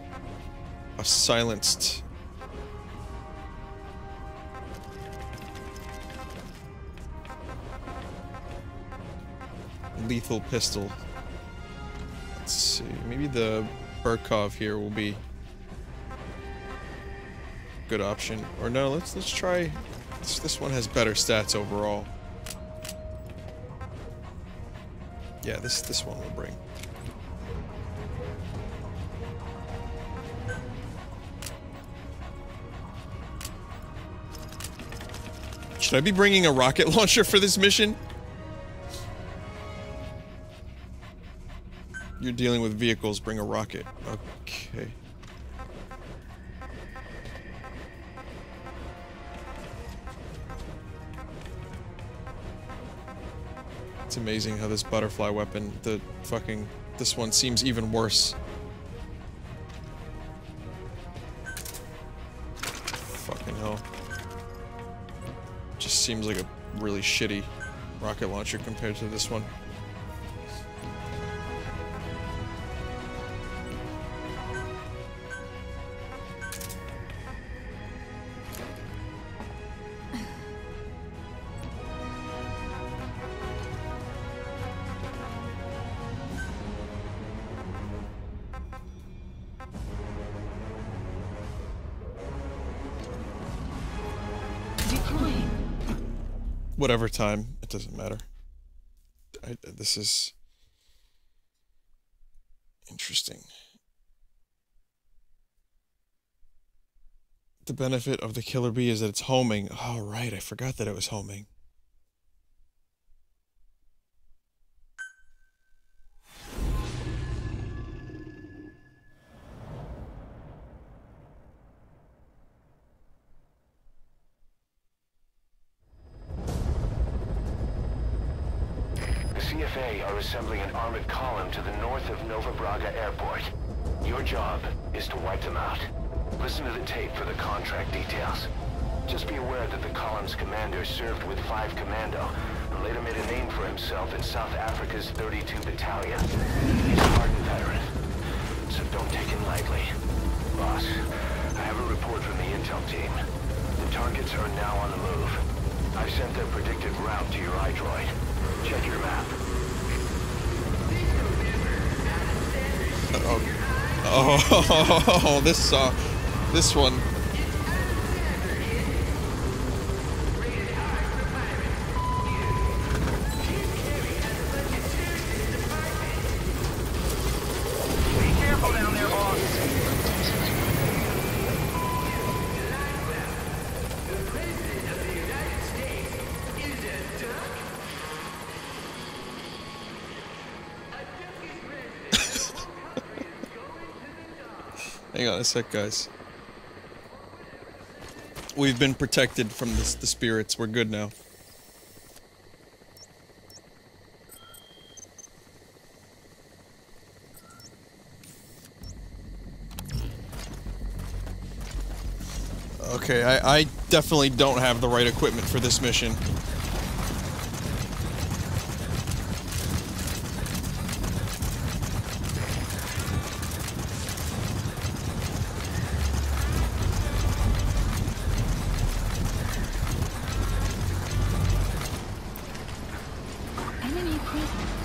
a silenced... lethal pistol. Let's see, maybe the Burkov here will be a good option. Or no, let's try... This one has better stats overall. Yeah, this one will bring. Should I be bringing a rocket launcher for this mission? You're dealing with vehicles, bring a rocket. Okay. It's amazing how this butterfly weapon, this one seems even worse. Fucking hell. Just seems like a really shitty rocket launcher compared to this one. Whatever time, it doesn't matter. This is interesting. The benefit of the killer bee is that it's homing. Oh, right, I forgot that it was homing. CFA are assembling an armored column to the north of Nova Braga Airport. Your job is to wipe them out. Listen to the tape for the contract details. Just be aware that the column's commander served with 5 Commando and later made a name for himself in South Africa's 32 Battalion. He's a hardened veteran, so don't take him lightly. Boss, I have a report from the intel team. The targets are now on the move. I've sent their predicted route to your iDroid. Check your map. Oh, this one. Be careful down there, boss. The President of the United States is a duck. Hang on a sec, guys. We've been protected from the spirits. We're good now. Okay, I definitely don't have the right equipment for this mission. Enemy presence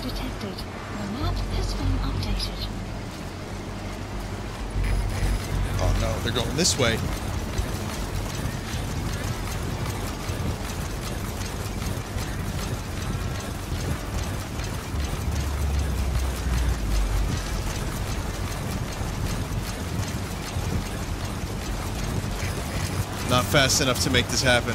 no, they're going this way. Not fast enough to make this happen.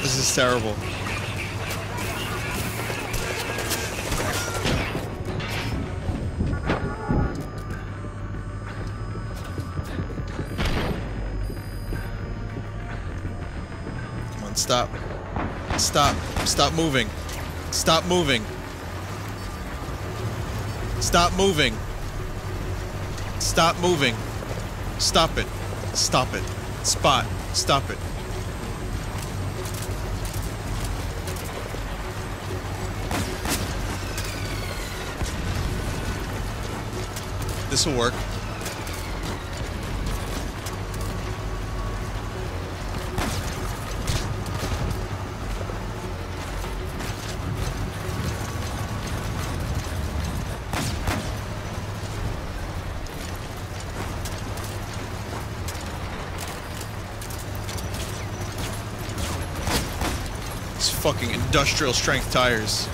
This is terrible. Come on, stop. Stop. Stop moving. Stop moving. Stop moving. Stop moving. Stop it. Stop it. Spot. Stop it. This will work. It's fucking industrial strength tires.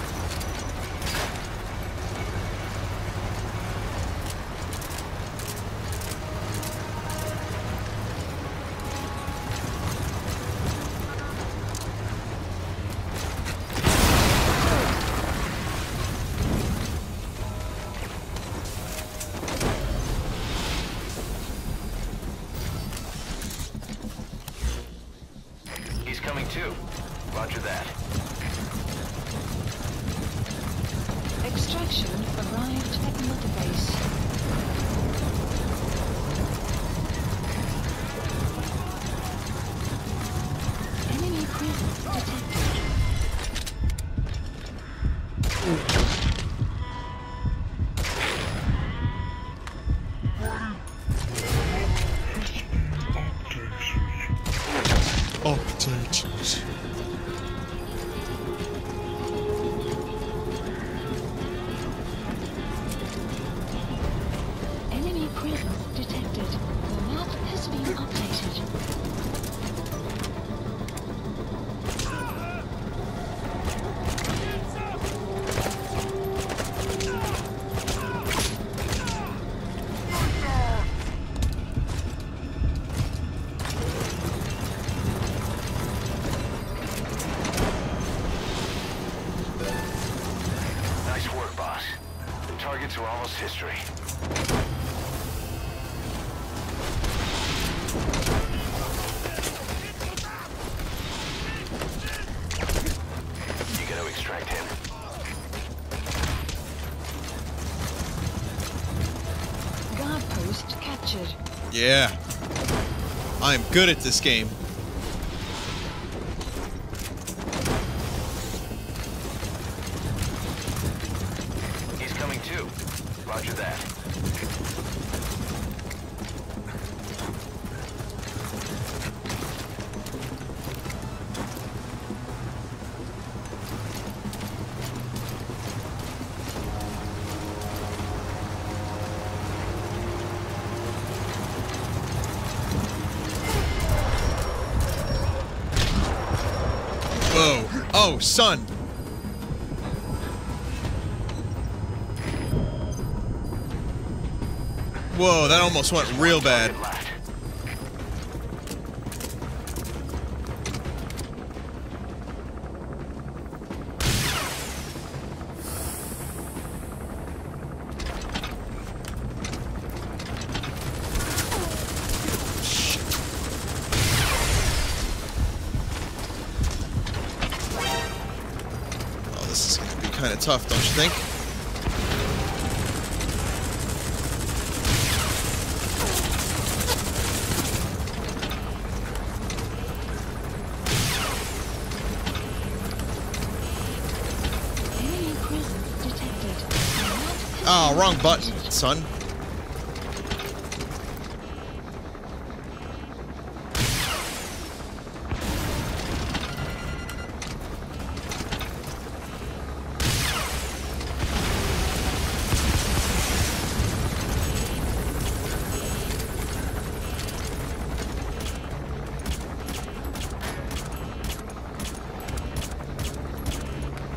Extraction arrived at Mother Base. Enemy presence detected. Operations. Enemy presence detected. The map has been updated. Nice work, boss. The targets are almost history. You gotta extract him. Guard post captured. Yeah. I am good at this game. He's coming too. Roger that. Whoa. Oh, son. Whoa, that almost went real bad. kind of tough, don't you think? Oh, wrong button, son.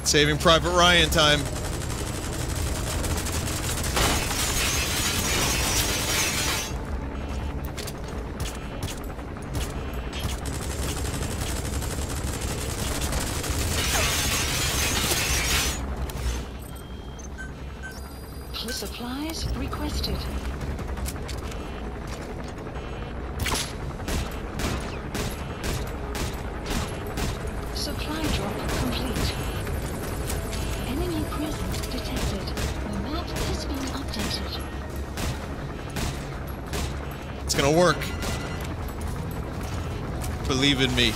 Saving Private Ryan time. Supplies requested. Supply drop complete. Enemy presence detected. The map has been updated. It's gonna work. Believe in me.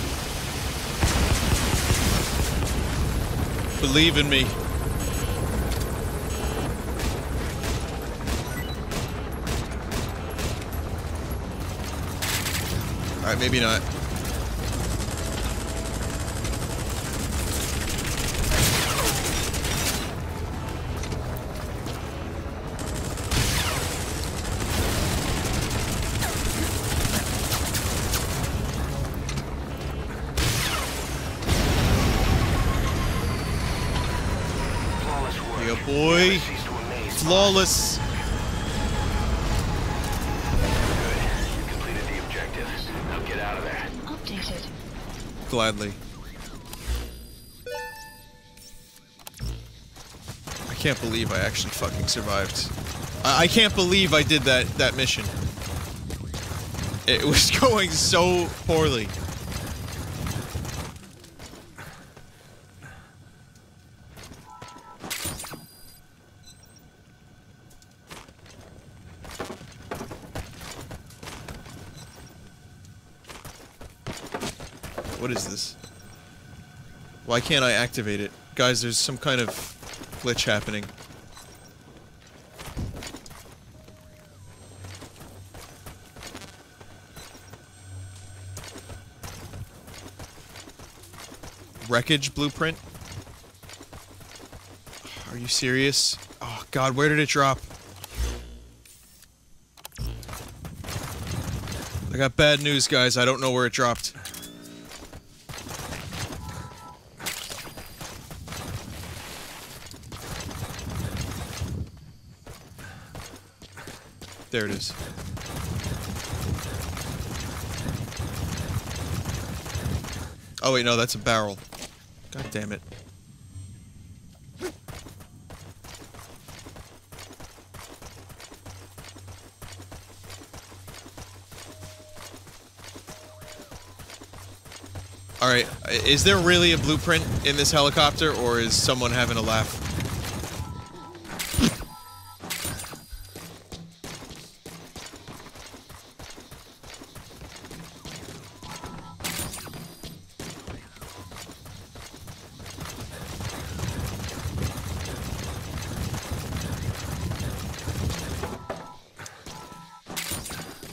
Believe in me. Alright, maybe not. Yeah, boy. Flawless. Gladly. I can't believe I actually fucking survived. I can't believe I did that mission. It was going so poorly. What is this? Why can't I activate it? Guys, there's some kind of glitch happening. Wreckage blueprint? Are you serious? Oh god, where did it drop? I got bad news, guys. I don't know where it dropped. There it is. Oh wait, no, that's a barrel. God damn it. Alright, is there really a blueprint in this helicopter, or is someone having a laugh?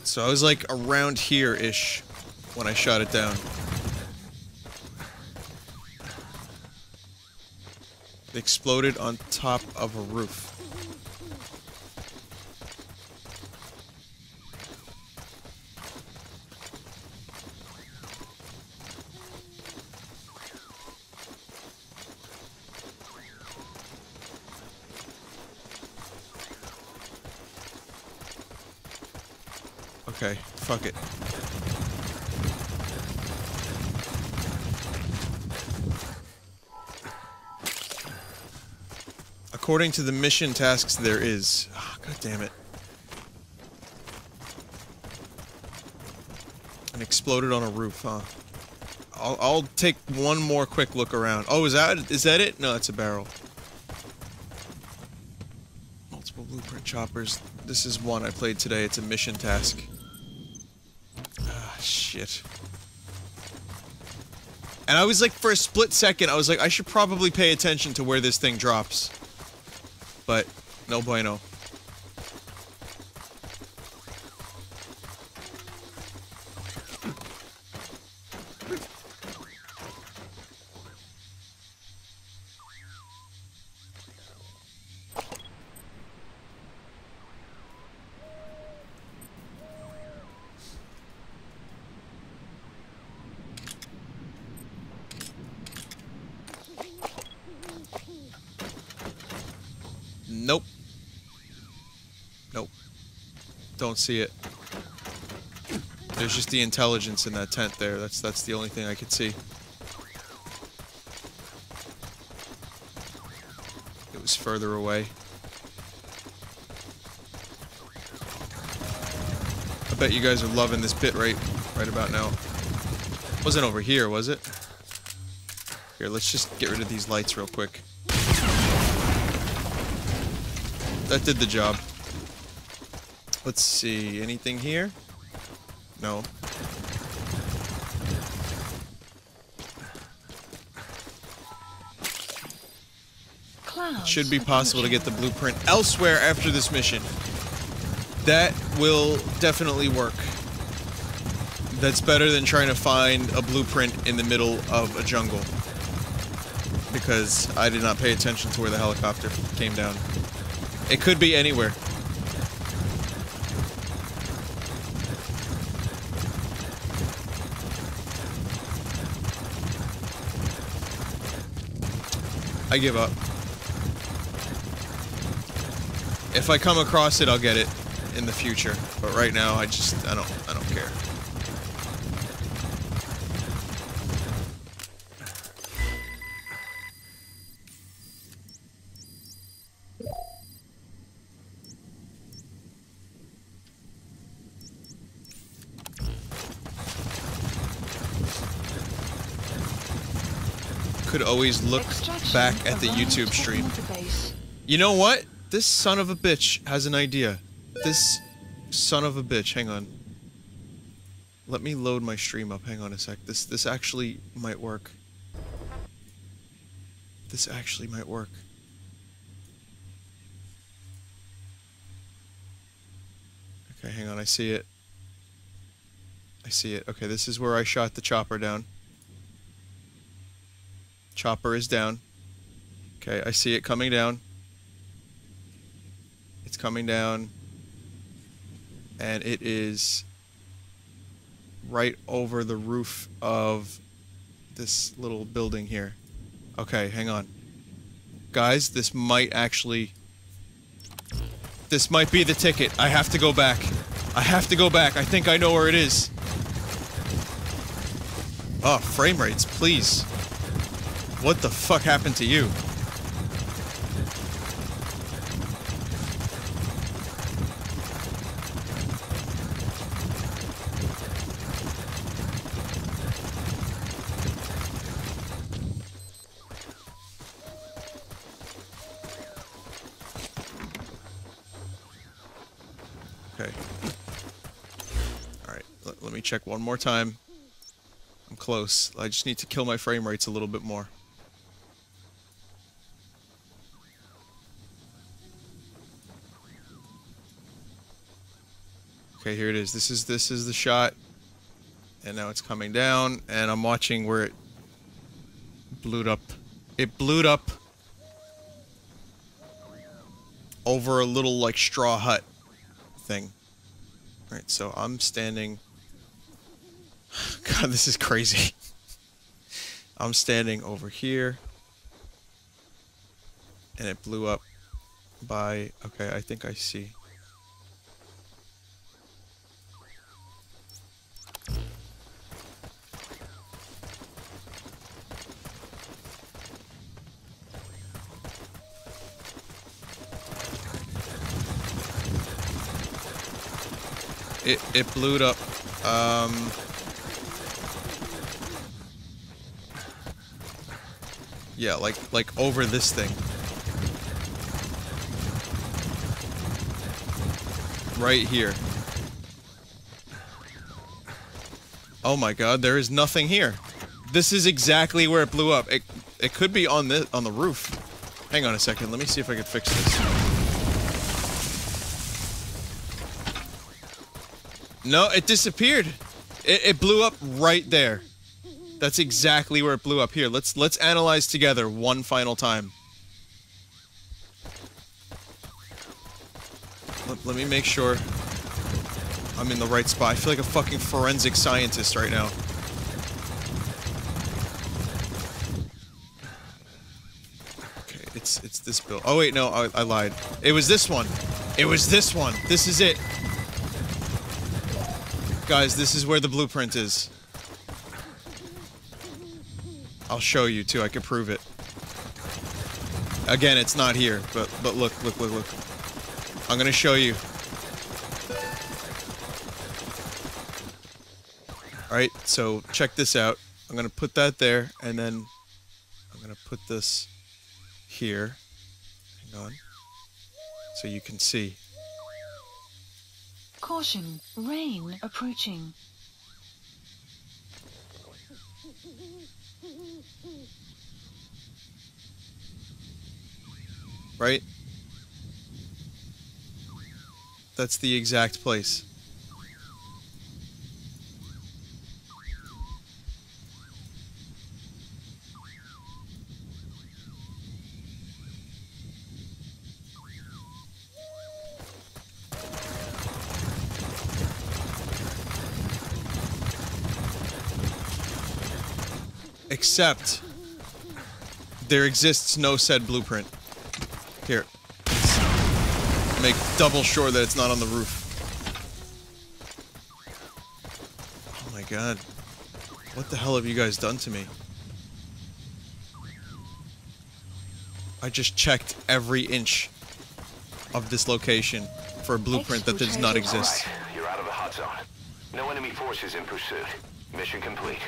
So I was like around here-ish when I shot it down. It exploded on top of a roof. Okay, fuck it. According to the mission tasks, there is. Oh, God damn it. And exploded on a roof, huh? I'll take one more quick look around. Oh, is that it? No, that's a barrel. Possible blueprint choppers. This is one I played today. It's a mission task. Ah, shit. And I was like, for a split second, I was like, I should probably pay attention to where this thing drops. But, no bueno. Nope. Nope. Don't see it. There's just the intelligence in that tent there. That's the only thing I could see. It was further away. I bet you guys are loving this bit right about now. Wasn't over here, was it? Here, let's just get rid of these lights real quick. That did the job. Let's see, anything here? No. It should be possible to get the blueprint elsewhere after this mission. That will definitely work. That's better than trying to find a blueprint in the middle of a jungle. Because I did not pay attention to where the helicopter came down. It could be anywhere. I give up. If I come across it, I'll get it in the future. But right now, I don't care. Could always look back at the YouTube stream. You know what? This son of a bitch has an idea. This son of a bitch. Hang on. Let me load my stream up. Hang on a sec. This actually might work. This actually might work. Okay, hang on. I see it. I see it. Okay, this is where I shot the chopper down. Chopper is down. Okay, I see it coming down. It's coming down. And it is right over the roof of this little building here. Okay, hang on. Guys, this might actually... This might be the ticket. I have to go back. I have to go back. I think I know where it is. Oh, frame rates, please. What the fuck happened to you? Okay. Alright, let me check one more time. I'm close. I just need to kill my frame rates a little bit more. Okay, here it is. This is the shot. And now it's coming down, and I'm watching where it blew up. It blew up over a little, like, straw hut thing. Alright, so I'm standing... God, this is crazy. I'm standing over here. And it blew up by... Okay, I think I see. It blew it up. Yeah, like over this thing. right here. Oh my god, there is nothing here. This is exactly where it blew up. It could be on the roof. Hang on a second, let me see if I can fix this. No, it disappeared. It blew up right there. That's exactly where it blew up. Here, let's analyze together one final time. Let me make sure I'm in the right spot. I feel like a fucking forensic scientist right now. Okay, it's this build. Oh wait, no, I lied. It was this one. It was this one. This is it. Guys, this is where the blueprint is. I'll show you too, I can prove it. Again, it's not here, but look. I'm gonna show you. Alright, so check this out. I'm gonna put that there, and then I'm gonna put this here. Hang on. So you can see. Caution, rain approaching. Right? That's the exact place. Except, there exists no said blueprint. Here. Let's make double sure that it's not on the roof. Oh my god. What the hell have you guys done to me? I just checked every inch of this location for a blueprint that does not exist. All right, you're out of the hot zone. No enemy forces in pursuit. Mission complete.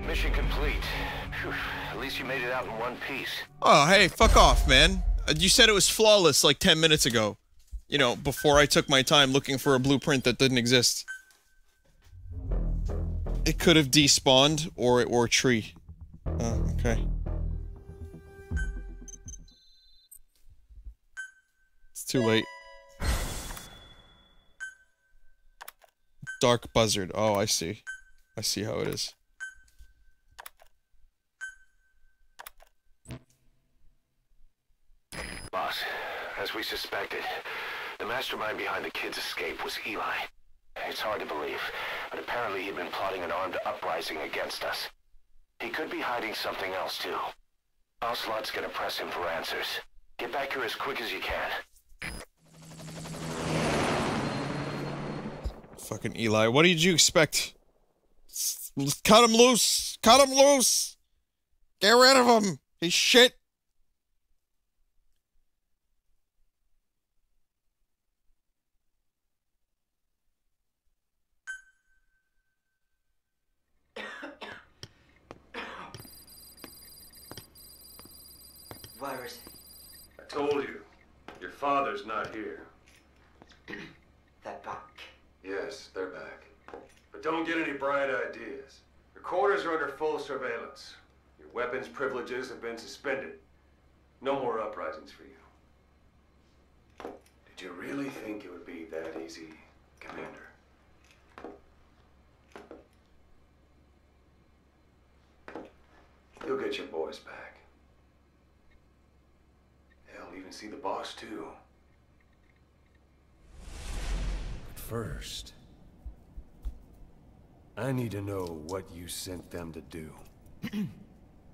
Mission complete. Whew. At least you made it out in one piece. Oh, hey, fuck off, man. You said it was flawless like 10 minutes ago. You know, before I took my time looking for a blueprint that didn't exist. It could have despawned or tree. Oh, okay. It's too late. Dark buzzard. Oh, I see. I see how it is. Boss, as we suspected, the mastermind behind the kid's escape was Eli. It's hard to believe, but apparently he'd been plotting an armed uprising against us. He could be hiding something else too. Ocelot's gonna press him for answers. Get back here as quick as you can. Fucking Eli, what did you expect? Cut him loose! Cut him loose! Get rid of him! He's shit! Where is he? I told you. Your father's not here. They're back. Yes, they're back. But don't get any bright ideas. Your quarters are under full surveillance. Your weapons privileges have been suspended. No more uprisings for you. Did you really think it would be that easy, Commander? You'll get your boys back. Hell, even see the boss, too. But first, I need to know what you sent them to do.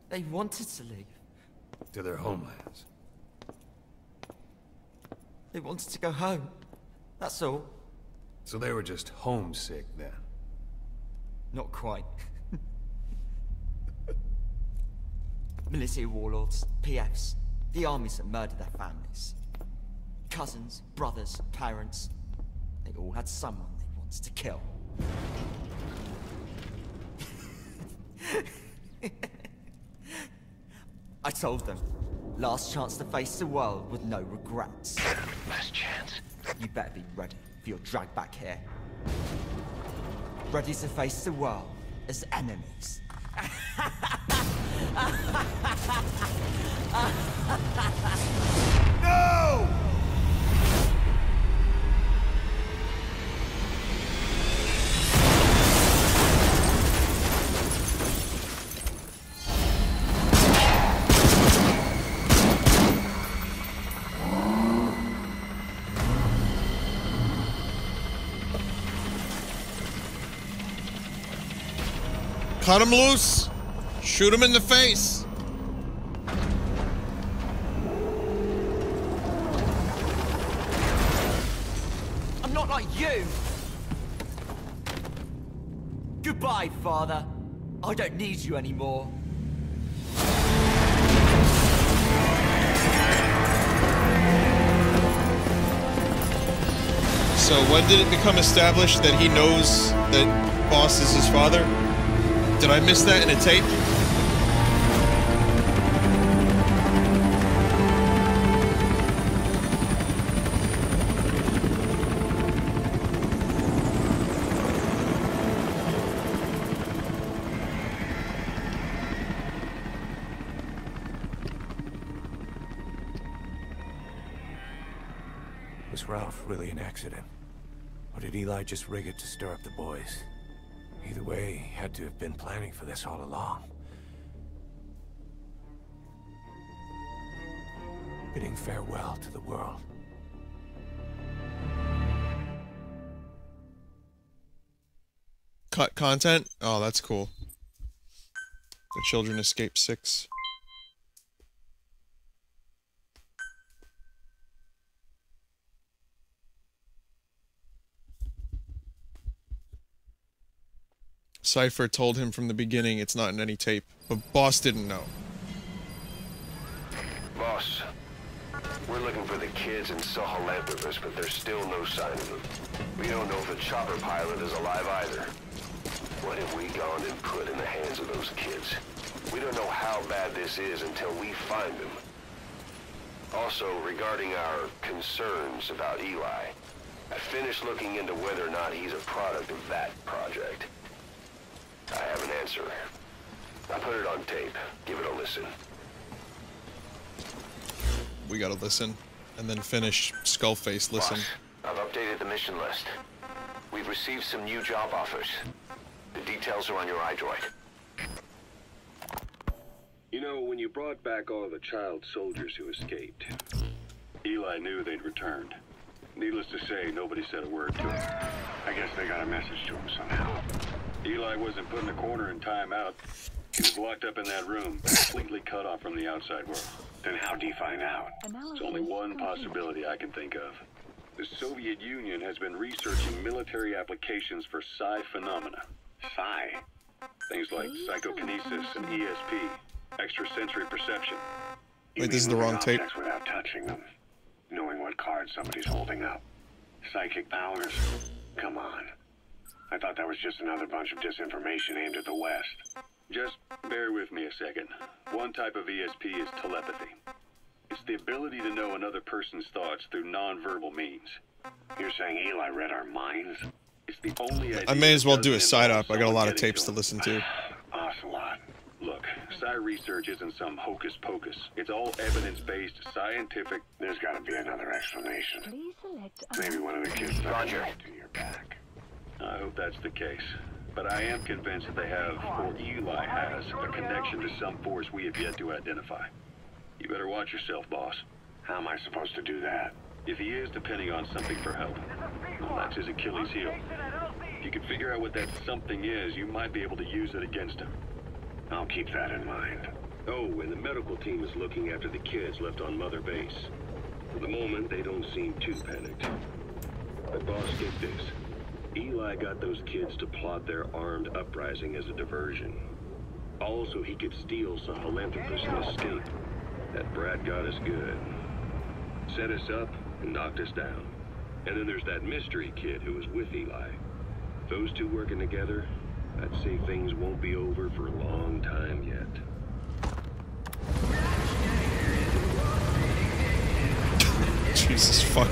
They wanted to leave. To their homelands. They wanted to go home. That's all. So they were just homesick, then? Not quite. Militia warlords, PFs, the armies that murdered their families. Cousins, brothers, parents. They all had someone they wanted to kill. I told them, Last chance to face the world with no regrets. Last chance. You better be ready for your drag back here. Ready to face the world as enemies. No! Cut him loose! Shoot him in the face! I'm not like you! Goodbye, Father. I don't need you anymore. So when did it become established that he knows that Boss is his father? Did I miss that in a tape? Was Ralph really an accident? Or did Eli just rig it to stir up the boys? Either way, he had to have been planning for this all along. Bidding farewell to the world. Cut content? Oh, that's cool. The children escape 6. Cypher told him from the beginning it's not in any tape, but Boss didn't know. Boss, we're looking for the kids in Sahelanthropus, but there's still no sign of them. We don't know if the chopper pilot is alive either. What have we gone and put in the hands of those kids? We don't know how bad this is until we find them. Also, regarding our concerns about Eli, I finished looking into whether or not he's a product of that project. I have an answer. I put it on tape. Give it a listen. We gotta listen, and then finish Skullface listen. Boss, I've updated the mission list. We've received some new job offers. The details are on your iDroid. You know, when you brought back all of the child soldiers who escaped, Eli knew they'd returned. Needless to say, nobody said a word to him. I guess they got a message to him somehow. Eli wasn't put in a corner in timeout. He was locked up in that room, completely cut off from the outside world. Then how'd he find out? There's only one possibility I can think of. The Soviet Union has been researching military applications for psi phenomena. Psi? Things like psychokinesis and ESP, extrasensory perception. Wait, this is the wrong tape. Without touching them, knowing what cards somebody's holding up. Psychic powers? Come on. I thought that was just another bunch of disinformation aimed at the West. Just bear with me a second. One type of ESP is telepathy. It's the ability to know another person's thoughts through non-verbal means. You're saying Eli read our minds? It's the only idea. I may as well do a side-up. I got a lot of tapes to listen to. Ocelot. Look, psi research isn't some hocus pocus. It's all evidence-based, scientific. There's got to be another explanation. Maybe one of the kids Roger. To your back. I hope that's the case. But I am convinced that they have, or Eli has, a connection to some force we have yet to identify. You better watch yourself, boss. How am I supposed to do that? If he is depending on something for help, well, that's his Achilles heel. If you can figure out what that something is, you might be able to use it against him. I'll keep that in mind. Oh, and the medical team is looking after the kids left on Mother Base. For the moment, they don't seem too panicked. But boss, get this. Eli got those kids to plot their armed uprising as a diversion. Also, he could steal Sahelanthropus and escape. That brat got us good. Set us up and knocked us down. And then there's that mystery kid who was with Eli. Those two working together, I'd say things won't be over for a long time yet. Jesus fuck.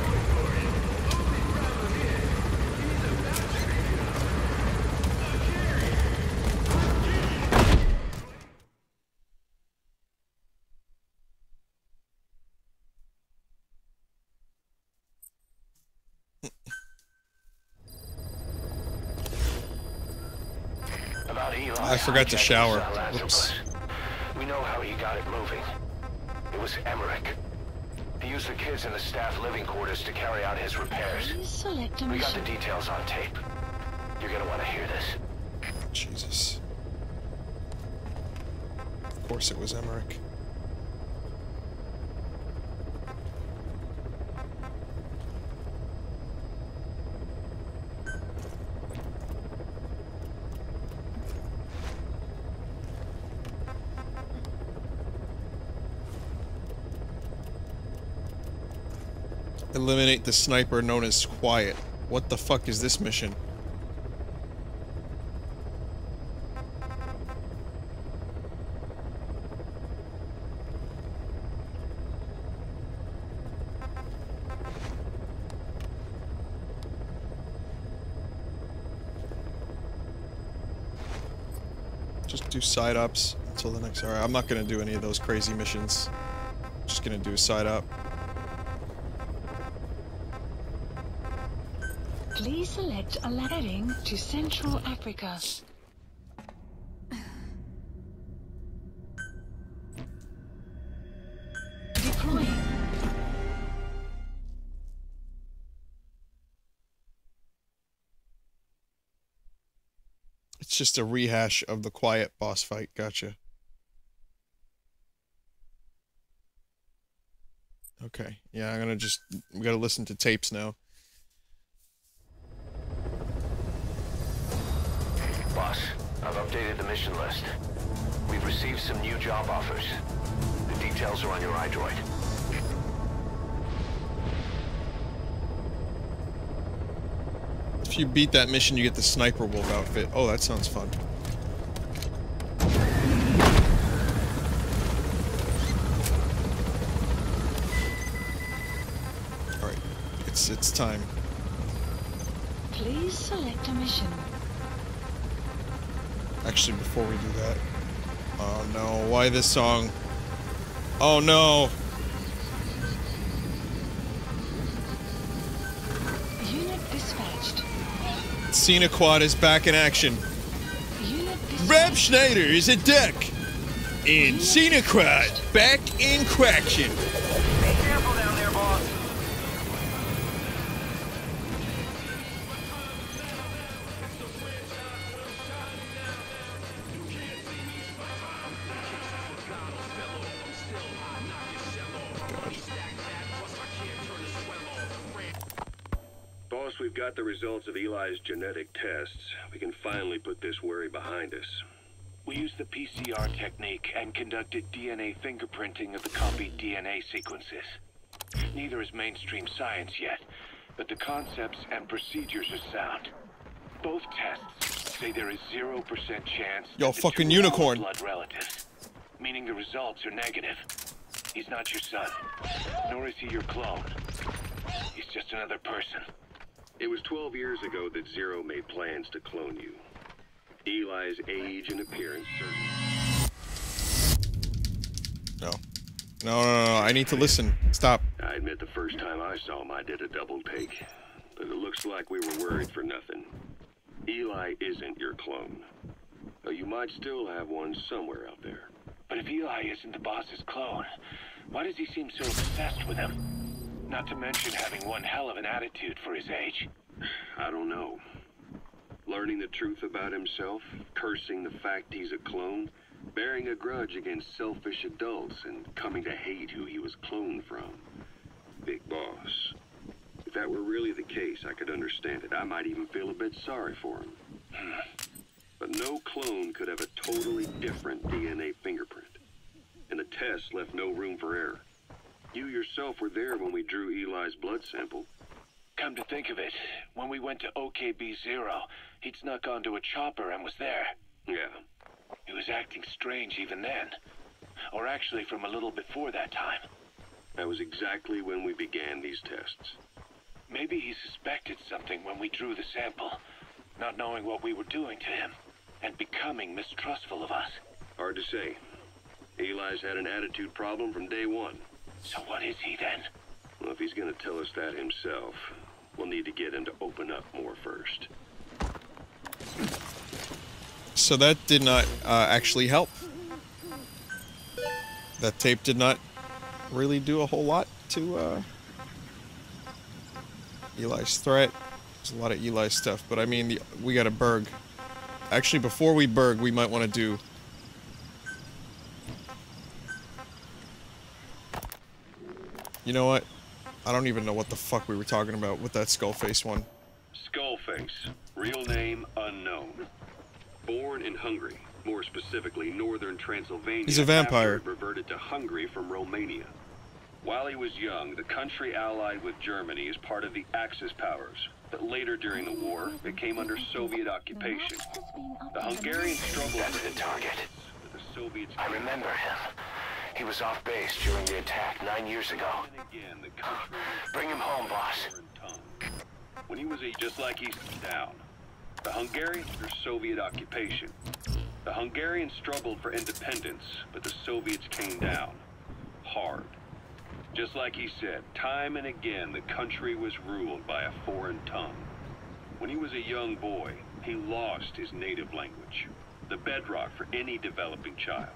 About Eli, I forgot to shower. Oops. We know how he got it moving. It was Emmerich. He used the kids in the staff living quarters to carry out his repairs. We got the details on tape. You're gonna want to hear this. Jesus. Of course it was Emmerich. Eliminate the sniper known as Quiet. What the fuck is this mission? Just do side ups until the next. Alright, I'm not gonna do any of those crazy missions. Just gonna do a side up. Please select a heading to Central Africa. Deploying. It's just a rehash of the Quiet boss fight. Gotcha. Okay. Yeah, I'm gonna just... We gotta listen to tapes now. Boss, I've updated the mission list. We've received some new job offers. The details are on your iDroid. If you beat that mission, you get the Sniper Wolf outfit. Oh, that sounds fun. Alright, it's time. Please select a mission. Actually, before we do that... Oh no, why this song? Oh no! Unit dispatched. Cena Quad is back in action. Rob Schneider is a duck. And Cena Quad back in craction. Be careful down there, boss. Boss, we've got the results of Eli's genetic tests. We can finally put this worry behind us. We used the PCR technique and conducted DNA fingerprinting of the copied DNA sequences. Neither is mainstream science yet, but the concepts and procedures are sound. Both tests say there is 0% chance Yo, that the fucking two unicorn. are blood relatives, meaning the results are negative. He's not your son, nor is he your clone. He's just another person. It was 12 years ago that Zero made plans to clone you. Eli's age and appearance No. No, I need to listen. Stop. I admit the first time I saw him, I did a double take. But it looks like we were worried for nothing. Eli isn't your clone. Though you might still have one somewhere out there. But if Eli isn't the boss's clone, why does he seem so obsessed with him? Not to mention having one hell of an attitude for his age. I don't know. Learning the truth about himself, cursing the fact he's a clone, bearing a grudge against selfish adults, and coming to hate who he was cloned from. Big boss. If that were really the case, I could understand it. I might even feel a bit sorry for him. But no clone could have a totally different DNA fingerprint. And the test left no room for error. You yourself were there when we drew Eli's blood sample. Come to think of it, when we went to OKB-0, he'd snuck onto a chopper and was there. Yeah. He was acting strange even then. Or actually from a little before that time. That was exactly when we began these tests. Maybe he suspected something when we drew the sample, not knowing what we were doing to him, and becoming mistrustful of us. Hard to say. Eli's had an attitude problem from day one. So what is he then? Well, if he's gonna tell us that himself, we'll need to get him to open up more first. So that did not actually help. That tape did not really do a whole lot to Eli's threat. There's a lot of Eli stuff, but I mean, we got a Berg. Actually, before we Berg, we might want to do... You know what? I don't even know what the fuck we were talking about with that Skullface one. Skullface, real name unknown. Born in Hungary, more specifically northern Transylvania. He's a vampire. After it reverted to Hungary from Romania. While he was young, the country allied with Germany as part of the Axis powers, but later during the war, it came under Soviet occupation. The Hungarians struggled That's the target. with the Soviets. I remember him. He was off base during the attack 9 years ago. Again, the country Bring him home, boss. when he was just like he's down. The Hungarians were Soviet occupation. The Hungarians struggled for independence, but the Soviets came down hard. Just like he said, time and again the country was ruled by a foreign tongue. When he was a young boy, he lost his native language, the bedrock for any developing child.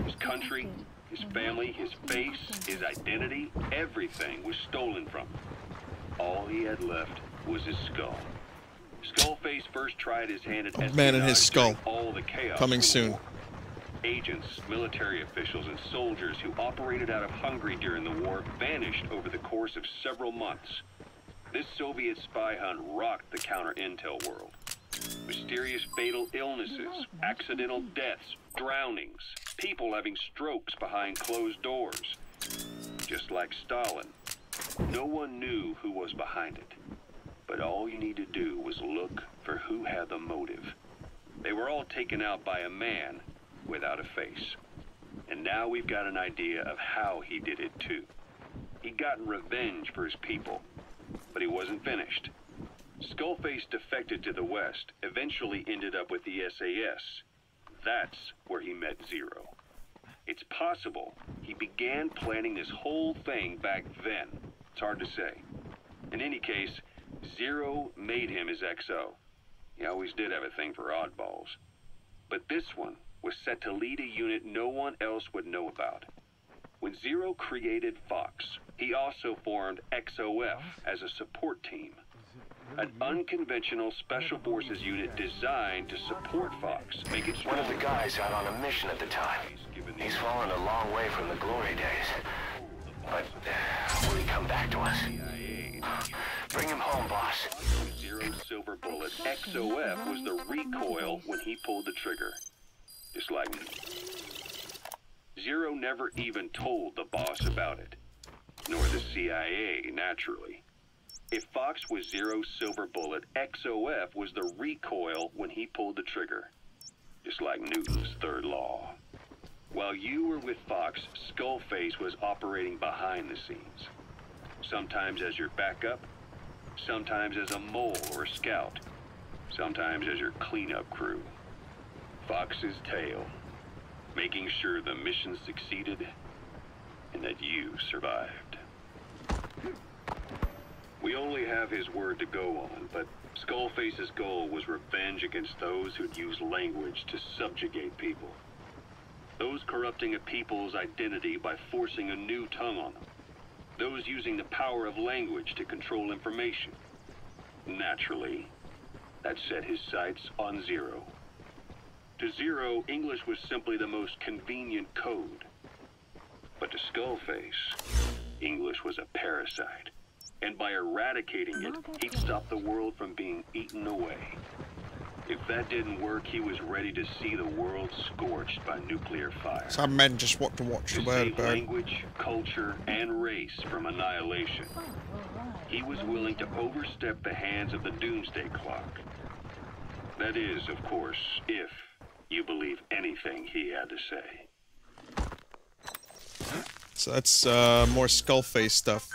His country, his family, his face, his identity, everything was stolen from him. All he had left was his skull. Skullface first tried his hand at A man in his skull. all the chaos Coming soon. Agents, military officials, and soldiers who operated out of Hungary during the war vanished over the course of several months. This Soviet spy hunt rocked the counter-intel world. Mysterious fatal illnesses, accidental deaths, drownings, people having strokes behind closed doors. Just like Stalin, no one knew who was behind it. But all you need to do was look for who had the motive. They were all taken out by a man without a face. And now we've got an idea of how he did it too. He'd gotten revenge for his people, but he wasn't finished. Skullface defected to the West, eventually ended up with the SAS. That's where he met Zero. It's possible he began planning this whole thing back then. It's hard to say. In any case, Zero made him his XO. He always did have a thing for oddballs. But this one was set to lead a unit no one else would know about. When Zero created Fox, he also formed XOF as a support team. An unconventional special forces unit designed to support Fox, make it One stronger. of the guys out on a mission at the time. He's fallen a long way from the glory days. But will he come back to us? Bring him home, boss. Zero's silver bullet, XOF, was the recoil when he pulled the trigger. Just like me. Zero never even told the boss about it. Nor the CIA, naturally. If Fox was Zero's silver bullet, XOF was the recoil when he pulled the trigger. Just like Newton's third law. While you were with Fox, Skullface was operating behind the scenes. Sometimes as your backup, sometimes as a mole or a scout, sometimes as your cleanup crew. Fox's tail, making sure the mission succeeded and that you survived. We only have his word to go on, but Skullface's goal was revenge against those who'd used language to subjugate people. Those corrupting a people's identity by forcing a new tongue on them. Those using the power of language to control information. Naturally, that set his sights on Zero. To Zero, English was simply the most convenient code. But to Skullface, English was a parasite. And by eradicating it, he'd stop the world from being eaten away. If that didn't work, he was ready to see the world scorched by nuclear fire. Some men just want to watch the world Save burn. language, culture, and race from annihilation. He was willing to overstep the hands of the doomsday clock. That is, of course, if you believe anything he had to say. So that's more Skullface stuff.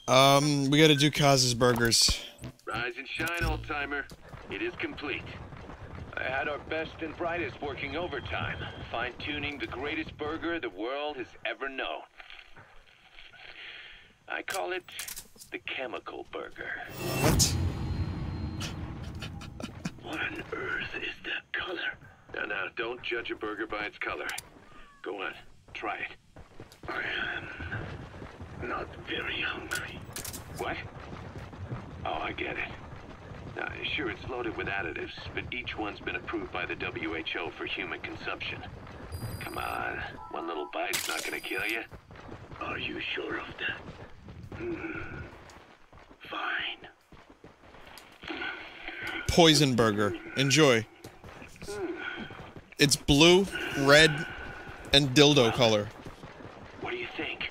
We gotta do Kaz's burgers. Rise and shine, old-timer. It is complete. I had our best and brightest working overtime, fine-tuning the greatest burger the world has ever known. I call it the chemical burger. What? What on earth is that color? Now, don't judge a burger by its color. Go on, try it. I am not very hungry. What? Oh, I get it. Now, sure, it's loaded with additives, but each one's been approved by the WHO for human consumption. Come on, one little bite's not gonna kill you. Are you sure of that? Fine. Poison burger. Enjoy. It's blue, red, and dildo color. What do you think?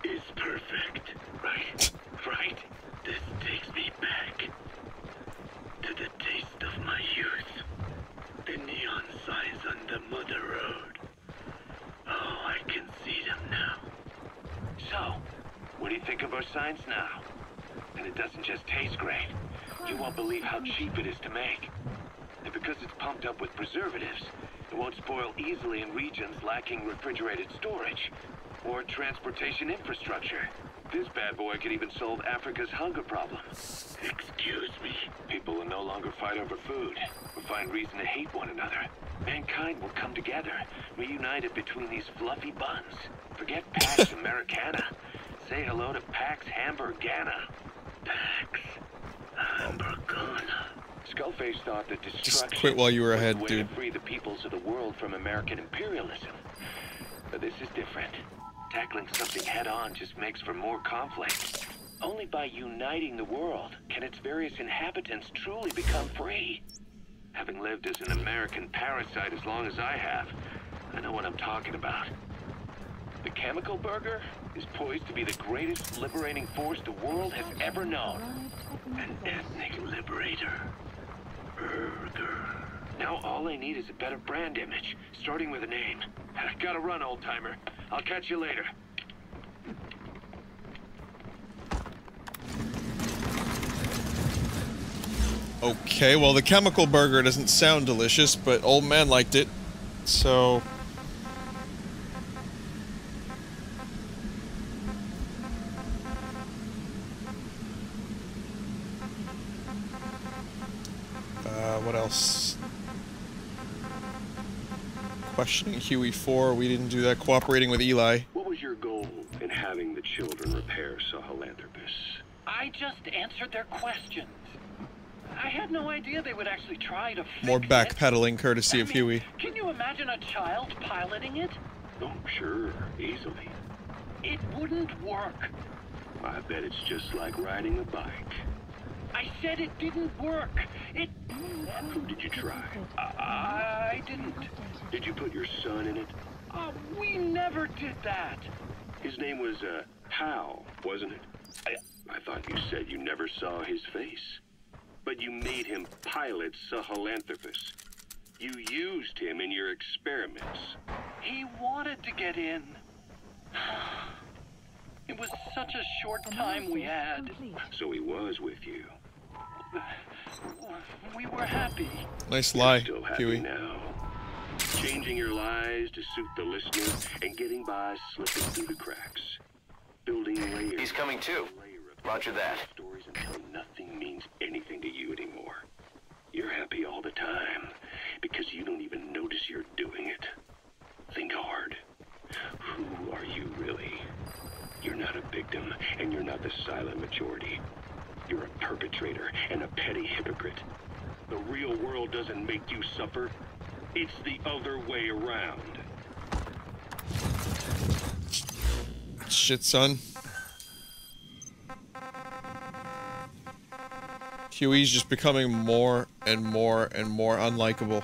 It's perfect. Right? Right? This takes me back to the taste of my youth. The neon signs on the Mother Road. Oh, I can see them now. So, what do you think of our signs now? And it doesn't just taste great. You won't believe how cheap it is to make. And because it's pumped up with preservatives, it won't spoil easily in regions lacking refrigerated storage or transportation infrastructure. This bad boy could even solve Africa's hunger problem. Excuse me? People will no longer fight over food or find reason to hate one another. Mankind will come together, reunited between these fluffy buns. Forget Pax Americana. Say hello to Pax Hamburgana. Pax Hamburgana. Skullface thought that destruction Just quit while you were ahead, was the way dude. to free the peoples of the world from American imperialism. But this is different. Tackling something head-on just makes for more conflict. Only by uniting the world can its various inhabitants truly become free. Having lived as an American parasite as long as I have, I know what I'm talking about. The chemical burger is poised to be the greatest liberating force the world has ever known. An ethnic liberator. Burger. Now all I need is a better brand image, starting with a name. Gotta run, old-timer. I'll catch you later. Okay, well, the chemical burger doesn't sound delicious, but old man liked it, so... what else? Questioning Huey 4, we didn't do that. Cooperating with Eli. What was your goal in having the children repair Sahelanthropus? I just answered their questions. I had no idea they would actually try to fix More it. backpedaling courtesy of Huey. Can you imagine a child piloting it? Oh, sure, easily. It wouldn't work. I bet it's just like riding a bike. I said it didn't work. Who did you try? I didn't. Did you put your son in it? We never did that. His name was, Hal, wasn't it? I thought you said you never saw his face. But you made him pilot Sahelanthropus. You used him in your experiments. He wanted to get in. It was such a short time we had. So he was with you. We were happy. Nice lie, You're still happy Huey. now. Changing your lies to suit the listener and getting by slipping through the cracks. Building layers. He's coming too. Roger that. Stories until nothing means anything to you anymore. You're happy all the time because you don't even notice you're doing it. Think hard. Who are you really? You're not a victim, and you're not the silent majority. You're a perpetrator and a petty hypocrite. The real world doesn't make you suffer. It's the other way around. Shit, son. Huey's just becoming more and more and more unlikable.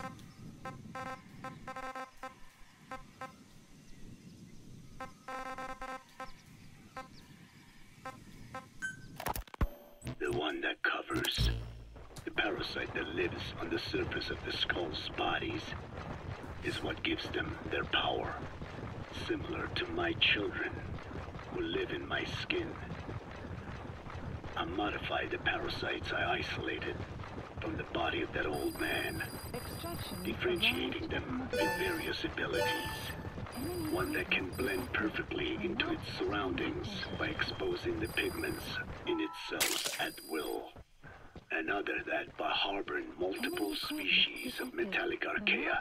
The one that covers the Parasite parasite that lives on the surface of the skull's bodies is what gives them their power. Similar to my children who live in my skin. I modified the parasites I isolated from the body of that old man, differentiating them with various abilities. One that can blend perfectly into its surroundings by exposing the pigments in its cells at will. Another that, by harboring multiple species of metallic archaea,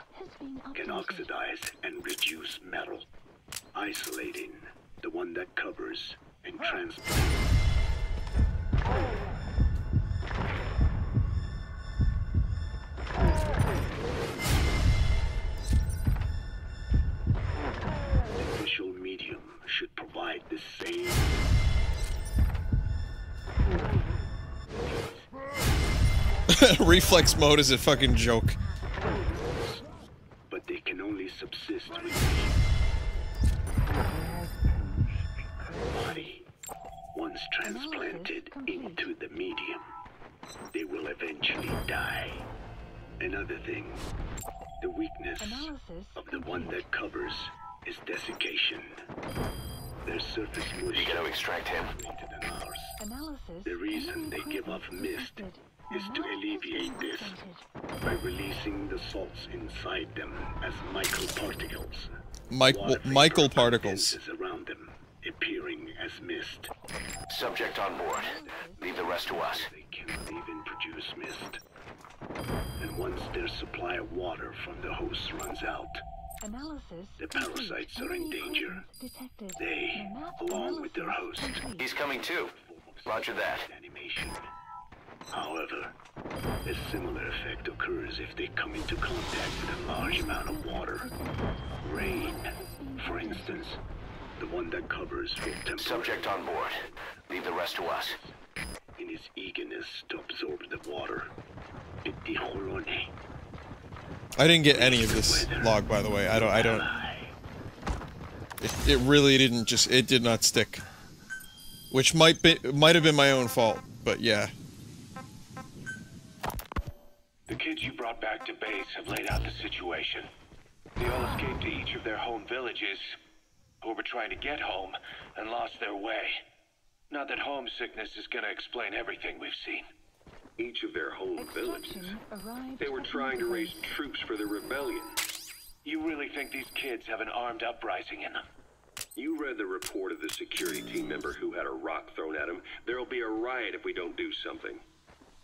can oxidize and reduce metal, isolating the one that covers and transplants. The visual medium should provide the same. Reflex mode is a fucking joke. But they can only subsist with the body. Once transplanted into the medium, they will eventually die. Another thing, the weakness of the one that covers is desiccation. Their surface moisture is greater than ours. The reason they give off mist is to alleviate this by releasing the salts inside them as microparticles. Michael particles. Around them, appearing as mist. Subject on board. Leave the rest to us. They cannot even produce mist. And once their supply of water from the host runs out, the parasites are in danger. They, along with their host. He's coming too. Roger that. Animation. However, a similar effect occurs if they come into contact with a large amount of water. Rain, for instance. The one that covers will temporarily. Subject on board. Leave the rest to us. In his eagerness to absorb the water, I didn't get any of this log, by the way. I don't. It really didn't just. It did not stick. Which might have been my own fault, but yeah. The kids you brought back to base have laid out the situation. They all escaped to each of their home villages, or were trying to get home, and lost their way. Not that homesickness is gonna explain everything we've seen. Each of their home villages. They were trying to raise troops for the rebellion. You really think these kids have an armed uprising in them? You read the report of the security team member who had a rock thrown at him. There'll be a riot if we don't do something.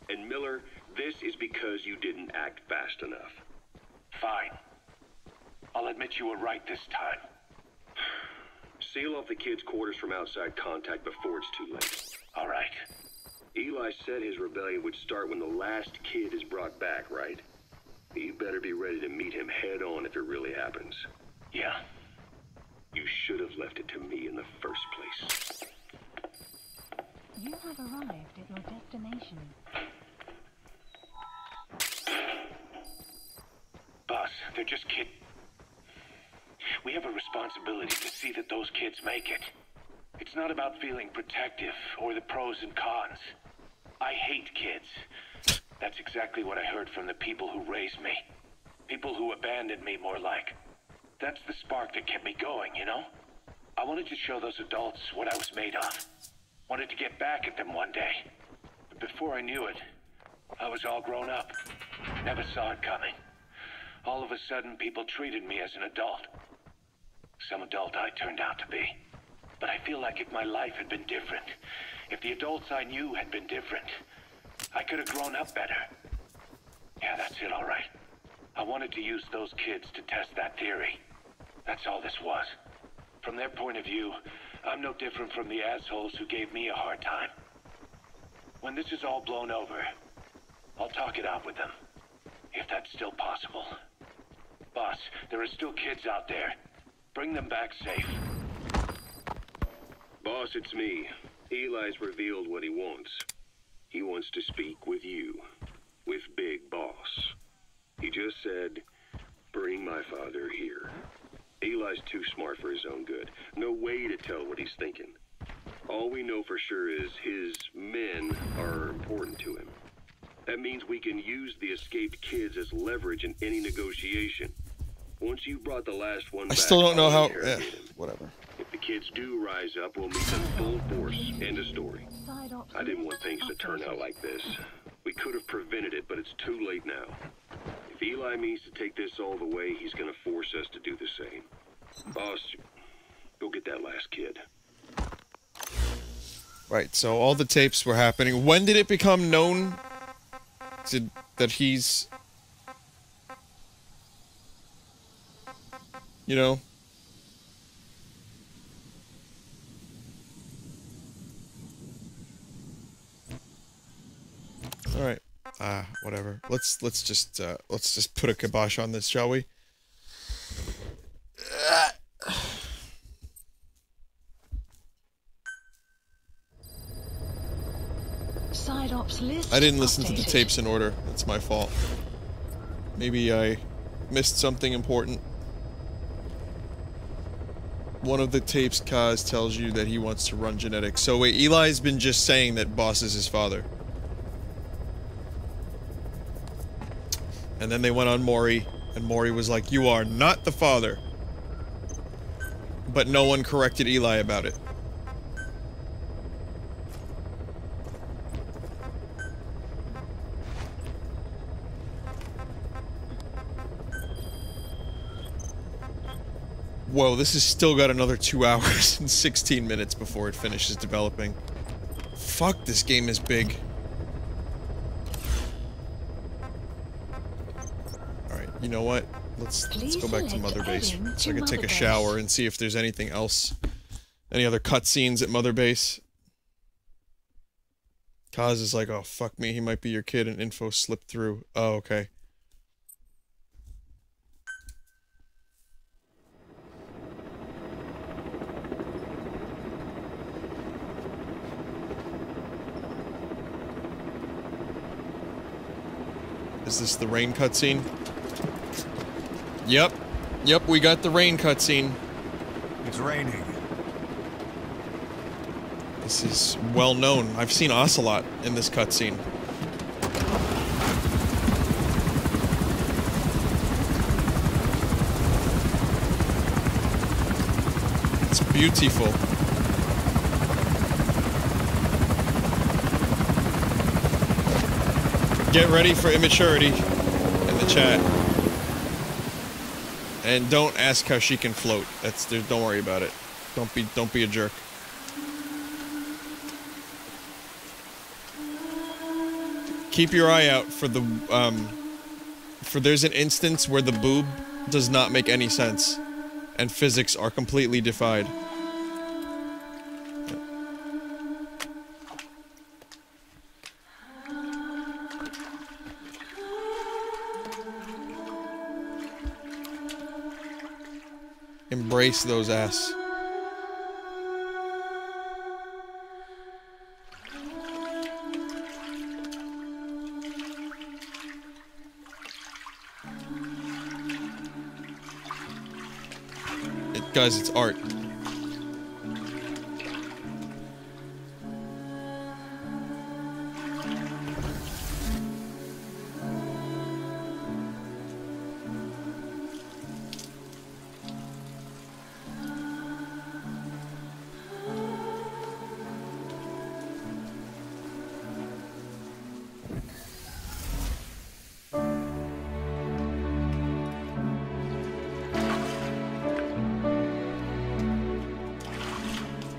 And Miller, this is because you didn't act fast enough. Fine. I'll admit you were right this time. Seal off the kids' quarters from outside contact before it's too late. All right. Eli said his rebellion would start when the last kid is brought back, right? You better be ready to meet him head on if it really happens. Yeah. You should have left it to me in the first place. You have arrived at your destination. Boss, they're just kids. We have a responsibility to see that those kids make it. It's not about feeling protective or the pros and cons. I hate kids. That's exactly what I heard from the people who raised me. People who abandoned me, more like. That's the spark that kept me going, you know? I wanted to show those adults what I was made of. Wanted to get back at them one day. But before I knew it, I was all grown up. Never saw it coming. All of a sudden, people treated me as an adult. Some adult I turned out to be. But I feel like if my life had been different, if the adults I knew had been different, I could have grown up better. Yeah, that's it, all right. I wanted to use those kids to test that theory. That's all this was. From their point of view, I'm no different from the assholes who gave me a hard time. When this is all blown over, I'll talk it out with them. If that's still possible. Boss, there are still kids out there. Bring them back safe. Boss, it's me. Eli's revealed what he wants. He wants to speak with you. With Big Boss. He just said, bring my father here. Eli's too smart for his own good. No way to tell what he's thinking. All we know for sure is his men are important to him. That means we can use the escaped kids as leverage in any negotiation. Once you've brought the last one back, I still don't know how. whatever. If the kids do rise up, we'll meet them full force. End of story. I didn't want things to turn out like this. We could have prevented it, but it's too late now. If Eli means to take this all the way, he's gonna force us to do the same. Boss, go get that last kid. Right, so all the tapes were happening. When did it become known that he's... You know? All right. Whatever. Let's just put a kibosh on this, shall we? Side ops list I didn't listen to the updated. tapes in order. That's my fault. Maybe I missed something important. One of the tapes, Kaz tells you that he wants to run genetics. So wait, Eli's been just saying that Boss is his father. And then they went on Maury, and Maury was like, "You are not the father." But no one corrected Eli about it. Whoa, this has still got another 2 hours and 16 minutes before it finishes developing. Fuck, this game is big. Alright, you know what? Let's go back to Mother Base so I can take a shower and see if there's anything else. Any other cutscenes at Mother Base? Kaz is like, oh, fuck me, he might be your kid, and info slipped through. Oh, okay. Is this the rain cutscene? Yep. Yep, we got the rain cutscene. It's raining. This is well known. I've seen Ocelot in this cutscene. It's beautiful. Get ready for immaturity in the chat. And don't ask how she can float. Don't worry about it. Don't be a jerk. Keep your eye out for the there's an instance where the boob does not make any sense and physics are completely defied. Embrace those ass. Guys, it's art.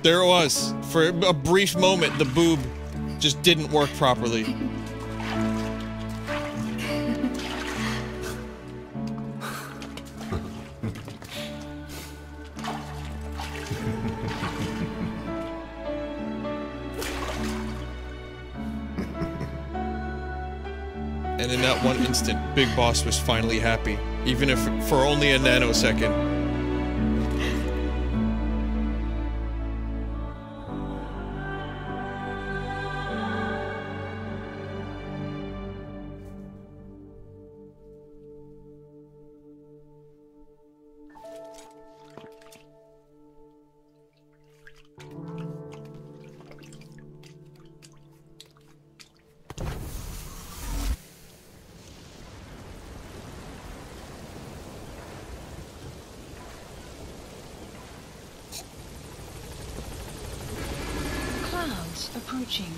There it was. For a brief moment, the boob just didn't work properly. And in that one instant, Big Boss was finally happy, even if for only a nanosecond. Clouds approaching.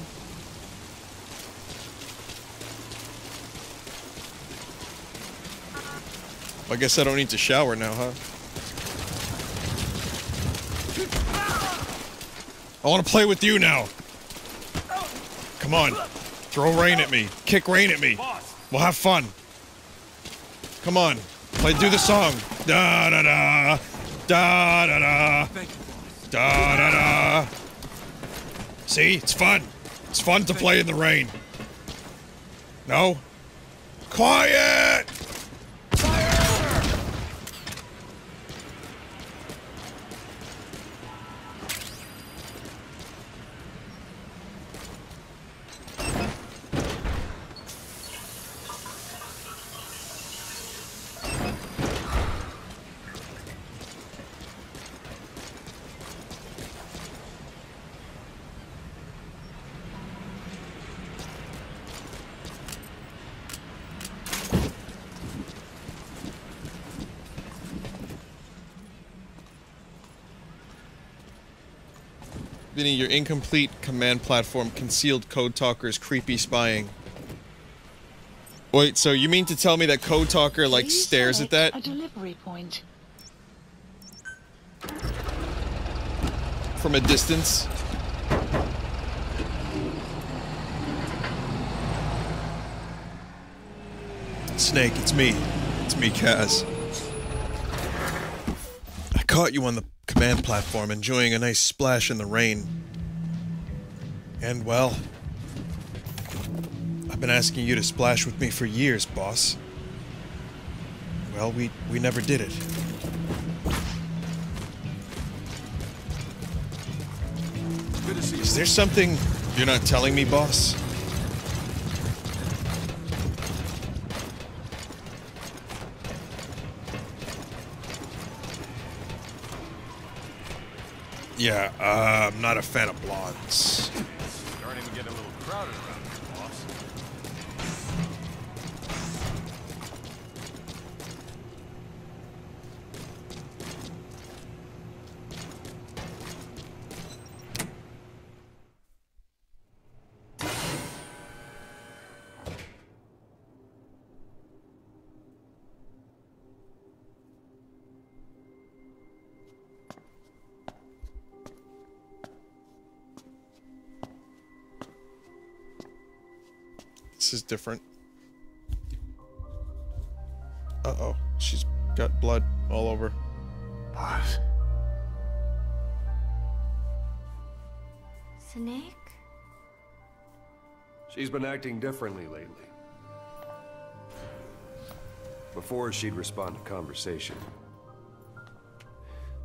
I guess I don't need to shower now, huh? I want to play with you now. Come on. Throw rain at me. Kick rain at me. We'll have fun. Come on. Do the song. Da da da. Da da da. Da da da. See? It's fun. It's fun to play in the rain. No? Quiet! Vinny, your incomplete command platform concealed Code Talker's creepy spying. Wait, so you mean to tell me that Code Talker, like, stares at that? A delivery point. From a distance? Snake, it's me. It's me, Kaz. I caught you on the command platform enjoying a nice splash in the rain. And, well, I've been asking you to splash with me for years, boss. Well, we never did it. Is there something you're not telling me, boss? Yeah, I'm not a fan of blondes. Starting to get a little crowded around here, boss. This is different. Uh-oh. She's got blood all over. Boss. Snake? She's been acting differently lately. Before, she'd respond to conversation.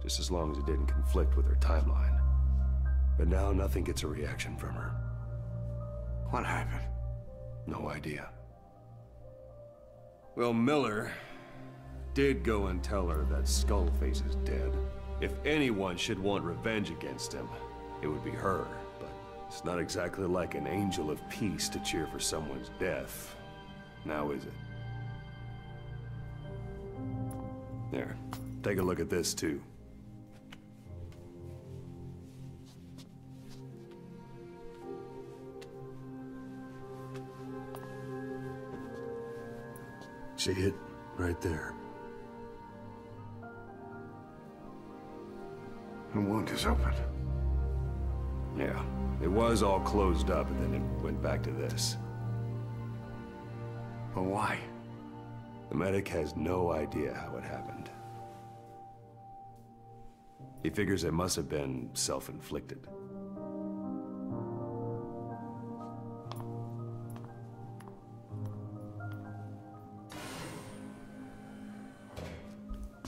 Just as long as it didn't conflict with her timeline. But now, nothing gets a reaction from her. What happened? No idea. Well, Miller did go and tell her that Skullface is dead. If anyone should want revenge against him, it would be her. But it's not exactly like an angel of peace to cheer for someone's death. Now is it? There. Take a look at this, too. See it? Right there. The wound is open. Yeah. It was all closed up, and then it went back to this. But why? The medic has no idea how it happened. He figures it must have been self-inflicted.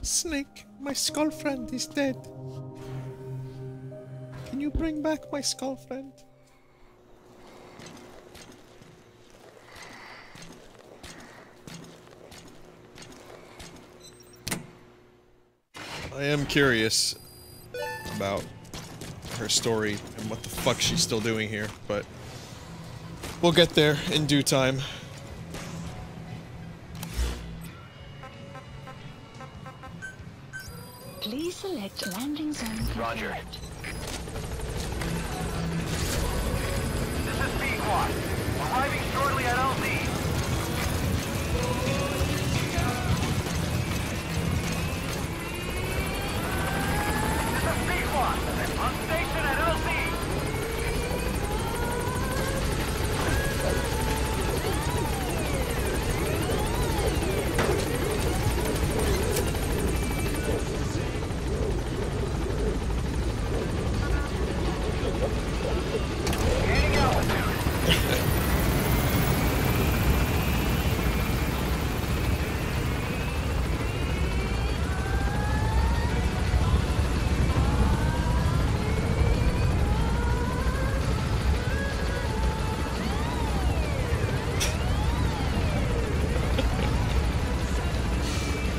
Snake, my skull friend is dead. Can you bring back my skull friend? I am curious about her story and what the fuck she's still doing here, but we'll get there in due time. Please select landing zone. Roger.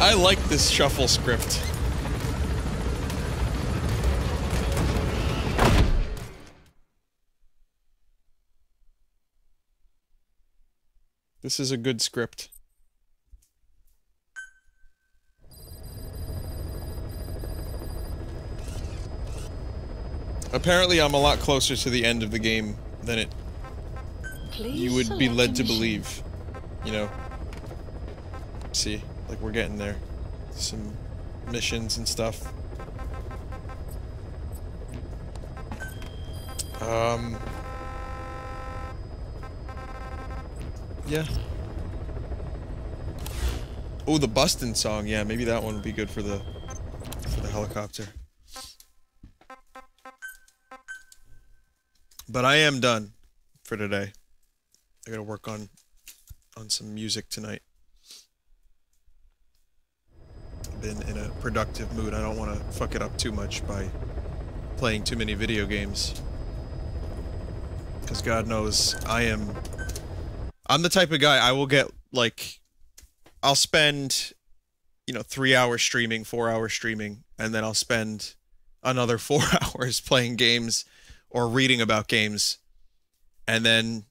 I like this shuffle script. This is a good script. Apparently, I'm a lot closer to the end of the game than you would be led to believe. You know? See, like we're getting there. Some missions and stuff. Yeah. Oh, the Bustin' song. Yeah, maybe that one would be good for the helicopter. But I am done for today. I gotta work on some music tonight. I've been in a productive mood. I don't want to fuck it up too much by playing too many video games. Because God knows, I'm the type of guy, I will get, like, I'll spend, you know, 3 hours streaming, 4 hours streaming, and then I'll spend another 4 hours playing games or reading about games, and then,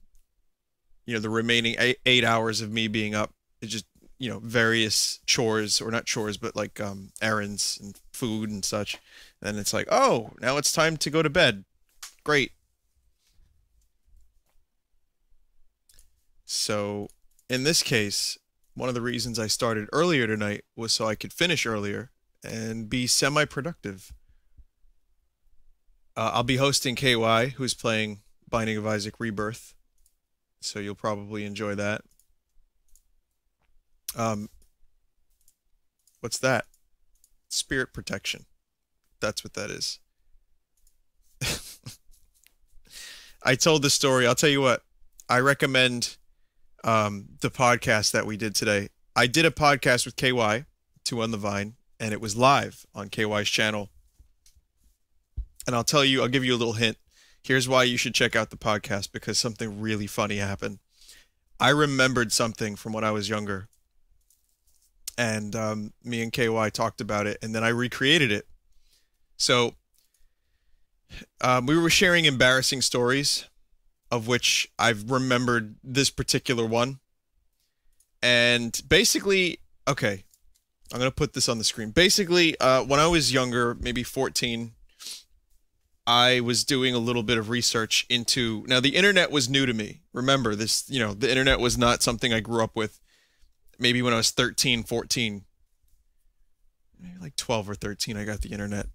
you know, the remaining 8 hours of me being up is just, you know, various chores, or not chores, but like errands and food and such. And it's like, oh, now it's time to go to bed. Great. So, in this case, one of the reasons I started earlier tonight was so I could finish earlier and be semi-productive. I'll be hosting KY, who's playing Binding of Isaac Rebirth, so you'll probably enjoy that. What's that? Spirit protection. That's what that is. I told the story. I'll tell you what. I recommend the podcast that we did today. I did a podcast with KY, 2 on the Vine, and it was live on KY's channel. And I'll tell you, I'll give you a little hint. Here's why you should check out the podcast, because something really funny happened. I remembered something from when I was younger. And me and KY talked about it, and then I recreated it. So we were sharing embarrassing stories, of which I've remembered this particular one. And basically, okay, I'm going to put this on the screen. Basically, when I was younger, maybe 14, I was doing a little bit of research into... Now, the internet was new to me. Remember, this, you know, the internet was not something I grew up with. Maybe when I was 13, 14. Maybe like 12 or 13, I got the internet.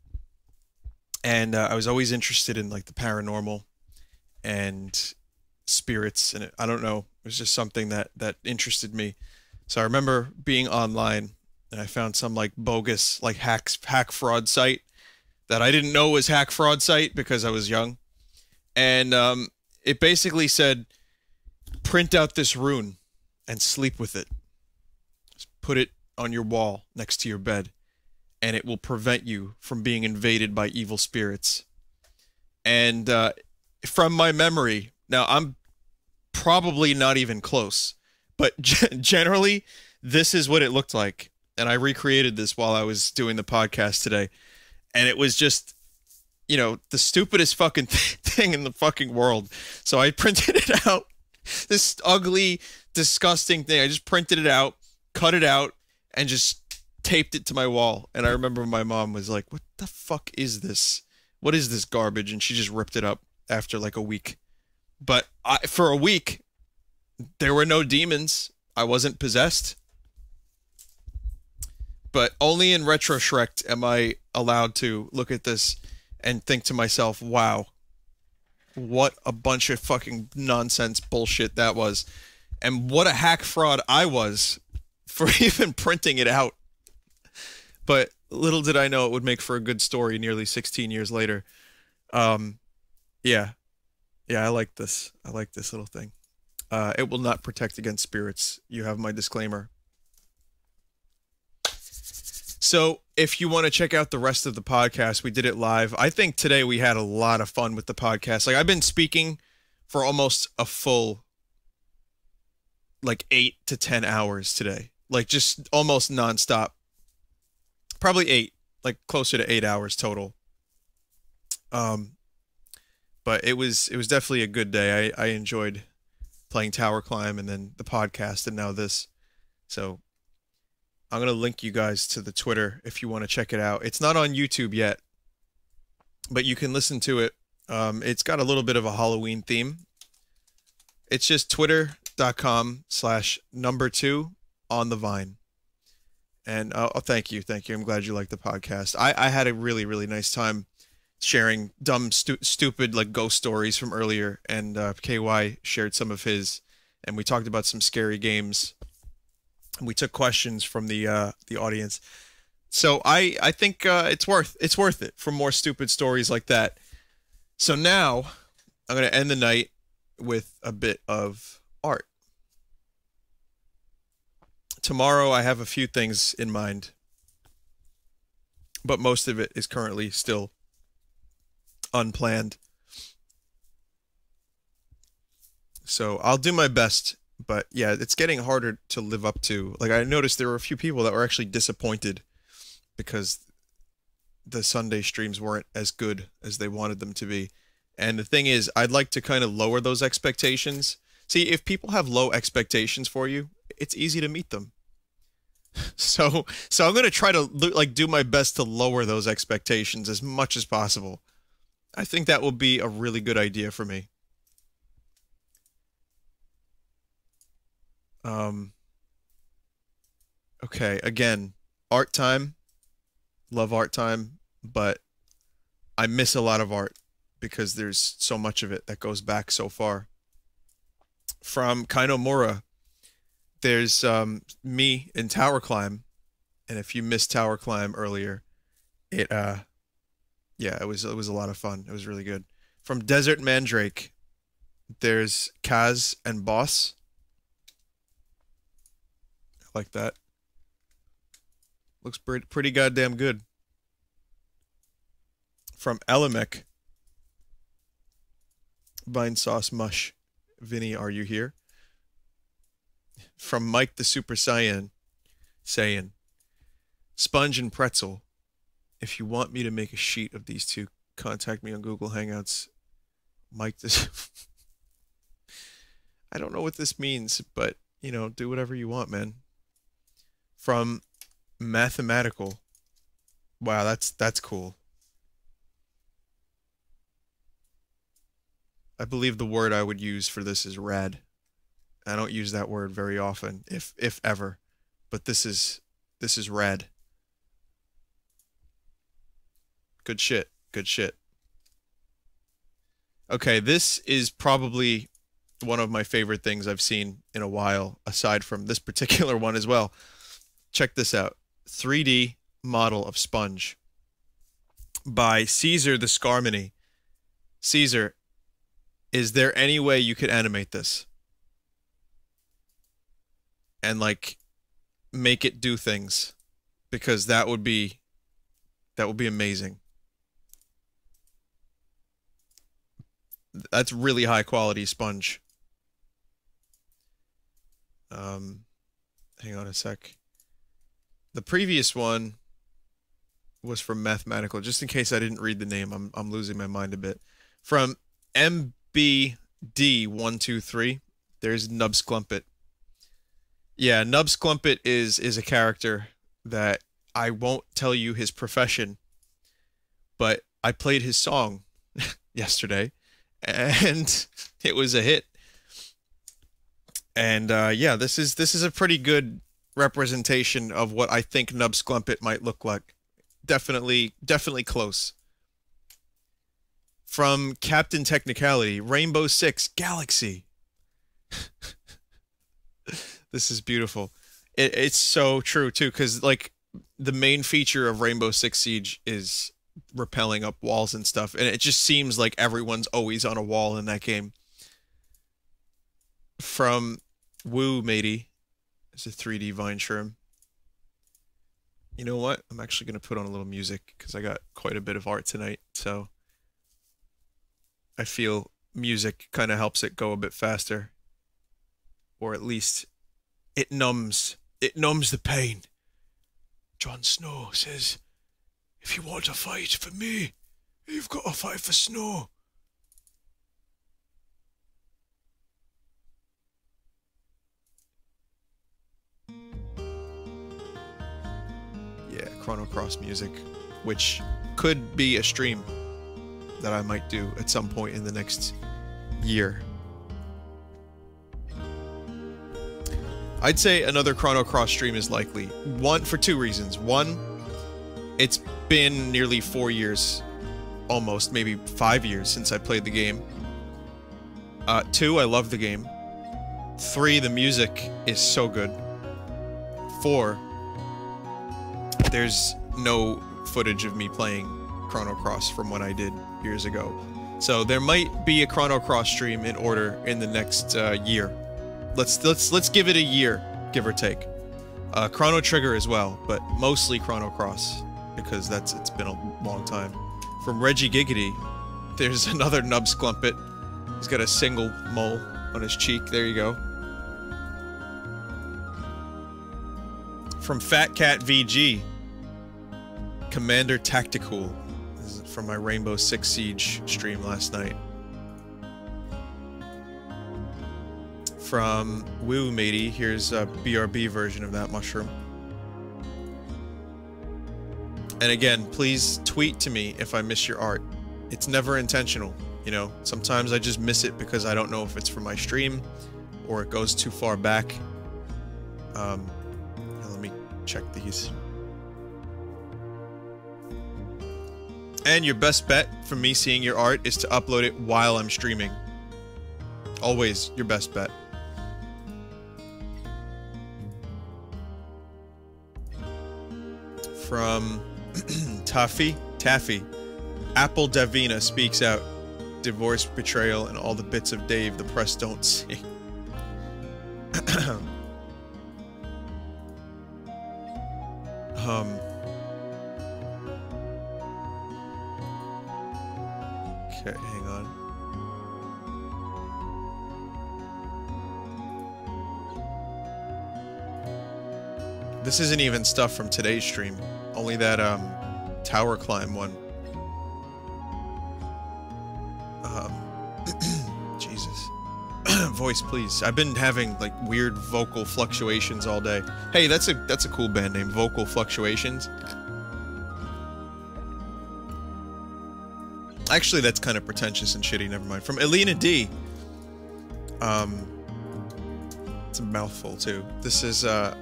And I was always interested in, like, the paranormal and spirits. And I don't know. It was just something that interested me. So I remember being online, and I found some, like, bogus, like, hack fraud site that I didn't know was hack fraud site because I was young. And it basically said, print out this rune and sleep with it. Just put it on your wall next to your bed, and it will prevent you from being invaded by evil spirits. And from my memory, now I'm probably not even close, but generally this is what it looked like. And I recreated this while I was doing the podcast today. And it was just, you know, the stupidest fucking thing in the fucking world. So I printed it out. This ugly, disgusting thing. I just printed it out, cut it out, and just taped it to my wall. And I remember my mom was like, what the fuck is this? What is this garbage? And she just ripped it up after like a week. But for a week, there were no demons. I wasn't possessed. But only in retrospect am I allowed to look at this and think to myself, wow, what a bunch of fucking nonsense bullshit that was. And what a hack fraud I was for even printing it out. But little did I know it would make for a good story nearly 16 years later. Yeah. Yeah, I like this. I like this little thing. It will not protect against spirits. You have my disclaimer. So, if you want to check out the rest of the podcast, we did it live. I think today we had a lot of fun with the podcast. Like, I've been speaking for almost a full, like, 8 to 10 hours today. Like, just almost nonstop. Probably 8, like closer to 8 hours total. But it was definitely a good day. I enjoyed playing Tower Climb and then the podcast and now this. So I'm going to link you guys to the Twitter if you want to check it out. It's not on YouTube yet, but you can listen to it. It's got a little bit of a Halloween theme. It's just twitter.com/2 on the Vine. And thank you. I'm glad you liked the podcast. I had a really, really nice time sharing dumb, stupid like ghost stories from earlier, and KY shared some of his, and we talked about some scary games. And we took questions from the audience. So I think it's worth it for more stupid stories like that. So now I'm gonna end the night with a bit of art. Tomorrow I have a few things in mind, but most of it is currently still unplanned. So I'll do my best, but yeah, it's getting harder to live up to. Like, I noticed there were a few people that were actually disappointed because the Sunday streams weren't as good as they wanted them to be. And the thing is, I'd like to kind of lower those expectations. See, if people have low expectations for you, it's easy to meet them. So I'm going to try to like do my best to lower those expectations as much as possible. I think that will be a really good idea for me. Okay, again, art time. Love art time, but I miss a lot of art because there's so much of it that goes back so far. From Kainomura, there's me in Tower Climb, and if you missed Tower Climb earlier, yeah, it was a lot of fun. It was really good. From Desert Mandrake, there's Kaz and Boss. I like that. Looks pretty goddamn good. From Elimek, Vinesauce Mush. Vinny, are you here? From Mike the Super Saiyan, saying, Sponge and Pretzel, if you want me to make a sheet of these two, contact me on Google Hangouts. Mike this. I don't know what this means, but, you know, do whatever you want, man. From Mathematical. Wow, that's cool. I believe the word I would use for this is rad. I don't use that word very often, if ever, but this is rad. Good shit. Good shit. Okay, this is probably one of my favorite things I've seen in a while, aside from this particular one as well. Check this out. 3D model of Sponge by Caesar the Scarmany. Caesar, is there any way you could animate this? And, like, make it do things? Because that would be amazing. That's really high quality Sponge. Hang on a sec. The previous one was from Mathematical. Just in case I didn't read the name, I'm losing my mind a bit. From MBD123, there's Nubsclumpet. Yeah, Nubsclumpet is a character that I won't tell you his profession, but I played his song yesterday, and it was a hit. And yeah, this is a pretty good representation of what I think Nubsclumpet might look like. Definitely close. From Captain Technicality, Rainbow Six Galaxy. This is beautiful. It's so true too, because like the main feature of Rainbow Six Siege is rappelling up walls and stuff, and it just seems like everyone's always on a wall in that game. From Woo Matey, it's a 3D Vine Shroom. You know what? I'm actually going to put on a little music because I got quite a bit of art tonight, so I feel music kind of helps it go a bit faster, or at least it numbs the pain. Jon Snow says, if you want to fight for me, you've got to fight for Snow. Yeah, Chrono Cross music, which could be a stream that I might do at some point in the next year. I'd say another Chrono Cross stream is likely. One, for two reasons. One, it's been nearly 4 years, almost, maybe 5 years since I played the game. Two, I love the game. Three, the music is so good. Four, there's no footage of me playing Chrono Cross from what I did years ago. So there might be a Chrono Cross stream in order in the next year. Let's give it a year, give or take. Chrono Trigger as well, but mostly Chrono Cross because it's been a long time. From Reggie Giggity, there's another Nubsclumpet. He's got a single mole on his cheek. There you go. From Fat Cat VG, Commander Tactical. This is from my Rainbow Six Siege stream last night. From Woo Matey, here's a BRB version of that mushroom. And again, please tweet to me if I miss your art. It's never intentional, you know. Sometimes I just miss it because I don't know if it's from my stream or it goes too far back. Let me check these. And your best bet for me seeing your art is to upload it while I'm streaming. Always your best bet. From Taffy, Apple Davina speaks out. Divorce, betrayal, and all the bits of Dave the press don't see. Okay, hang on. This isn't even stuff from today's stream. Only that tower climb one. Jesus. Voice, please. I've been having like weird vocal fluctuations all day. Hey, that's a cool band name, Vocal Fluctuations. Actually, that's kind of pretentious and shitty. Never mind. From Elena D. It's a mouthful too. This is a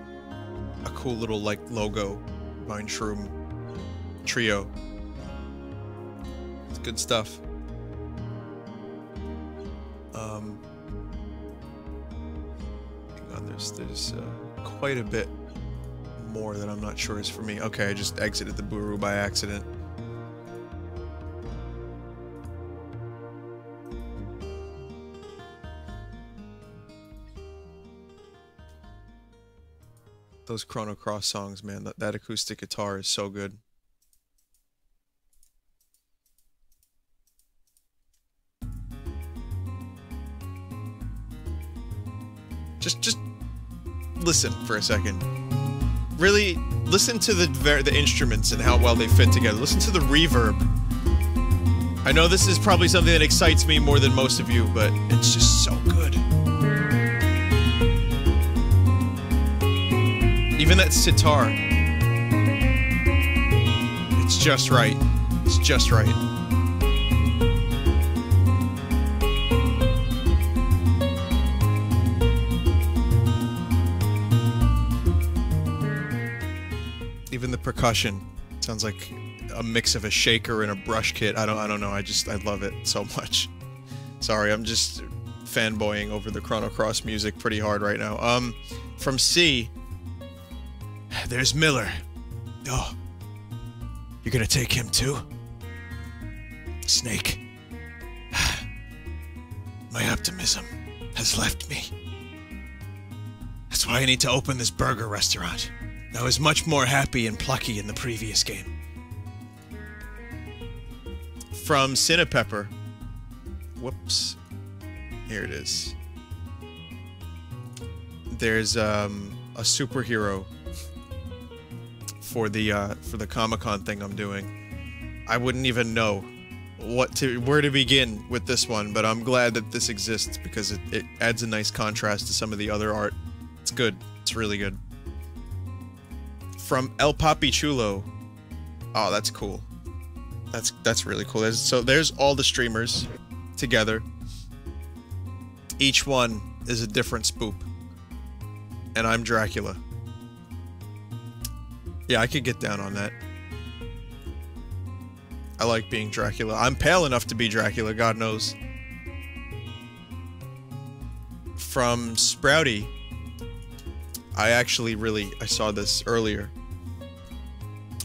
cool little like logo, Vine Shroom trio. It's good stuff. Hang on, there's quite a bit more that I'm not sure is for me. Okay, I just exited the Buru by accident. Those Chrono Cross songs, man, that acoustic guitar is so good. Just listen for a second. Really listen to the instruments and how well they fit together. Listen to the reverb. I know this is probably something that excites me more than most of you, but it's just so good. Even that sitar. It's just right. It's just right. Even the percussion sounds like a mix of a shaker and a brush kit. I don't know. I love it so much. Sorry, I'm just fanboying over the Chrono Cross music pretty hard right now. From C, there's Miller. Oh, you're gonna take him too? Snake. My optimism has left me. That's why I need to open this burger restaurant. I was much more happy and plucky in the previous game. From Cinepepper. Whoops. Here it is. There's a superhero for the Comic-Con thing I'm doing. I wouldn't even know where to begin with this one, but I'm glad that this exists because it adds a nice contrast to some of the other art. It's good. It's really good. From El Papi Chulo. Oh, that's cool. That's really cool. There's all the streamers together. Each one is a different spoop. And I'm Dracula. Yeah, I could get down on that. I like being Dracula. I'm pale enough to be Dracula, God knows. From Sprouty, I saw this earlier.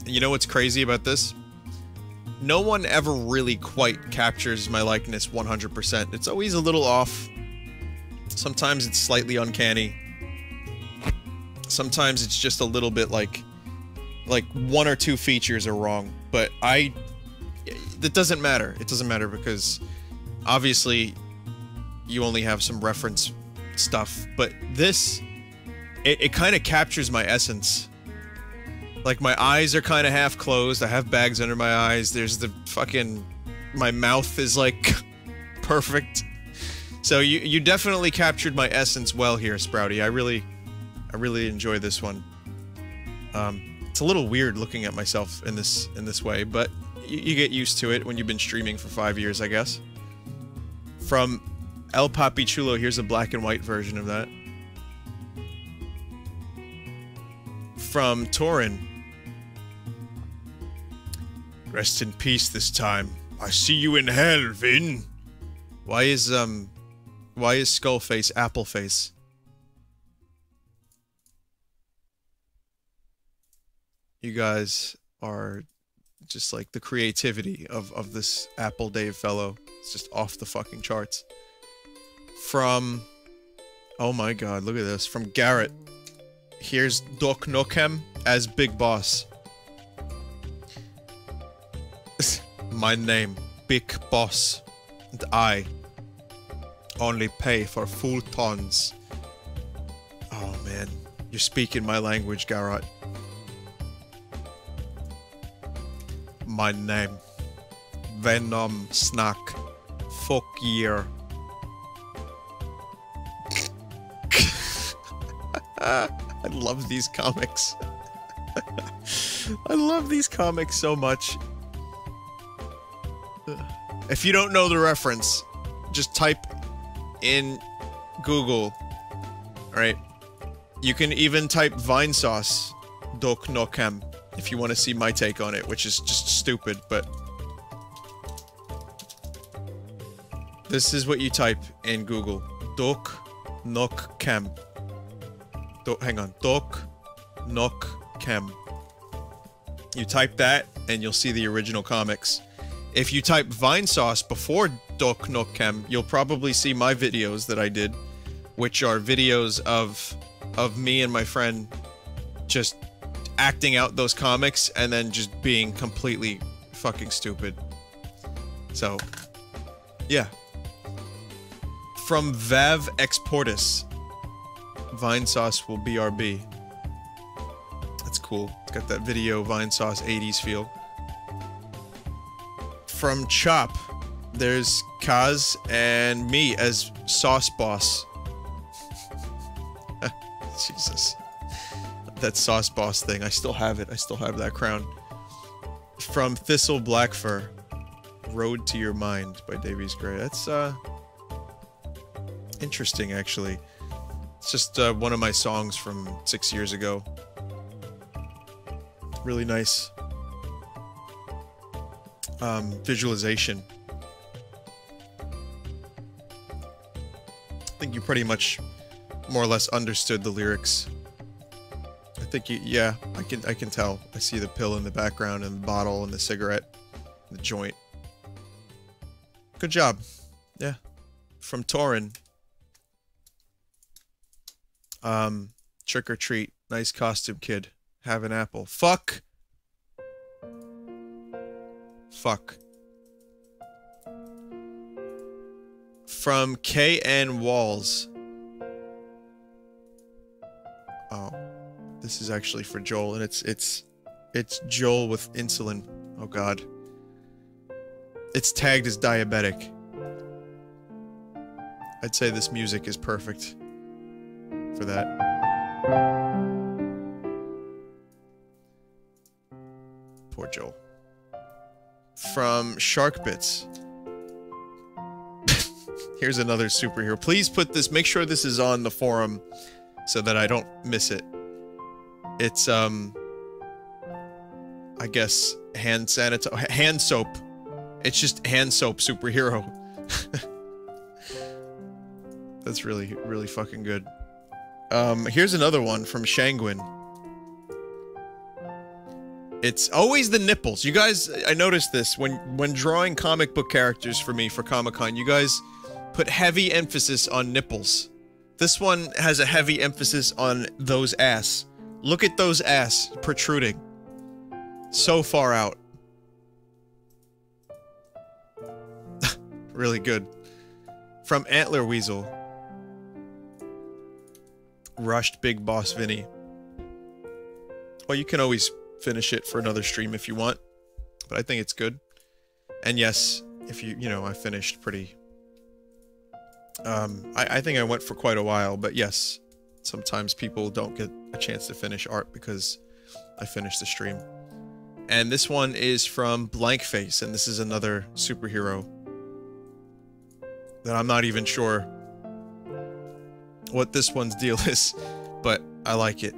You know what's crazy about this? No one ever really quite captures my likeness 100%. It's always a little off. Sometimes it's slightly uncanny. Sometimes it's just a little bit like one or two features are wrong. But that doesn't matter. It doesn't matter because obviously you only have some reference stuff. But this, it kind of captures my essence. Like, my eyes are kind of half closed. I have bags under my eyes. There's the fucking... My mouth is, like, perfect. So you definitely captured my essence well here, Sprouty. I really enjoy this one. It's a little weird looking at myself in this way, but you get used to it when you've been streaming for 5 years, I guess. From El Papi Chulo, here's a black and white version of that. From Torin. Rest in peace this time. I see you in hell, Vin. Why is Skullface Appleface? You guys are just like the creativity of this Apple Dave fellow. It's just off the fucking charts. From... Oh my god, look at this. From Garrett. Here's Doc Nokem as Big Boss. My name, Big Boss, and I only pay for full tons. Oh man, you're speaking my language, Garrett. My name, Venom Snack, fuck year. I love these comics. I love these comics so much. If you don't know the reference, just type in Google. Alright? You can even type Vinesauce Doc Nokem if you want to see my take on it, which is just stupid, but... This is what you type in Google. Doc Nokem. Hang on. Doc Nokem. You type that, and you'll see the original comics. If you type Vinesauce before Doc Nokem, you'll probably see my videos that I did, which are videos of me and my friend just acting out those comics and then just being completely fucking stupid. So, yeah. From Vav Exportus, Vinesauce will BRB. That's cool. It's got that video Vinesauce 80s feel. From Chop, there's Kaz and me as Sauce Boss. Jesus. That Sauce Boss thing, I still have it. I still have that crown. From Thistle Blackfur, Road to Your Mind by Davies Gray. That's, interesting, actually. It's just, one of my songs from 6 years ago. Really nice. Visualization. I think you pretty much more or less understood the lyrics. I think you, yeah, I can tell. I see the pill in the background and the bottle and the cigarette, and the joint. Good job. Yeah. From Torin. Trick or treat. Nice costume, kid. Have an apple. Fuck. Fuck. From KN Walls. Oh. This is actually for Joel, and it's It's Joel with insulin. Oh god. It's tagged as diabetic. I'd say this music is perfect for that. Poor Joel. From Shark Bits. Here's another superhero. Please put this, make sure this is on the forum so that I don't miss it. It's, I guess, hand soap. It's just hand soap superhero. That's really, really fucking good. Here's another one from Shangwin. It's always the nipples. You guys, I noticed this when drawing comic book characters for me for Comic-Con, you guys put heavy emphasis on nipples. This one has a heavy emphasis on those ass. Look at those ass protruding. So far out. Really good. From Antler Weasel. Rushed Big Boss Vinny. Well, you can always finish it for another stream if you want, but I think it's good. And yes, if you know, I finished pretty... I think I went for quite a while, but yes, sometimes people don't get a chance to finish art because I finished the stream. And this one is from Blankface, and this is another superhero that I'm not even sure what this one's deal is, but I like it.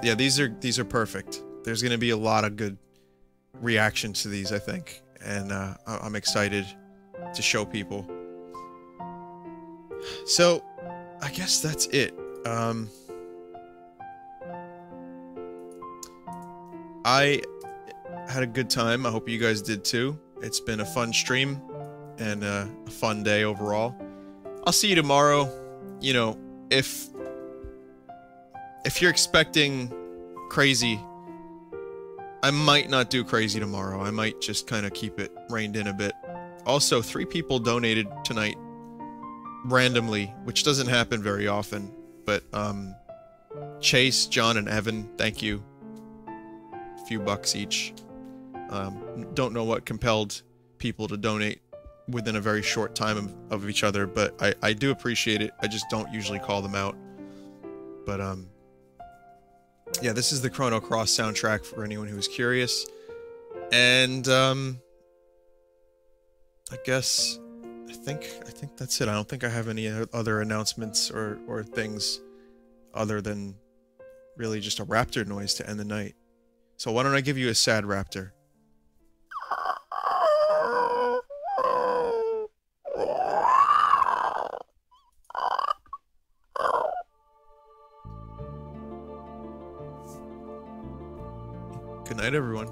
Yeah, these are perfect. There's gonna be a lot of good reaction to these, I think, and I'm excited to show people. So, I guess that's it. I had a good time. I hope you guys did too. It's been a fun stream and a fun day overall. I'll see you tomorrow. You know, if you're expecting crazy, I might not do crazy tomorrow. I might just kind of keep it reined in a bit. Also, 3 people donated tonight randomly, which doesn't happen very often, but Chase, John, and Evan, thank you. A few bucks each. Don't know what compelled people to donate within a very short time of each other, but I do appreciate it. I just don't usually call them out. But yeah, this is the Chrono Cross soundtrack for anyone who is curious. And I guess I think that's it. I don't think I have any other announcements or things other than really just a raptor noise to end the night. So why don't I give you a sad raptor? Good night, everyone.